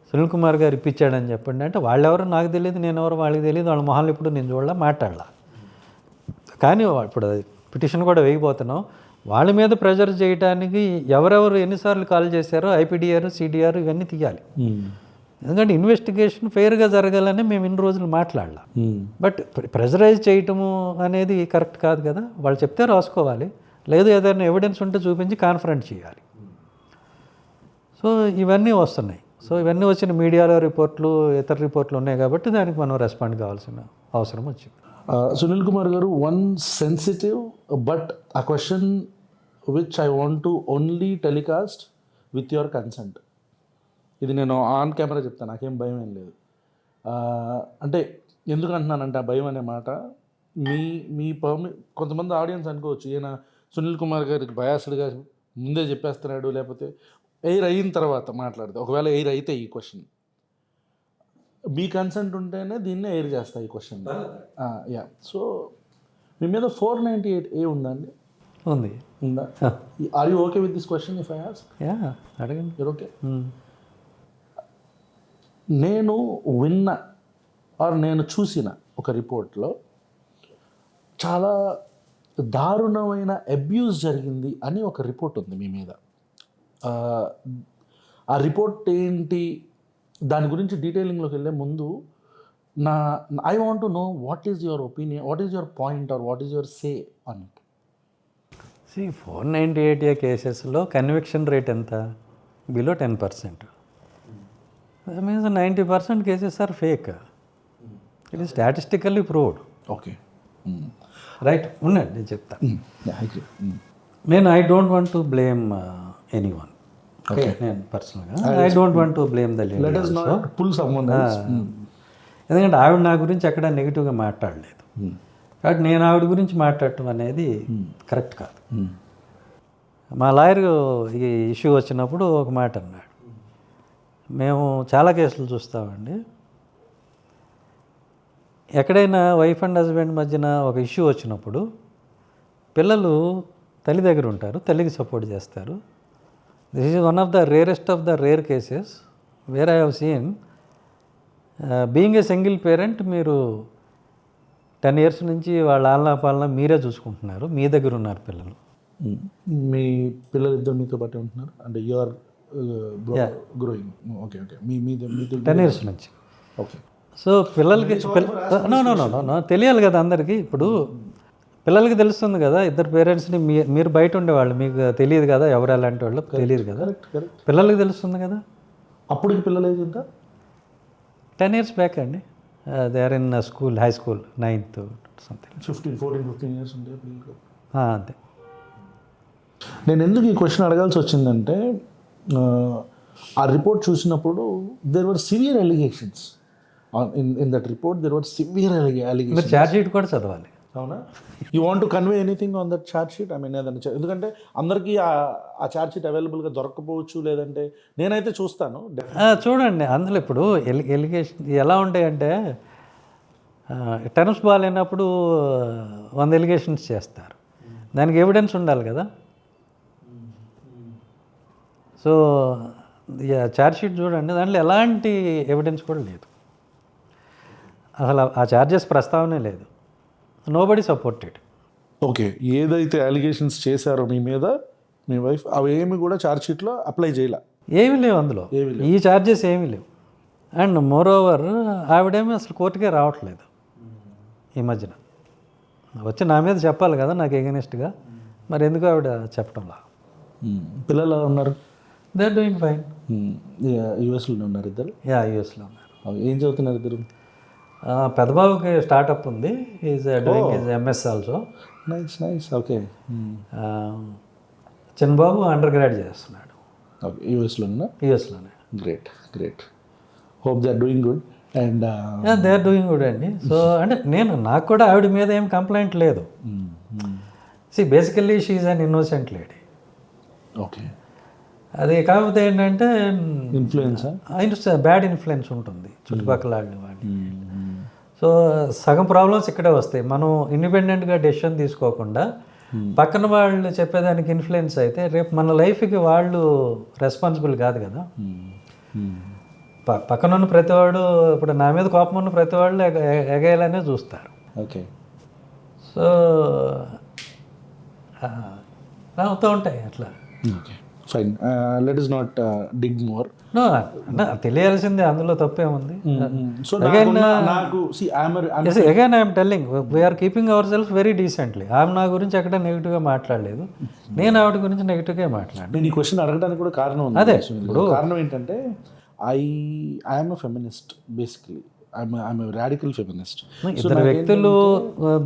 Speaker 3: సునీల్ కుమార్ గారు ఇప్పించాడని చెప్పండి అంటే వాళ్ళెవరో నాకు తెలియదు, నేను ఎవరో వాళ్ళకి తెలియదు, వాళ్ళ మొహాలు ఇప్పుడు నేను చూడలే, మాట్లాడలా. కానీ ఇప్పుడు పిటిషన్ కూడా వేయబోతున్నాం. వాళ్ళ మీద ప్రెజర్ చేయడానికి ఎవరెవరు ఎన్నిసార్లు కాల్ చేశారో ఐపీడీఆర్, సిడిఆర్ ఇవన్నీ తీయాలి. ఎందుకంటే ఇన్వెస్టిగేషన్ ఫెయిర్గా జరగాలని మేము ఇన్ని రోజులు మాట్లాడాల. బట్ ప్రెజరైజ్ చేయటము అనేది కరెక్ట్ కాదు కదా. వాళ్ళు చెప్తే రాసుకోవాలి, లేదు ఏదైనా ఎవిడెన్స్ ఉంటే చూపించి కాన్ఫరెంట్ చేయాలి. సో ఇవన్నీ వస్తున్నాయి. సో ఇవన్నీ వచ్చిన మీడియాలో రిపోర్ట్లు, ఇతర రిపోర్ట్లు ఉన్నాయి కాబట్టి దానికి మనం రెస్పాండ్ కావాల్సిన అవసరం వచ్చింది.
Speaker 2: సునీల్ కుమార్ గారు, వన్ సెన్సిటివ్ బట్ ఆ question which I want to only telecast with your consent. ఇది నేను ఆన్ కెమెరా చెప్తాను, నాకేం భయం ఏం లేదు. అంటే ఎందుకు అంటున్నానంటే ఆ భయం అనే మాట మీ కొంతమంది ఆడియన్స్ అనుకోవచ్చు, ఈయన సునీల్ కుమార్ గారికి బయాస్డ్గా ముందే చెప్పేస్తున్నాడు, లేకపోతే ఎయిర్ అయిన తర్వాత మాట్లాడితే, ఒకవేళ ఎయిర్ అయితే ఈ క్వశ్చన్ మీ కన్సెంట్ ఉంటేనే దీన్ని ఎయిర్ చేస్తా ఈ క్వశ్చన్. యా, సో మీ మీద 498A ఉందండి?
Speaker 3: ఉంది.
Speaker 2: ఉందా? Are you okay with this question if I ask?
Speaker 3: Yeah, అడగండి.
Speaker 2: You're okay? నేను విన్న ఆర్ నేను చూసిన ఒక రిపోర్ట్లో చాలా దారుణమైన అబ్యూస్ జరిగింది అని ఒక రిపోర్ట్ ఉంది మీ మీద. ఆ రిపోర్ట్ ఏంటి, దాని గురించి డీటెయిలింగ్లోకి వెళ్ళే ముందు I want to know what is your opinion, what is your point or what is your say on it.
Speaker 3: 498A కేసెస్లో కన్విక్షన్ రేట్ ఎంత? Below 10%. That means 90% cases are fake. It is statistically proved.
Speaker 2: Okay,
Speaker 3: right, ఉన్నాడు, నేను చెప్తాను. నేను I don't want to blame anyone. Okay, నేను పర్సనల్గా I don't want to blame the lady. ఎందుకంటే ఆవిడ నా గురించి ఎక్కడ నెగిటివ్గా మాట్లాడలేదు, కాబట్టి నేను ఆవిడ గురించి మాట్లాడటం అనేది కరెక్ట్ కాదు. మా లాయర్ ఈ ఇష్యూ వచ్చినప్పుడు ఒక మాట అన్నాడు, మేము చాలా కేసులు చూస్తామండి, ఎక్కడైనా వైఫ్ అండ్ హస్బెండ్ మధ్యన ఒక ఇష్యూ వచ్చినప్పుడు పిల్లలు తల్లి దగ్గర ఉంటారు, తల్లికి సపోర్ట్ చేస్తారు. This is one of the rarest of the rare cases where I have seen. Being a single parent, మీరు 10 years నుంచి వాళ్ళ ఆలనా పాలన మీరే చూసుకుంటున్నారు, మీ దగ్గర ఉన్నారు పిల్లలు.
Speaker 2: మీ పిల్లలు ఇద్దరు మీతో పాటు ఉంటున్నారు అంటే you are growing. Okay okay, మీ
Speaker 3: 10 years నుంచి.
Speaker 2: ఓకే,
Speaker 3: సో పిల్లలకి నో తెలియాలి కదా అందరికీ. ఇప్పుడు పిల్లలకి తెలుస్తుంది కదా, ఇద్దరు పేరెంట్స్ని మీరు బయట ఉండేవాళ్ళు, మీకు తెలియదు కదా ఎవరు ఎలాంటి వాళ్ళు తెలియదు కదా, పిల్లలకి తెలుస్తుంది కదా.
Speaker 2: అప్పటికి పిల్లలు ఏజ్ ఎంత?
Speaker 3: 10 years బ్యాక్ అండి. They are in school, high school, 9th something.
Speaker 2: 14-15 years ఉంటే పిల్లలు.
Speaker 3: అంతే.
Speaker 2: నేను ఎందుకు ఈ క్వశ్చన్ అడగాల్సి వచ్చిందంటే, ఆ రిపోర్ట్ చూసినప్పుడు there were severe allegations in that report. There were severe allegations.
Speaker 3: మీరు ఛార్జ్ షీట్ కూడా చదవాలి.
Speaker 2: అవునా? You want to convey anything on that charge sheet? I mean ఏదైనా, ఎందుకంటే అందరికీ ఆ ఛార్జ్ షీట్ అవైలబుల్గా దొరకపోవచ్చు, లేదంటే నేనైతే చూస్తాను.
Speaker 3: చూడండి, అందులో ఇప్పుడు ఎలిగేషన్ ఎలా ఉంటాయంటే, టర్మ్స్ బాగాలేనప్పుడు 100 ఎలిగేషన్స్ చేస్తారు, దానికి ఎవిడెన్స్ ఉండాలి కదా. సో ఛార్జ్ షీట్ చూడండి, దాంట్లో ఎలాంటి ఎవిడెన్స్ కూడా లేదు, అసలు ఆ ఛార్జెస్ ప్రస్తావనే లేదు. Nobody supported.
Speaker 2: ఓకే, ఏదైతే అలిగేషన్స్ చేశారో మీ మీద మీ వైఫ్, అవి ఏమి కూడా ఛార్జ్ షీట్లో అప్లై చేయాల?
Speaker 3: ఏమీ లేవు అందులో, ఈ ఛార్జెస్ ఏమీ లేవు. అండ్ మోర్ ఓవర్ ఆవిడేమీ అసలు కోర్టుకే రావట్లేదు ఈ మధ్యన. వచ్చి నా మీద చెప్పాలి కదా నాకు ఎగనెస్ట్గా, మరి ఎందుకు ఆవిడ చెప్పడంలా.
Speaker 2: పిల్లలు ఎలా ఉన్నారు?
Speaker 3: They are doing fine.
Speaker 2: యూఎస్లో ఉన్నారు ఇద్దరు?
Speaker 3: యూఎస్లో ఉన్నారు.
Speaker 2: ఏం చదువుతున్నారు ఇద్దరు?
Speaker 3: పెద్ద బాబుకి స్టార్ట్అప్ ఉంది, is doing is MS also.
Speaker 2: Nice nice. Okay.
Speaker 3: చిన్న బాబు అండర్ గ్రాడ్ చేస్తున్నాడు.
Speaker 2: ఓకే, యూఎస్లో ఉన్నా?
Speaker 3: యూఎస్లోనే.
Speaker 2: Great great. Hope they are doing good. And
Speaker 3: they are doing good అండి. సో అంటే నాకు కూడా ఆవిడ మీద ఏం కంప్లైంట్ లేదు. Basically she is an innocent lady.
Speaker 2: Okay.
Speaker 3: అది కాకపోతే ఏంటంటే
Speaker 2: ఇన్ఫ్లుయెన్స్,
Speaker 3: బ్యాడ్ ఇన్ఫ్లుయెన్స్ ఉంటుంది చుట్టుపక్కల వాళ్ళు. సో సగం ప్రాబ్లమ్స్ ఇక్కడే వస్తాయి. మనం ఇండిపెండెంట్గా డెసిషన్ తీసుకోకుండా పక్కన వాళ్ళు చెప్పేదానికి ఇన్ఫ్లుయెన్స్ అయితే రేపు మన లైఫ్కి వాళ్ళు రెస్పాన్సిబుల్ కాదు కదా. పక్కన ఉన్న ప్రతివాడు, ఇప్పుడు నా మీద కోపం ఉన్న ప్రతి వాళ్ళు ఎగేయాలనే చూస్తారు.
Speaker 2: ఓకే.
Speaker 3: సో అవుతూ ఉంటాయి అట్లా.
Speaker 2: Okay fine. Let us not dig more.
Speaker 3: No, తెలియాల్సిందే, అందులో తప్పేముంది.
Speaker 2: సో నాకు
Speaker 3: again I'm telling we're keeping our self very decently. ఆమె నా గురించి ఎక్కడ నెగిటివ్గా మాట్లాడలేదు, నేను ఆవిడ గురించి నెగిటివ్గా మాట్లాడాను.
Speaker 2: నేను ఈ క్వశ్చన్ అడగడానికి కూడా కారణం ఉంది.
Speaker 3: అదే
Speaker 2: కారణం ఏంటంటే I'm a feminist basically. I'm a radical feminist.
Speaker 3: ఇద్దరు వ్యక్తులు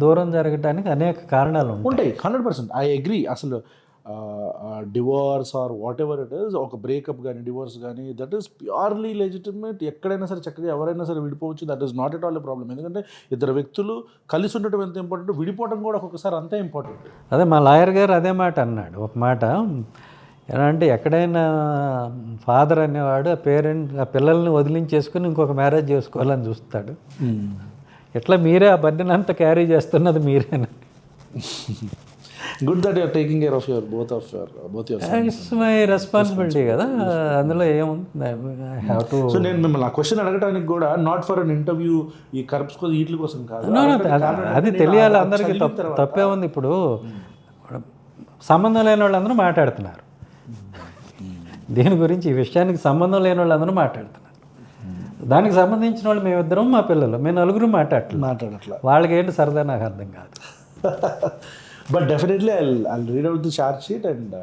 Speaker 3: దూరం జరగడానికి అనేక కారణాలు
Speaker 2: ఉంటాయి. 100% ఐ అగ్రీ. అసలు divorce or whatever it is, ఒక బ్రేకప్ కానీ డివోర్స్ కానీ, దట్ ఈస్ ప్యూర్లీ లెజిటిమేట్. ఎక్కడైనా సరే చక్కగా ఎవరైనా సరే విడిపోవచ్చు. That is not at all a problem. ఎందుకంటే ఇద్దరు వ్యక్తులు కలిసి ఉండటం ఎంత ఇంపార్టెంట్, విడిపోవడం కూడా ఒక్కొక్కసారి అంతే ఇంపార్టెంట్.
Speaker 3: అదే మా లాయర్ గారు అదే మాట అన్నాడు. ఒక మాట ఎలా అంటే, ఎక్కడైనా ఫాదర్ అనేవాడు ఆ పిల్లల్ని వదిలించేసుకుని ఇంకొక మ్యారేజ్ చేసుకోవాలని చూస్తాడు. ఎట్లా మీరే ఆ బర్డెన్ అంతా క్యారీ చేస్తున్నది మీరేనా.
Speaker 2: Good that you're taking care of your both your sons.
Speaker 3: It's my responsibility కదా, అందులో ఏముంది. I have to.
Speaker 2: సో నేను మిమ్మల్ని ఆ క్వశ్చన్ అడగడానికి కూడా నాట్ ఫర్ అన్ ఇంటర్వ్యూ, ఈ కరప్స్ కోసం వీటి కోసం కాదు.
Speaker 3: అది తెలియాలి అందరికీ. తప్పే ఉంది. ఇప్పుడు సంబంధం లేని వాళ్ళందరూ మాట్లాడుతున్నారు దీని గురించి. ఈ విషయానికి సంబంధం లేని వాళ్ళందరూ మాట్లాడుతున్నారు. దానికి సంబంధించిన వాళ్ళు మేమిద్దరం, మా పిల్లలు, మేము నలుగురు మాట్లాడట్లా. వాళ్ళకి ఏంటి సరదా నాకు అర్థం కాదు.
Speaker 2: But definitely I'll read out the charge sheet and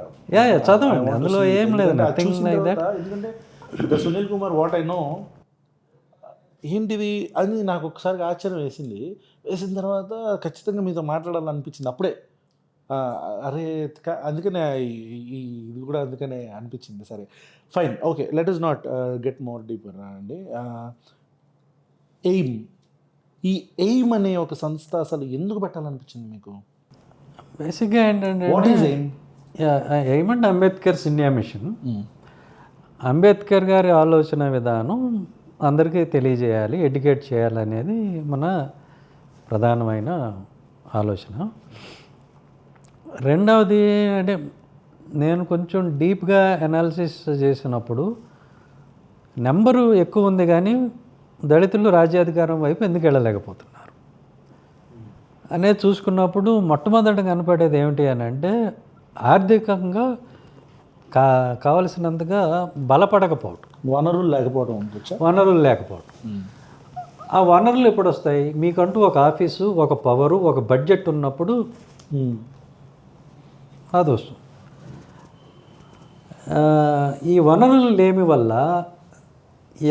Speaker 3: చదవండి, అందులో ఏం లేదు. Nothing like that.
Speaker 2: ఎందుకంటే Sunil Kumar what I know ఏంటిది అని నాకు ఒకసారి ఆశ్చర్యం వేసిన తర్వాత ఖచ్చితంగా మీతో మాట్లాడాలనిపించింది అప్పుడే. అరే అందుకనే ఇది కూడా అందుకనే అనిపించింది. సరే fine, okay, let us not get more deeper అండి. ఈ ఎయిమ్ అనే ఒక సంస్థ అసలు ఎందుకు పెట్టాలనిపించింది మీకు?
Speaker 3: బేసిక్గా ఏంటంటే, ఎయిమ్ అంటే అంబేద్కర్స్ ఇండియా మిషన్. అంబేద్కర్ గారి ఆలోచన విధానం అందరికీ తెలియజేయాలి, ఎడ్యుకేట్ చేయాలనేది మన ప్రధానమైన ఆలోచన. రెండవది అంటే, నేను కొంచెం డీప్గా అనాలిసిస్ చేసినప్పుడు నెంబరు ఎక్కువ ఉంది కానీ దళితులు రాజ్యాధికారం వైపు ఎందుకు వెళ్ళలేకపోతున్నారు అనేది చూసుకున్నప్పుడు మొట్టమొదట కనపడేది ఏమిటి అని అంటే, ఆర్థికంగా కావలసినంతగా బలపడకపోవటం,
Speaker 2: వనరులు లేకపోవటం.
Speaker 3: ఆ వనరులు ఎప్పుడు వస్తాయి? మీకంటూ ఒక ఆఫీసు, ఒక పవరు, ఒక బడ్జెట్ ఉన్నప్పుడు అది వస్తుంది. ఈ వనరులు లేమి వల్ల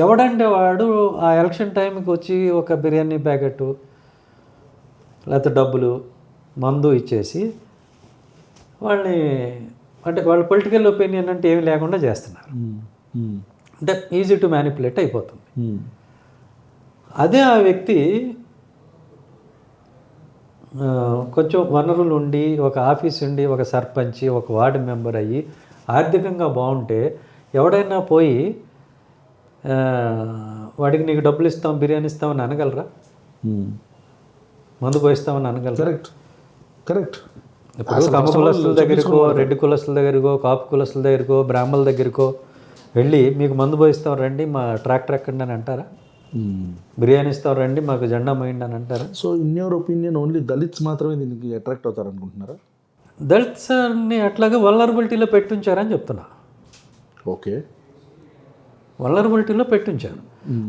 Speaker 3: ఎవడంటే వాడు ఆ ఎలక్షన్ టైంకి వచ్చి ఒక బిర్యానీ ప్యాకెట్ లేకపోతే డబ్బులు, మందు ఇచ్చేసి వాళ్ళని, అంటే వాళ్ళ పొలిటికల్ ఒపీనియన్ అంటే ఏమి లేకుండా చేస్తున్నారు. అంటే ఈజీ టు మ్యానిపులేట్ అయిపోతుంది. అదే ఆ వ్యక్తి కొంచెం వనరులు ఉండి, ఒక ఆఫీస్ ఉండి, ఒక సర్పంచ్, ఒక వార్డు మెంబర్ అయ్యి ఆర్థికంగా బాగుంటే ఎవడైనా పోయి వాడికి నీకు డబ్బులు ఇస్తాం, బిర్యానీ ఇస్తామని అనగలరా? మందు పోయిస్తామని అనగలరా?
Speaker 2: కరెక్ట్.
Speaker 3: ఇప్పుడు కమ్మ కులస్తుల దగ్గరకో, రెడ్డి కులస్తుల దగ్గరకో, కాపు కులస్తుల దగ్గరకో, బ్రాహ్మణుల దగ్గరకో వెళ్ళి మీకు మందు పోయిస్తాం రండి, మా ట్రాక్టర్ ఎక్కండి అని అంటారా? బిర్యానీ ఇస్తాం రండి, మాకు జెండా మోయండి అని అంటారా?
Speaker 2: So in your opinion only Dalits మాత్రమే దీనికి అట్రాక్ట్ అవుతారు అనుకుంటున్నారా?
Speaker 3: దళిత్స్ని అట్లాగే వల్నరబిలిటీలో పెట్టుంచారని చెప్తున్నా.
Speaker 2: ఓకే.
Speaker 3: వల్నరబిలిటీలో పెట్టించారు.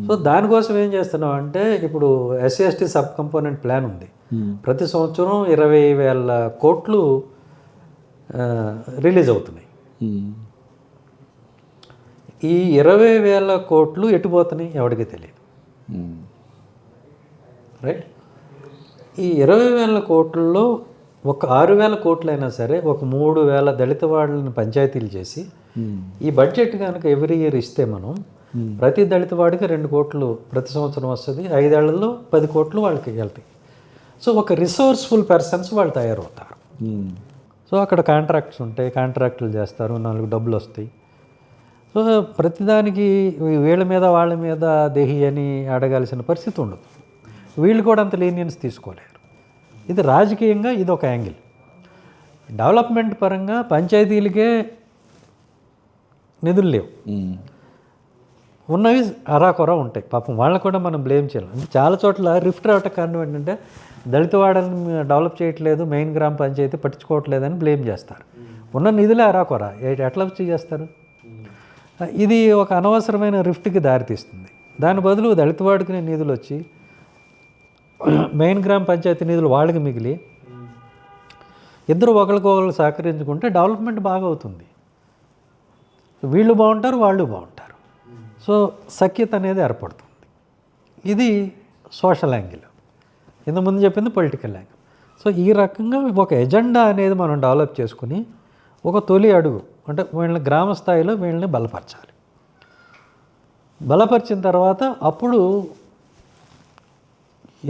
Speaker 3: సో దానికోసం ఏం చేస్తున్నాం అంటే ఇప్పుడు SC/ST సబ్ కంపోనెంట్ ప్లాన్ ఉంది. ప్రతి సంవత్సరం 20,000 కోట్లు రిలీజ్ అవుతున్నాయి. ఈ 20,000 కోట్లు ఎటుపోతున్నాయి ఎవరికి తెలియదు. రైట్. ఈ 20,000 కోట్లలో ఒక 6,000 కోట్లైనా సరే ఒక 3,000 దళిత వాళ్ళని పంచాయతీలు చేసి ఈ బడ్జెట్ కనుక ఎవ్రీ ఇయర్ ఇస్తే మనం ప్రతి దళిత వాడికి 2 కోట్లు ప్రతి సంవత్సరం వస్తుంది. 5 ఏళ్లలో 10 కోట్లు వాళ్ళకి వెళ్తాయి. సో ఒక రిసోర్స్ఫుల్ పర్సన్స్ వాళ్ళు తయారవుతారు. సో అక్కడ కాంట్రాక్ట్స్ ఉంటాయి, కాంట్రాక్టులు చేస్తారు, 4 డబ్బులు వస్తాయి. సో ప్రతిదానికి వీళ్ళ మీద వాళ్ళ మీద దేహి అని అడగాల్సిన పరిస్థితి ఉండదు. వీళ్ళు కూడా అంత లీనియన్స్ తీసుకోలేరు. ఇది రాజకీయంగా ఇది ఒక యాంగిల్. డెవలప్మెంట్ పరంగా పంచాయతీలకే నిధులు లేవు, ఉన్నవి అరాకొర ఉంటాయి. పాపం వాళ్ళని కూడా మనం బ్లేమ్ చేయాలి. అంటే చాలా చోట్ల రిఫ్ట్ రావటం కారణం ఏంటంటే దళితవాడని డెవలప్ చేయట్లేదు, మెయిన్ గ్రామ పంచాయతీ పట్టించుకోవట్లేదని బ్లేమ్ చేస్తారు. ఉన్న నిధులే అరాకొర, ఎట్లా చేస్తారు? ఇది ఒక అనవసరమైన రిఫ్ట్కి దారితీస్తుంది. దాని బదులు దళితవాడికి నిధులు వచ్చి మెయిన్ గ్రామ పంచాయతీ నిధులు వాళ్ళకి మిగిలి ఇద్దరు ఒకరికొకరు సహకరించుకుంటే డెవలప్మెంట్ బాగా అవుతుంది. వీళ్ళు బాగుంటారు, వాళ్ళు బాగుంటారు. సో సఖ్యత అనేది ఏర్పడుతుంది. ఇది సోషల్ యాంగిల్. ఇంతకుముందు చెప్పింది పొలిటికల్ యాంగిల్. సో ఈ రకంగా ఒక ఎజెండా అనేది మనం డెవలప్ చేసుకుని ఒక తొలి అడుగు అంటే వీళ్ళని గ్రామ స్థాయిలో వీళ్ళని బలపరచాలి. బలపరిచిన తర్వాత అప్పుడు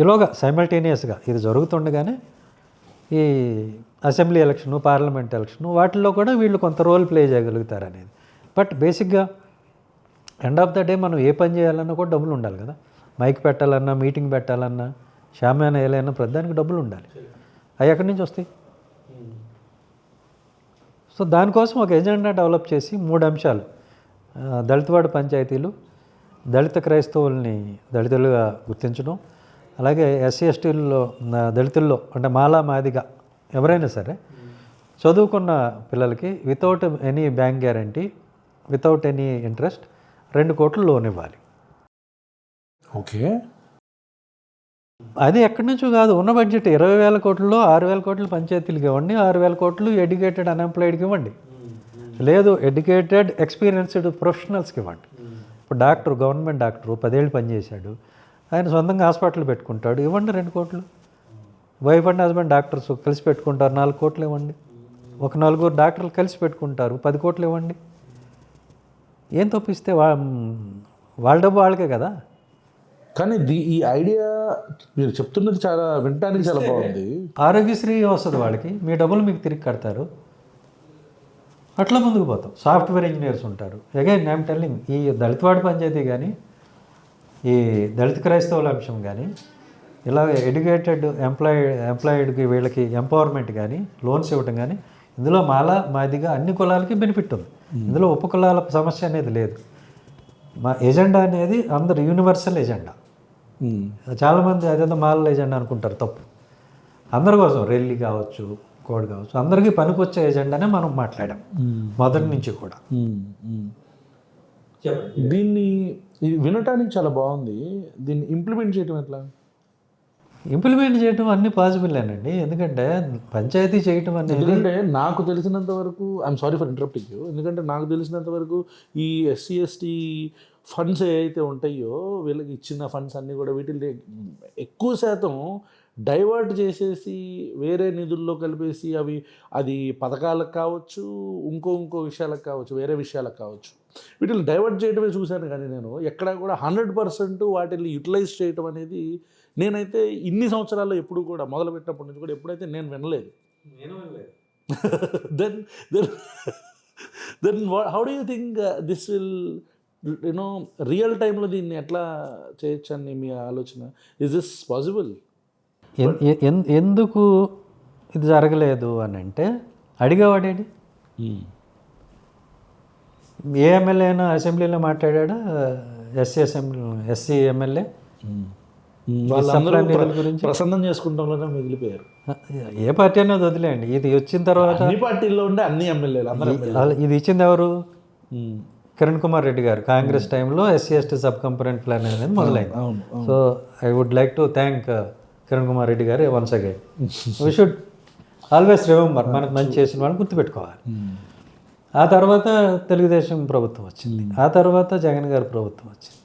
Speaker 3: ఈలోగా సైమల్టేనియస్గా ఇది జరుగుతుండగానే ఈ అసెంబ్లీ ఎలక్షను, పార్లమెంట్ ఎలక్షను వాటిల్లో కూడా వీళ్ళు కొంత రోల్ ప్లే చేయగలుగుతారు అనేది. బట్ బేసిక్గా ఎండ్ ఆఫ్ ద డే మనం ఏ పని చేయాలన్నా కూడా డబ్బులు ఉండాలి కదా. మైక్ పెట్టాలన్నా, మీటింగ్ పెట్టాలన్నా, షామ్యాన వేయాలన్నా ప్రతిదానికి డబ్బులు ఉండాలి. అవి ఎక్కడి నుంచి వస్తాయి? సో దానికోసం ఒక ఎజెండా డెవలప్ చేసి 3 అంశాలు: దళితవాడ పంచాయతీలు, దళిత క్రైస్తవుల్ని దళితులుగా గుర్తించడం, అలాగే SC/STలో దళితుల్లో అంటే మాలా మాదిగా ఎవరైనా సరే చదువుకున్న పిల్లలకి without any bank guarantee, without any interest 2 కోట్లు లోన్ ఇవ్వాలి.
Speaker 2: ఓకే.
Speaker 3: అది ఎక్కడి నుంచో కాదు, ఉన్న బడ్జెట్ 20,000 కోట్లలో 6,000 కోట్లు పంచాయతీలకు ఇవ్వండి, 6,000 కోట్లు ఎడ్యుకేటెడ్ అన్ఎంప్లాయిడ్కి ఇవ్వండి, లేదు ఎడ్యుకేటెడ్ ఎక్స్పీరియన్స్డ్ ప్రొఫెషనల్స్కి ఇవ్వండి. ఇప్పుడు డాక్టర్, గవర్నమెంట్ డాక్టరు 10 ఏళ్ళు పనిచేశాడు, ఆయన సొంతంగా హాస్పిటల్ పెట్టుకుంటాడు, ఇవ్వండి 2 కోట్లు. వైఫ్ అండ్ హస్బెండ్ డాక్టర్స్ కలిసి పెట్టుకుంటారు, 4 కోట్లు ఇవ్వండి. ఒక 4 డాక్టర్లు కలిసి పెట్టుకుంటారు, 10 కోట్లు ఇవ్వండి. ఏం తప్పిస్తే వాళ్ళ డబ్బు వాళ్ళకే కదా.
Speaker 2: కానీ ఈ ఐడియా మీరు చెప్తున్నది చాలా వినటానికి చాలా బాగుంది.
Speaker 3: ఆరోగ్యశ్రీ వస్తుంది వాళ్ళకి, మీ డబ్బులు మీకు తిరిగి కడతారు, అట్లా ముందుకు పోతాం. సాఫ్ట్వేర్ ఇంజనీర్స్ ఉంటారు. అగైన్ ఐఎమ్ టెల్లింగ్, ఈ దళితవాడ పంచాయతీ కానీ, ఈ దళిత క్రైస్తవుల అంశం కానీ, ఇలా ఎడ్యుకేటెడ్ ఎంప్లాయిడ్కి వీళ్ళకి ఎంపవర్మెంట్ కానీ, లోన్స్ ఇవ్వటం కానీ, ఇందులో మాదిగా అన్ని కులాలకి బెనిఫిట్ ఉంది. ఇందులో ఉపకులాల సమస్య అనేది లేదు. మా ఎజెండా అనేది అందరు యూనివర్సల్ ఎజెండా. చాలామంది అదేదో మాల ఎజెండా అనుకుంటారు, తప్పు. అందరి కోసం రెల్లి కావచ్చు, కోడ్ కావచ్చు, అందరికీ పనికొచ్చే ఎజెండానే మనం మాట్లాడాం మొదటి నుంచి కూడా.
Speaker 2: దీన్ని వినటానికి చాలా బాగుంది. దీన్ని ఇంప్లిమెంట్ చేయడం ఎట్లా?
Speaker 3: ఇంప్లిమెంట్ చేయడం అన్నీ పాసిబుల్లేనండి. ఎందుకంటే పంచాయతీ చేయటం అనేది,
Speaker 2: ఎందుకంటే నాకు తెలిసినంత వరకు, I'm sorry for interrupting you, ఎందుకంటే నాకు తెలిసినంత వరకు ఈ SC/ST ఫండ్స్ ఏవైతే ఉంటాయో వీళ్ళకి ఇచ్చిన ఫండ్స్ అన్నీ కూడా వీటిని ఎక్కువ శాతం డైవర్ట్ చేసేసి వేరే నిధుల్లో కలిపేసి అది పథకాలకు కావచ్చు, ఇంకో విషయాలకు కావచ్చు, వేరే విషయాలకు కావచ్చు, వీటిని డైవర్ట్ చేయడమే చూశాను. కానీ నేను ఎక్కడా కూడా 100% వాటిని యూటిలైజ్ చేయడం అనేది నేనైతే ఇన్ని సంవత్సరాల్లో ఎప్పుడు కూడా మొదలుపెట్టినప్పటి నుంచి కూడా ఎప్పుడైతే నేను వినలేదు. Then how do you think this will real టైంలో దీన్ని ఎట్లా చేయొచ్చు అని మీ ఆలోచన? Is this possible?
Speaker 3: ఎందుకు ఇది జరగలేదు అని అంటే అడిగేవాడేంటి? ఏ ఎమ్మెల్యే అయినా అసెంబ్లీలో మాట్లాడా? ఎస్సీ ఎమ్మెల్యే
Speaker 2: గురించి ప్రసన్నం చేసుకుంటాంలోనే మిగిలిపోయారు.
Speaker 3: ఏ పార్టీ అనేది వదిలేయండి, ఇది వచ్చిన తర్వాత
Speaker 2: అన్ని పార్టీల్లో ఉండే అన్ని ఎమ్మెల్యేలు అందరూ.
Speaker 3: ఇది ఇచ్చింది ఎవరు? కిరణ్ కుమార్ రెడ్డి గారు కాంగ్రెస్ టైంలో SC ST sub component plan అనేది మొదలైంది. So I would like to thank Kiran Kumar Reddy garu once again. We should always remember, మనకు మంచి చేసిన వాళ్ళని గుర్తుపెట్టుకోవాలి. ఆ తర్వాత తెలుగుదేశం ప్రభుత్వం వచ్చింది, ఆ తర్వాత జగన్ గారి ప్రభుత్వం వచ్చింది.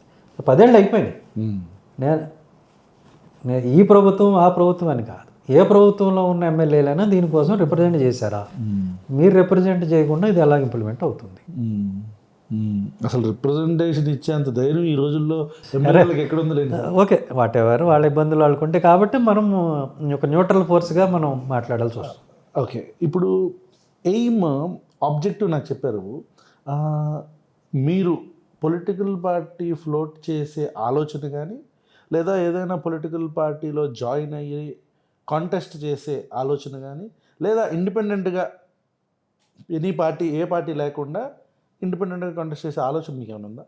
Speaker 3: 10 ఏళ్ళు అయిపోయినాయి. నేను ఈ ప్రభుత్వం ఆ ప్రభుత్వం అని కాదు, ఏ ప్రభుత్వంలో ఉన్న ఎమ్మెల్యేలైనా దీనికోసం రిప్రజెంట్ చేశారా? మీరు రిప్రజెంట్ చేయకుండా ఇది ఎలా ఇంప్లిమెంట్ అవుతుంది?
Speaker 2: అసలు రిప్రజెంటేషన్ ఇచ్చేంత ధైర్యం ఈ రోజుల్లో ఎమ్మెల్యేలకు ఎక్కడ ఉంది?
Speaker 3: ఓకే, వాట్ ఎవర్, వాళ్ళ ఇబ్బందులు వాళ్ళకుంటే కాబట్టి మనం ఒక న్యూట్రల్ ఫోర్స్గా మనం మాట్లాడాల్సి వస్తుంది.
Speaker 2: ఓకే, ఇప్పుడు ఎయిమ్ ఆబ్జెక్టివ్ నాకు చెప్పారు. మీరు పొలిటికల్ పార్టీ ఫ్లోట్ చేసే ఆలోచన కానీ, లేదా ఏదైనా పొలిటికల్ పార్టీలో జాయిన్ అయ్యి కాంటెస్ట్ చేసే ఆలోచన కానీ, లేదా ఇండిపెండెంట్గా ఎనీ పార్టీ ఏ పార్టీ లేకుండా ఇండిపెండెంట్గా కాంటెస్ట్ చేసే ఆలోచన మీకు ఏమైనా ఉందా?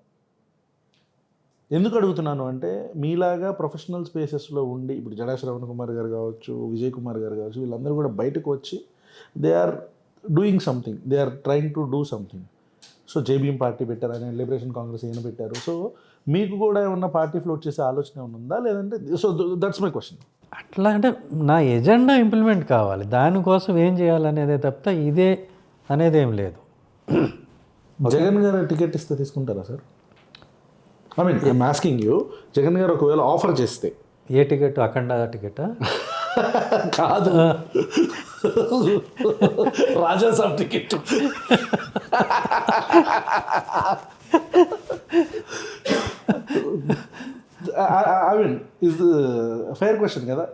Speaker 2: ఎందుకు అడుగుతున్నాను అంటే, మీలాగా ప్రొఫెషనల్ స్పేసెస్లో ఉండి, ఇప్పుడు జడా శ్రవణ్ కుమార్ గారు కావచ్చు, విజయ్ కుమార్ గారు కావచ్చు, వీళ్ళందరూ కూడా బయటకు వచ్చి they are doing something, they are trying to do something. So JBM party పెట్టారు, ఆయన లిబరేషన్ కాంగ్రెస్ ఏమైనా పెట్టారు. సో మీకు కూడా ఏమన్నా పార్టీ ఫ్లోట్ చేసే ఆలోచన ఏమైనా ఉందా? లేదంటే సో దట్స్ మై క్వశ్చన్.
Speaker 3: అట్లా అంటే నా ఎజెండా ఇంప్లిమెంట్ కావాలి, దానికోసం ఏం చేయాలనేదే తప్ప ఇదే అనేది ఏం లేదు.
Speaker 2: జగన్ గారు టికెట్ ఇస్తే తీసుకుంటారా sir? I mean I'm asking you, Jagan garu ఒకవేళ ఆఫర్ చేస్తే.
Speaker 3: ఏ టికెట్? అఖండ టికెటా?
Speaker 2: కాదు, Rajasaab ticket. I mean is fair question కదా.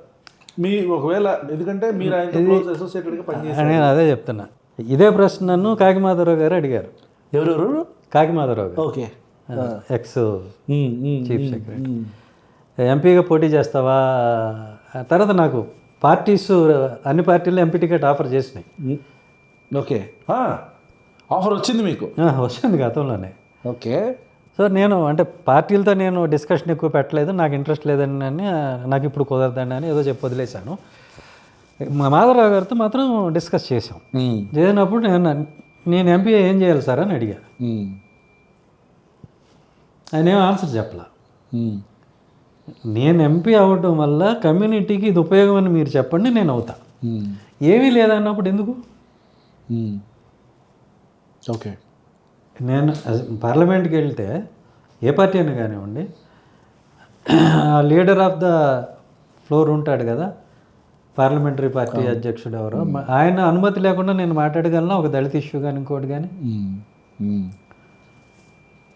Speaker 2: మీ ఒకవేళ, ఎందుకంటే మీరు ఆయన అసోసియేటెడ్గా పనిచేస్తారు.
Speaker 3: నేను అదే చెప్తున్నా. ఇదే ప్రశ్న నన్ను కాకిమాధవరావు గారు అడిగారు.
Speaker 2: ఎవరెవరు?
Speaker 3: కాకిమాధవరావు గారు,
Speaker 2: ఓకే,
Speaker 3: ఎక్స్ చీఫ్ సెక్రటరీ. ఎంపీగా పోటీ చేస్తావా? తర్వాత నాకు పార్టీస్, అన్ని పార్టీలు ఎంపీ టికెట్ ఆఫర్ చేసినాయి.
Speaker 2: ఓకే, ఆఫర్ వచ్చింది మీకు?
Speaker 3: వచ్చింది గతంలోనే.
Speaker 2: ఓకే,
Speaker 3: సో నేను అంటే పార్టీలతో నేను డిస్కషన్ ఎక్కువ పెట్టలేదు, నాకు ఇంట్రెస్ట్ లేదని అని, నాకు ఇప్పుడు కుదరదని అని ఏదో చెప్పి వదిలేశాను. మా మాధవరావు గారితో మాత్రం డిస్కస్ చేసాం. చేసినప్పుడు నేను ఎంపీ ఏం చేయాలి సార్ అని అడిగా. ఆయన ఏం ఆన్సర్ చెప్పలా. నేను ఎంపీ అవ్వటం వల్ల కమ్యూనిటీకి ఇది ఉపయోగం అని మీరు చెప్పండి, నేను అవుతా. ఏమీ లేదన్నప్పుడు ఎందుకు?
Speaker 2: ఓకే,
Speaker 3: నేను పార్లమెంట్కి వెళ్తే ఏ పార్టీ అయినా కానివ్వండి, లీడర్ ఆఫ్ ద ఫ్లోర్ ఉంటాడు కదా, పార్లమెంటరీ పార్టీ అధ్యక్షుడు ఎవరో, ఆయన అనుమతి లేకుండా నేను మాట్లాడగలను ఒక దళిత ఇష్యూ కానీ ఇంకోటి కానీ.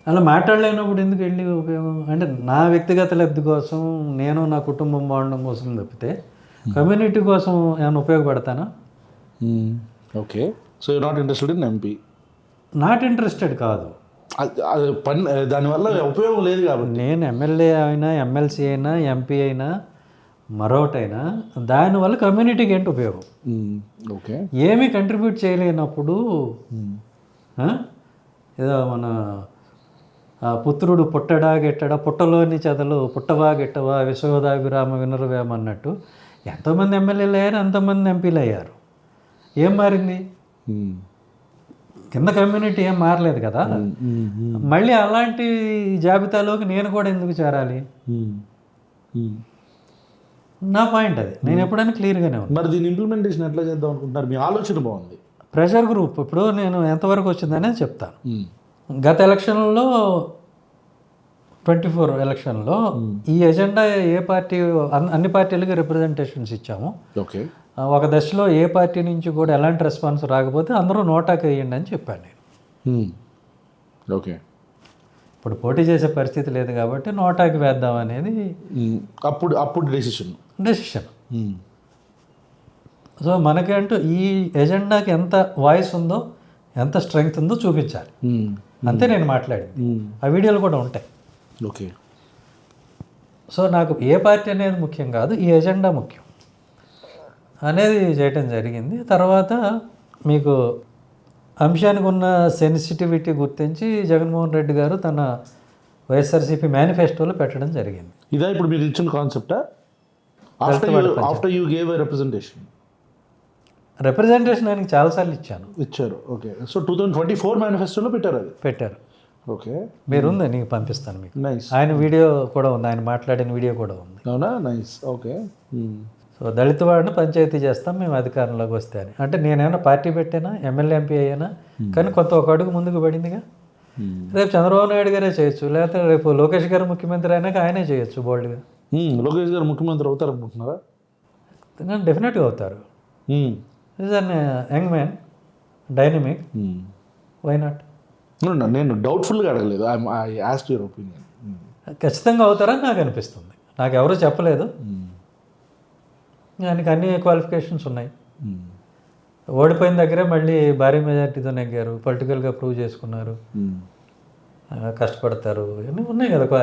Speaker 3: అలా మాట్లాడలేనప్పుడు ఎందుకు వెళ్ళి ఉపయోగం? అంటే నా వ్యక్తిగత లబ్ధి కోసం, నేను నా కుటుంబం బాగుండడం కోసం తప్పితే కమ్యూనిటీ కోసం ఏమైనా ఉపయోగపడతానా?
Speaker 2: Okay, so you not interested in MP?
Speaker 3: Not interested కాదు,
Speaker 2: పని దానివల్ల ఉపయోగం లేదు కాబట్టి.
Speaker 3: నేను ఎమ్మెల్యే అయినా, ఎమ్మెల్సీ అయినా, ఎంపీ అయినా, మరొకటైనా దానివల్ల కమ్యూనిటీకి ఏంటి ఉపయోగం?
Speaker 2: ఓకే,
Speaker 3: ఏమీ కంట్రిబ్యూట్ చేయలేనప్పుడు ఏదో మన పుత్రుడు పుట్టడా గెట్టడా, పుట్టలోని చెదలు పుట్టవా గెట్టవా, విశ్వదాభిరామ వినరవేమ అన్నట్టు ఎంతోమంది ఎమ్మెల్యేలు అయ్యారు, ఎంతోమంది ఎంపీలు అయ్యారు. ఏం మారింది? కింద కమ్యూనిటీ ఏం మారలేదు కదా. మళ్ళీ అలాంటి జాబితాలోకి నేను కూడా ఎందుకు చేరాలి? నా పాయింట్ అది. నేను ఎప్పుడైనా క్లియర్గానే ఉన్నాను.
Speaker 2: మరి దీని ఇంప్లిమెంటేషన్ ఎట్లా చేద్దాం అనుకుంటున్నారు? మీ ఆలోచన బాగుంది.
Speaker 3: ప్రెషర్ గ్రూప్ ఇప్పుడు నేను ఎంతవరకు వచ్చిందనేది చెప్తాను. గత ఎలక్షన్లో 24 ఎలక్షన్లో ఈ ఎజెండా ఏ పార్టీ, అన్ని పార్టీలకి రిప్రజెంటేషన్స్ ఇచ్చాము.
Speaker 2: ఓకే,
Speaker 3: ఒక దశలో ఏ పార్టీ నుంచి కూడా ఎలాంటి రెస్పాన్స్ రాకపోతే అందరూ నోటాకి వేయండి అని చెప్పాను నేను.
Speaker 2: ఓకే,
Speaker 3: ఇప్పుడు పోటీ చేసే పరిస్థితి లేదు కాబట్టి నోటాకి వేద్దాం అనేది
Speaker 2: అప్పుడు డెసిషన్.
Speaker 3: సో మనకంటూ ఈ ఎజెండాకి ఎంత వాయిస్ ఉందో, ఎంత స్ట్రెంగ్త్ ఉందో చూపించాలి. అంతే నేను మాట్లాడింది. ఆ వీడియోలు కూడా ఉంటాయి.
Speaker 2: ఓకే,
Speaker 3: సో నాకు ఏ పార్టీ అనేది ముఖ్యం కాదు, ఈ ఎజెండా ముఖ్యం అనేది చేయటం జరిగింది. తర్వాత మీకు అంశానికి ఉన్న సెన్సిటివిటీ గుర్తించి జగన్మోహన్ రెడ్డి గారు తన వైఎస్ఆర్సీపీ మేనిఫెస్టోలో పెట్టడం జరిగింది.
Speaker 2: ఇదా ఇప్పుడు మీరు ఇచ్చిన కాన్సెప్టా? ఆఫ్టర్ యూ గేవ్ రిప్రజెంటేషన్
Speaker 3: ఆయనకి చాలాసార్లు ఇచ్చారు.
Speaker 2: ఓకే, సో 2024 మేనిఫెస్టోలో పెట్టారు. అది
Speaker 3: పెట్టారు.
Speaker 2: ఓకే,
Speaker 3: మీరుంది, నీకు పంపిస్తాను మీకు.
Speaker 2: నైస్.
Speaker 3: ఆయన వీడియో కూడా ఉంది, ఆయన మాట్లాడిన వీడియో కూడా ఉంది.
Speaker 2: అవునా, నైస్. ఓకే.
Speaker 3: సో దళిత వాడిని పంచాయతీ చేస్తాం మేము అధికారంలోకి వస్తే అని. అంటే నేనేమైనా పార్టీ పెట్టానా, ఎమ్మెల్యే ఎంపీ అయ్యానా, కానీ కొంత ఒక అడుగు ముందుకు పడిందిగా. రేపు చంద్రబాబు నాయుడు గారే చేయొచ్చు, లేకపోతే రేపు లోకేష్ గారు ముఖ్యమంత్రి అయినాక ఆయనే చేయొచ్చు బోల్డ్గా.
Speaker 2: లోకేష్ గారు ముఖ్యమంత్రి అవుతారు అనుకుంటున్నారా?
Speaker 3: డెఫినెట్గా అవుతారు. Is an young man, dynamic, why not?
Speaker 2: నేను డౌట్ఫుల్గా అడగలేదు, ఐ ఆస్క్డ్ యువర్ ఒపీనియన్.
Speaker 3: ఖచ్చితంగా అవుతారని నాకు అనిపిస్తుంది. నాకు ఎవరూ చెప్పలేదు, ఆయనకి అన్ని క్వాలిఫికేషన్స్ ఉన్నాయి. ఓడిపోయిన దగ్గరే మళ్ళీ భారీ మెజార్టీతో నెగ్గారు, పొలిటికల్గా ప్రూవ్ చేసుకున్నారు, కష్టపడతారు, ఇవన్నీ ఉన్నాయి కదా.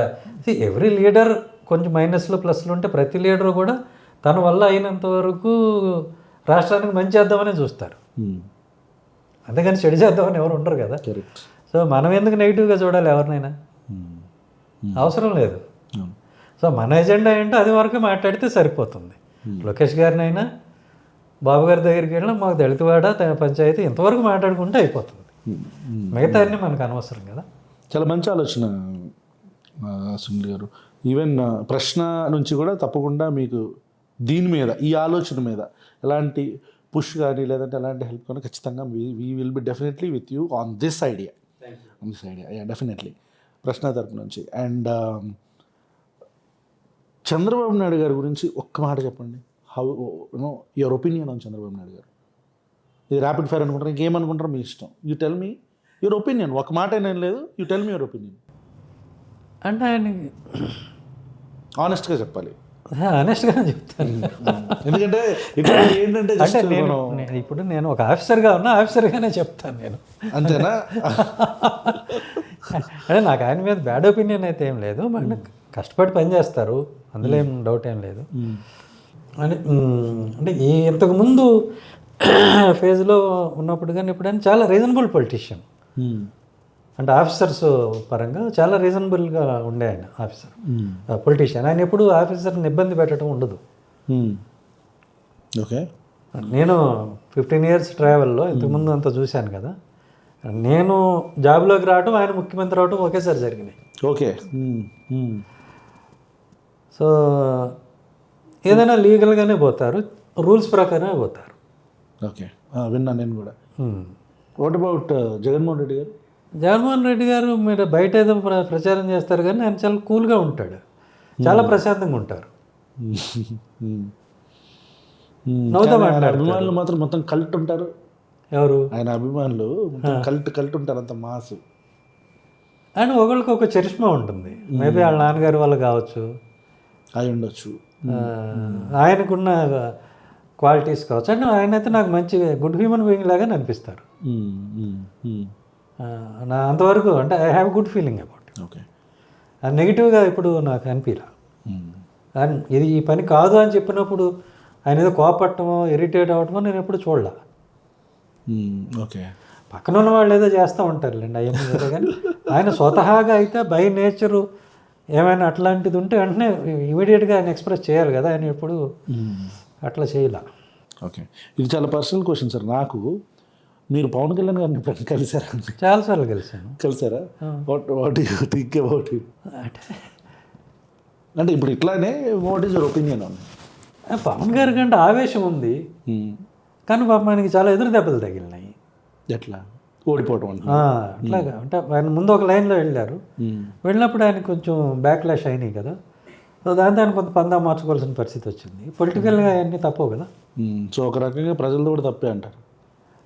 Speaker 3: ఎవ్రీ లీడర్ కొంచెం మైనస్లు ప్లస్లు ఉంటే ప్రతి లీడరు కూడా తన వల్ల అయినంత వరకు రాష్ట్రానికి మంచి చేద్దామని చూస్తారు, అంతేగాని చెడు చేద్దామని ఎవరు ఉండరు కదా.
Speaker 2: కరెక్ట్.
Speaker 3: సో మనం ఎందుకు నెగిటివ్గా చూడాలి ఎవరినైనా? అవసరం లేదు. సో మన ఎజెండా ఏంటో అది వరకు మాట్లాడితే సరిపోతుంది. లోకేష్ గారినైనా బాబు గారి దగ్గరికి వెళ్ళినా మాకు దళితవాడ పంచాయతీ ఇంతవరకు మాట్లాడుకుంటే అయిపోతుంది, మిగతా అన్నీ మనకు అనవసరం కదా.
Speaker 2: చాలా మంచి ఆలోచన సునీల్ గారు. ఈవెన్ ప్రశ్న నుంచి కూడా తప్పకుండా మీకు దీని మీద, ఈ ఆలోచన మీద ఎలాంటి పుష్ కానీ లేదంటే ఎలాంటి హెల్ప్ కానీ ఖచ్చితంగా we will be definitely with you on this idea. Definitely ప్రశ్న తరపు నుంచి. అండ్ చంద్రబాబు నాయుడు గారి గురించి ఒక్క మాట చెప్పండి. How you know your opinion on Chandrababu Naidu గారు? ఇది ర్యాపిడ్ ఫైర్ అనుకుంటారు, ఇంకేమనుకుంటారో మీ ఇష్టం. You tell me your opinion. ఒక మాట ఏం లేదు, you tell me your opinion.
Speaker 3: అంటే ఆయనకి
Speaker 2: ఆనెస్ట్గా చెప్పాలి.
Speaker 3: ఆనెస్ట్గానే చెప్తాను.
Speaker 2: ఎందుకంటే ఏంటంటే
Speaker 3: అంటే ఇప్పుడు నేను ఒక ఆఫీసర్గా ఉన్నా, ఆఫీసర్గానే చెప్తాను నేను,
Speaker 2: అంతేనా?
Speaker 3: అంటే నాకు ఆయన మీద బ్యాడ్ ఒపీనియన్ అయితే ఏం లేదు. మన కష్టపడి పని చేస్తారు, అందులో ఏం డౌట్ ఏం లేదు. అని అంటే ఇంతకుముందు ఫేజ్లో ఉన్నప్పుడు కానీ ఎప్పుడైనా చాలా రీజనబుల్ పొలిటీషియన్, అంటే ఆఫీసర్స్ పరంగా చాలా రీజనబుల్గా ఉండే ఆయన ఆఫీసర్, పొలిటీషియన్. ఆయన ఎప్పుడు ఆఫీసర్ని ఇబ్బంది పెట్టడం ఉండదు.
Speaker 2: ఓకే.
Speaker 3: నేను 15 years ట్రావెల్లో ఇంతకుముందు అంతా చూశాను కదా. నేను జాబ్లోకి రావడం, ఆయన ముఖ్యమంత్రి రావడం ఒకేసారి జరిగినాయి.
Speaker 2: ఓకే.
Speaker 3: సో ఏదైనా లీగల్గానే పోతారు, రూల్స్ ప్రకారమే పోతారు.
Speaker 2: ఓకే, విన్నా నేను కూడా. వాట్ అబౌట్ జగన్మోహన్ రెడ్డి గారు?
Speaker 3: జగన్మోహన్ రెడ్డి గారు మీరు బయట ఏదో ప్రచారం చేస్తారు కానీ ఆయన చాలా కూల్గా ఉంటాడు, చాలా ప్రశాంతంగా ఉంటారు, నవ్వుతా మాట్లాడతారు.
Speaker 2: అభిమానులు మాత్రం మొత్తం కల్ట్ ఉంటారు.
Speaker 3: ఎవరు?
Speaker 2: ఆయన అభిమానులు కల్ట్ ఉంటారు, అంత మాసు.
Speaker 3: ఆయన ఒకరికి ఒక చరిష్మా ఉంటుంది. మేబీ వాళ్ళ నాన్నగారి వల్ల కావచ్చు,
Speaker 2: అయి ఉండొచ్చు,
Speaker 3: ఆయనకున్న క్వాలిటీస్ కావచ్చు. అంటే ఆయన అయితే నాకు మంచి గుడ్ హ్యూమన్ బీయింగ్ లాగానే అనిపిస్తారు నా అంతవరకు. అంటే I have good feeling about.
Speaker 2: Okay.
Speaker 3: నెగిటివ్గా ఇప్పుడు నాకు అనిపించలే. ఇది ఈ పని కాదు అని చెప్పినప్పుడు ఆయన ఏదో కోపట్టమో ఇరిటేట్ అవ్వటమో నేను ఎప్పుడు చూడలే.
Speaker 2: ఓకే.
Speaker 3: పక్కన ఉన్న వాళ్ళు ఏదో చేస్తూ ఉంటారులేండి అవన్నీ ఏదో, కానీ ఆయన స్వతహాగా అయితే బై నేచరు ఏమైనా అట్లాంటిది ఉంటే వెంటనే ఇమీడియట్గా ఆయన ఎక్స్ప్రెస్ చేయాలి కదా. ఆయన ఎప్పుడు అట్లా చేయలే.
Speaker 2: ఓకే. ఇది చాలా పర్సనల్ క్వశ్చన్ సార్. నాకు మీరు పవన్ కళ్యాణ్ గారిని ఎప్పుడైనా కలిసారా?
Speaker 3: చాలాసార్లు కలిసాను.
Speaker 2: కలిసారా? What you think about it? అంటే ఇప్పుడు ఇట్లానే what is your opinion on?
Speaker 3: Pawan garu కంటే ఆవేశం ఉంది, కానీ పాపం ఆయనకి చాలా ఎదురు దెబ్బలు తగిలినాయి.
Speaker 2: ఎట్లా? ఓడిపోవటం అంటే
Speaker 3: అట్లాగా. అంటే ఆయన ముందు ఒక లైన్లో వెళ్ళారు, వెళ్ళినప్పుడు ఆయన కొంచెం బ్యాక్లాష్ అయినాయి కదా. సో దాంతో ఆయన కొంత పందా మార్చుకోవాల్సిన పరిస్థితి వచ్చింది. పొలిటికల్గా అవన్నీ తప్పవు కదా.
Speaker 2: సో ఒక రకంగా ప్రజలతో కూడా తప్పే అంటారు.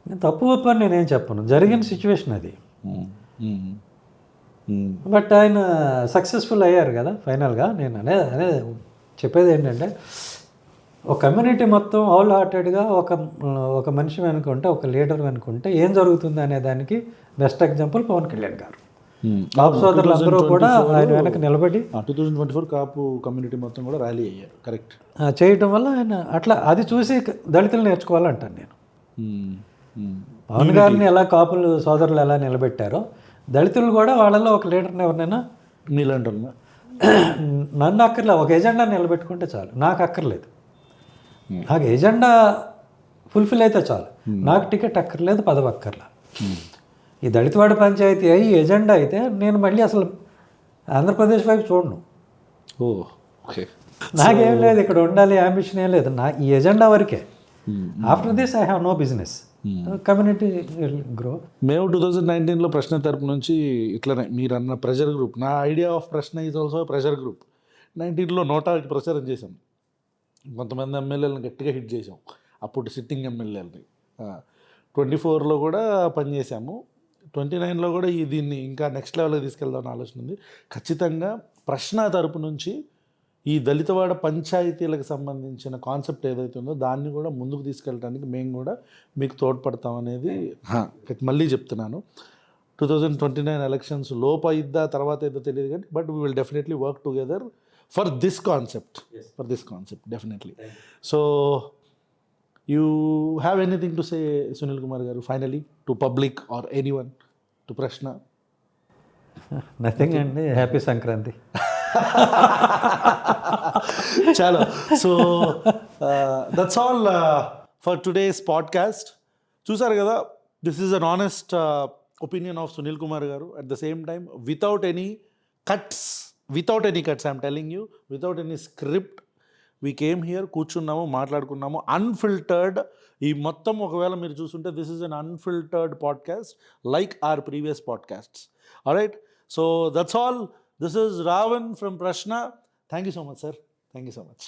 Speaker 3: నేను తప్పు గొప్ప అని నేనేం చెప్పను, జరిగిన సిచ్యువేషన్ అది. బట్ ఆయన సక్సెస్ఫుల్ అయ్యారు కదా ఫైనల్గా. నేను అనే చెప్పేది ఏంటంటే, ఒక కమ్యూనిటీ మొత్తం హోల్ హార్టెడ్గా ఒక మనిషి వెనుకుంటే, ఒక లీడర్ వెనుకుంటే ఏం జరుగుతుంది అనే దానికి బెస్ట్ ఎగ్జాంపుల్ పవన్ కళ్యాణ్ గారు. కాపు సోదరులు అందరూ కూడా ఆయన వెనక నిలబడి
Speaker 2: 2024 కాపు కమ్యూనిటీ మొత్తం కూడా ర్యాలీ అయ్యారు. కరెక్ట్.
Speaker 3: చేయటం వల్ల ఆయన అట్లా అది చూసి దళితులు నేర్చుకోవాలంటాను నేను. పవన్ గారిని ఎలా కాపులు సోదరులు ఎలా నిలబెట్టారో దళితులు కూడా వాళ్ళలో ఒక లీడర్ని ఎవరినైనా
Speaker 2: నీళ్ళంటున్నా
Speaker 3: నన్ను అక్కర్లేదు, ఒక ఎజెండా నిలబెట్టుకుంటే చాలు. నాకు అక్కర్లేదు, నాకు ఎజెండా ఫుల్ఫిల్ అయితే చాలు. నాకు టికెట్ అక్కర్లేదు, పదవి అక్కర్లా. ఈ దళితవాడ పంచాయతీ అయ్యి ఎజెండా అయితే నేను మళ్ళీ అసలు ఆంధ్రప్రదేశ్ వైపు చూడను.
Speaker 2: ఓ ఓకే.
Speaker 3: నాకేం లేదు, ఇక్కడ ఉండాలి అంబిషన్ ఏం లేదు, నా ఈ ఎజెండా వరకే. After this I have no business. Community grow.
Speaker 2: మేము 2019లో ప్రశ్న తరపు నుంచి ఇట్లనే మీరు అన్న ప్రెషర్ గ్రూప్, నా ఐడియా ఆఫ్ ప్రశ్న ఈజ్ ఆల్సో ప్రెషర్ గ్రూప్. 19లో నోటాకి ప్రచారం చేశాం, కొంతమంది ఎమ్మెల్యేలను గట్టిగా హిట్ చేసాం, అప్పుడు సిట్టింగ్ ఎమ్మెల్యేలని. 24లో కూడా పనిచేసాము, 29లో కూడా దీన్ని ఇంకా నెక్స్ట్ లెవెల్కి తీసుకెళ్దామని ఆలోచన ఉంది. ఖచ్చితంగా ప్రశ్న తరపు నుంచి ఈ దళితవాడ పంచాయతీలకు సంబంధించిన కాన్సెప్ట్ ఏదైతే ఉందో దాన్ని కూడా ముందుకు తీసుకెళ్ళడానికి మేము కూడా మీకు తోడ్పడతాం అనేది మళ్ళీ చెప్తున్నాను. 2029 ఎలక్షన్స్ లోపు అయిద్దా తర్వాత ఏదో తెలియదు కానీ, but we will definitely work together for this concept, definitely. So you have anything to say Sunil Kumar garu finally to public or anyone, to ప్రశ్న?
Speaker 3: నథింగ్ అండి, హ్యాపీ సంక్రాంతి.
Speaker 2: చలో, so that's all for today's podcast. చూసారు కదా, this is an honest opinion of Sunil Kumar garu. At the same time without any cuts I'm telling you, without any script we came here, కూర్చున్నాము, మాట్లాడుకున్నాము, unfiltered. ఈ మొత్తం ఒకవేళ మీరు చూస్తుంటే this is an unfiltered podcast like our previous podcasts. Alright, so that's all. This is Ravan from Prashna. Thank you so much, sir. Thank you so much.